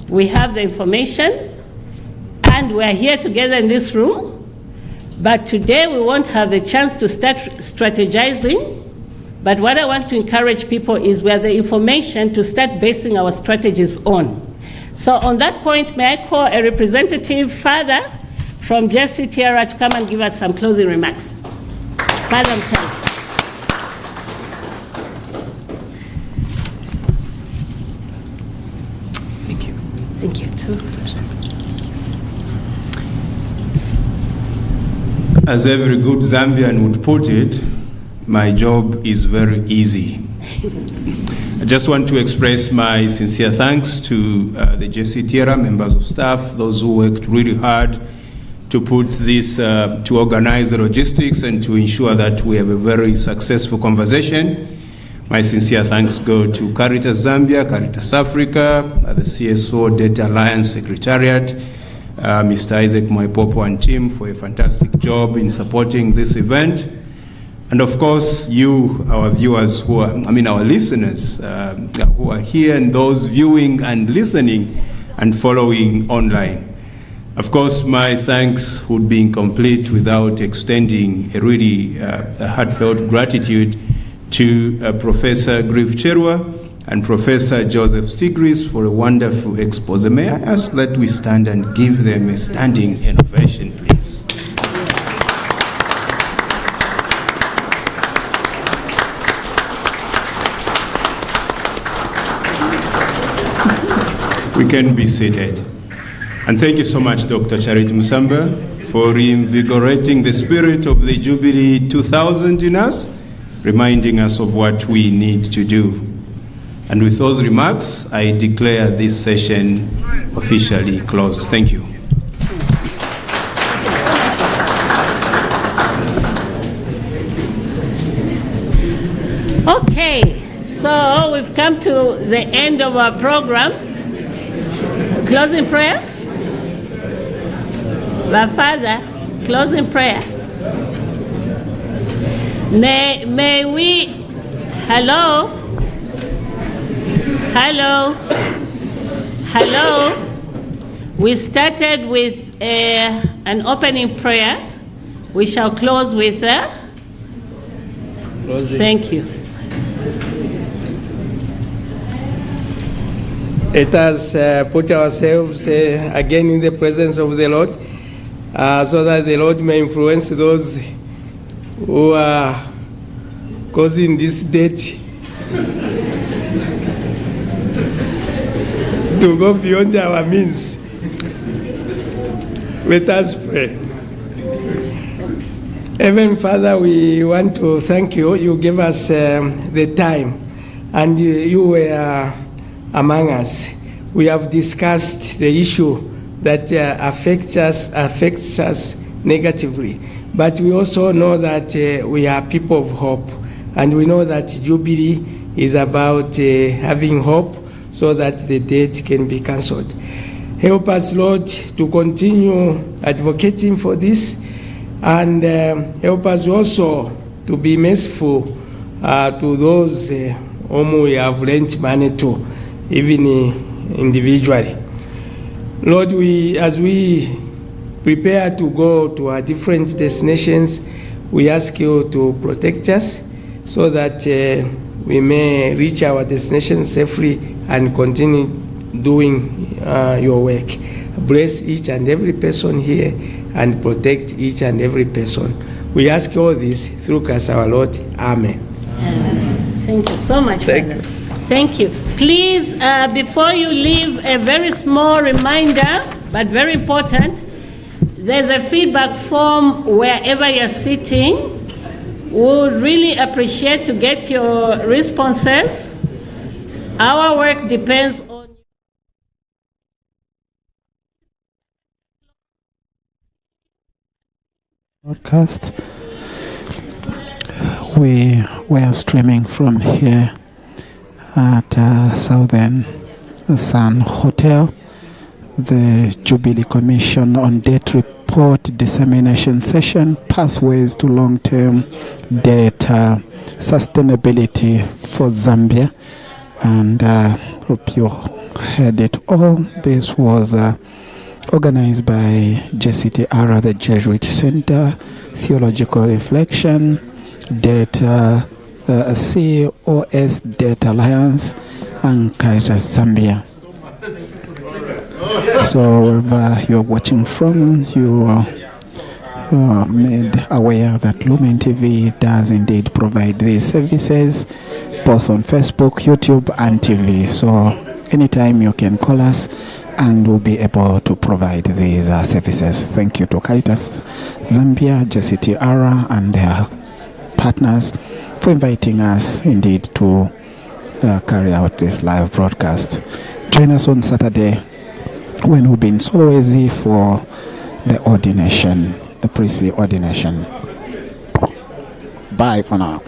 Speaker 3: We have the information, and we're here together in this room, but today we won't have the chance to start strategizing. But what I want to encourage people is we have the information to start basing our strategies on. So on that point, may I call a representative, Father, from JCTR to come and give us some closing remarks. Father Mtali.
Speaker 20: Thank you.
Speaker 3: Thank you, too.
Speaker 2: As every good Zambian would put it, my job is very easy. I just want to express my sincere thanks to the JCTR members of staff, those who worked really hard to put this, to organize the logistics and to ensure that we have a very successful conversation. My sincere thanks go to Caritas Zambia, Caritas Africa, the CSO Data Alliance Secretariat, Mr. Isaac Moipopo and team for a fantastic job in supporting this event. And of course, you, our viewers who are, our listeners who are here and those viewing and listening and following online. Of course, my thanks would be incomplete without extending a really heartfelt gratitude to Professor Grieve Cherwa and Professor Joseph Stiglitz for a wonderful expose. May I ask that we stand and give them a standing ovation, please? We can be seated. And thank you so much, Dr. Charity Musamba, for reinvigorating the spirit of the Jubilee 2000 in us, reminding us of what we need to do. And with those remarks, I declare this session officially closed. Thank you.
Speaker 3: Okay, so we've come to the end of our program. Closing prayer? Our Father, closing prayer. May we, hello? We started with an opening prayer. We shall close with closing. Thank you.
Speaker 4: Let us put ourselves again in the presence of the Lord so that the Lord may influence those who are causing this debt to go beyond our means. Let us pray. Heavenly Father, we want to thank you. You gave us the time, and you were among us. We have discussed the issue that affects us negatively, but we also know that we are people of hope, and we know that Jubilee is about having hope so that the debt can be cancelled. Help us, Lord, to continue advocating for this, and help us also to be merciful to those whom we have lent money to, even individually. Lord, as we prepare to go to our different destinations, we ask you to protect us so that we may reach our destination safely and continue doing your work. Bless each and every person here and protect each and every person. We ask all this through Christ our Lord. Amen.
Speaker 3: Thank you so much, Father. Thank you. Please, before you leave, a very small reminder, but very important. There's a feedback form wherever you're sitting. We would really appreciate to get your responses. Our work depends on
Speaker 20: broadcast. We were streaming from here at Southern Sun Hotel, the Jubilee Commission on Debt Report Dissemination Session, Pathways to Long-Term Debt Sustainability for Zambia. And hope you heard it all. This was organized by JCTR, the Jesuit Center, Theological Reflection, COS Debt Alliance, and Caritas Zambia. So wherever you're watching from, you are made aware that Lumen TV does indeed provide these services, both on Facebook, YouTube, and TV. So anytime you can call us and we'll be able to provide these services. Thank you to Caritas Zambia, JCTR, and their partners for inviting us indeed to carry out this live broadcast. Join us on Saturday when we'll be in Solwezi for the ordination, the priestly ordination. Bye for now.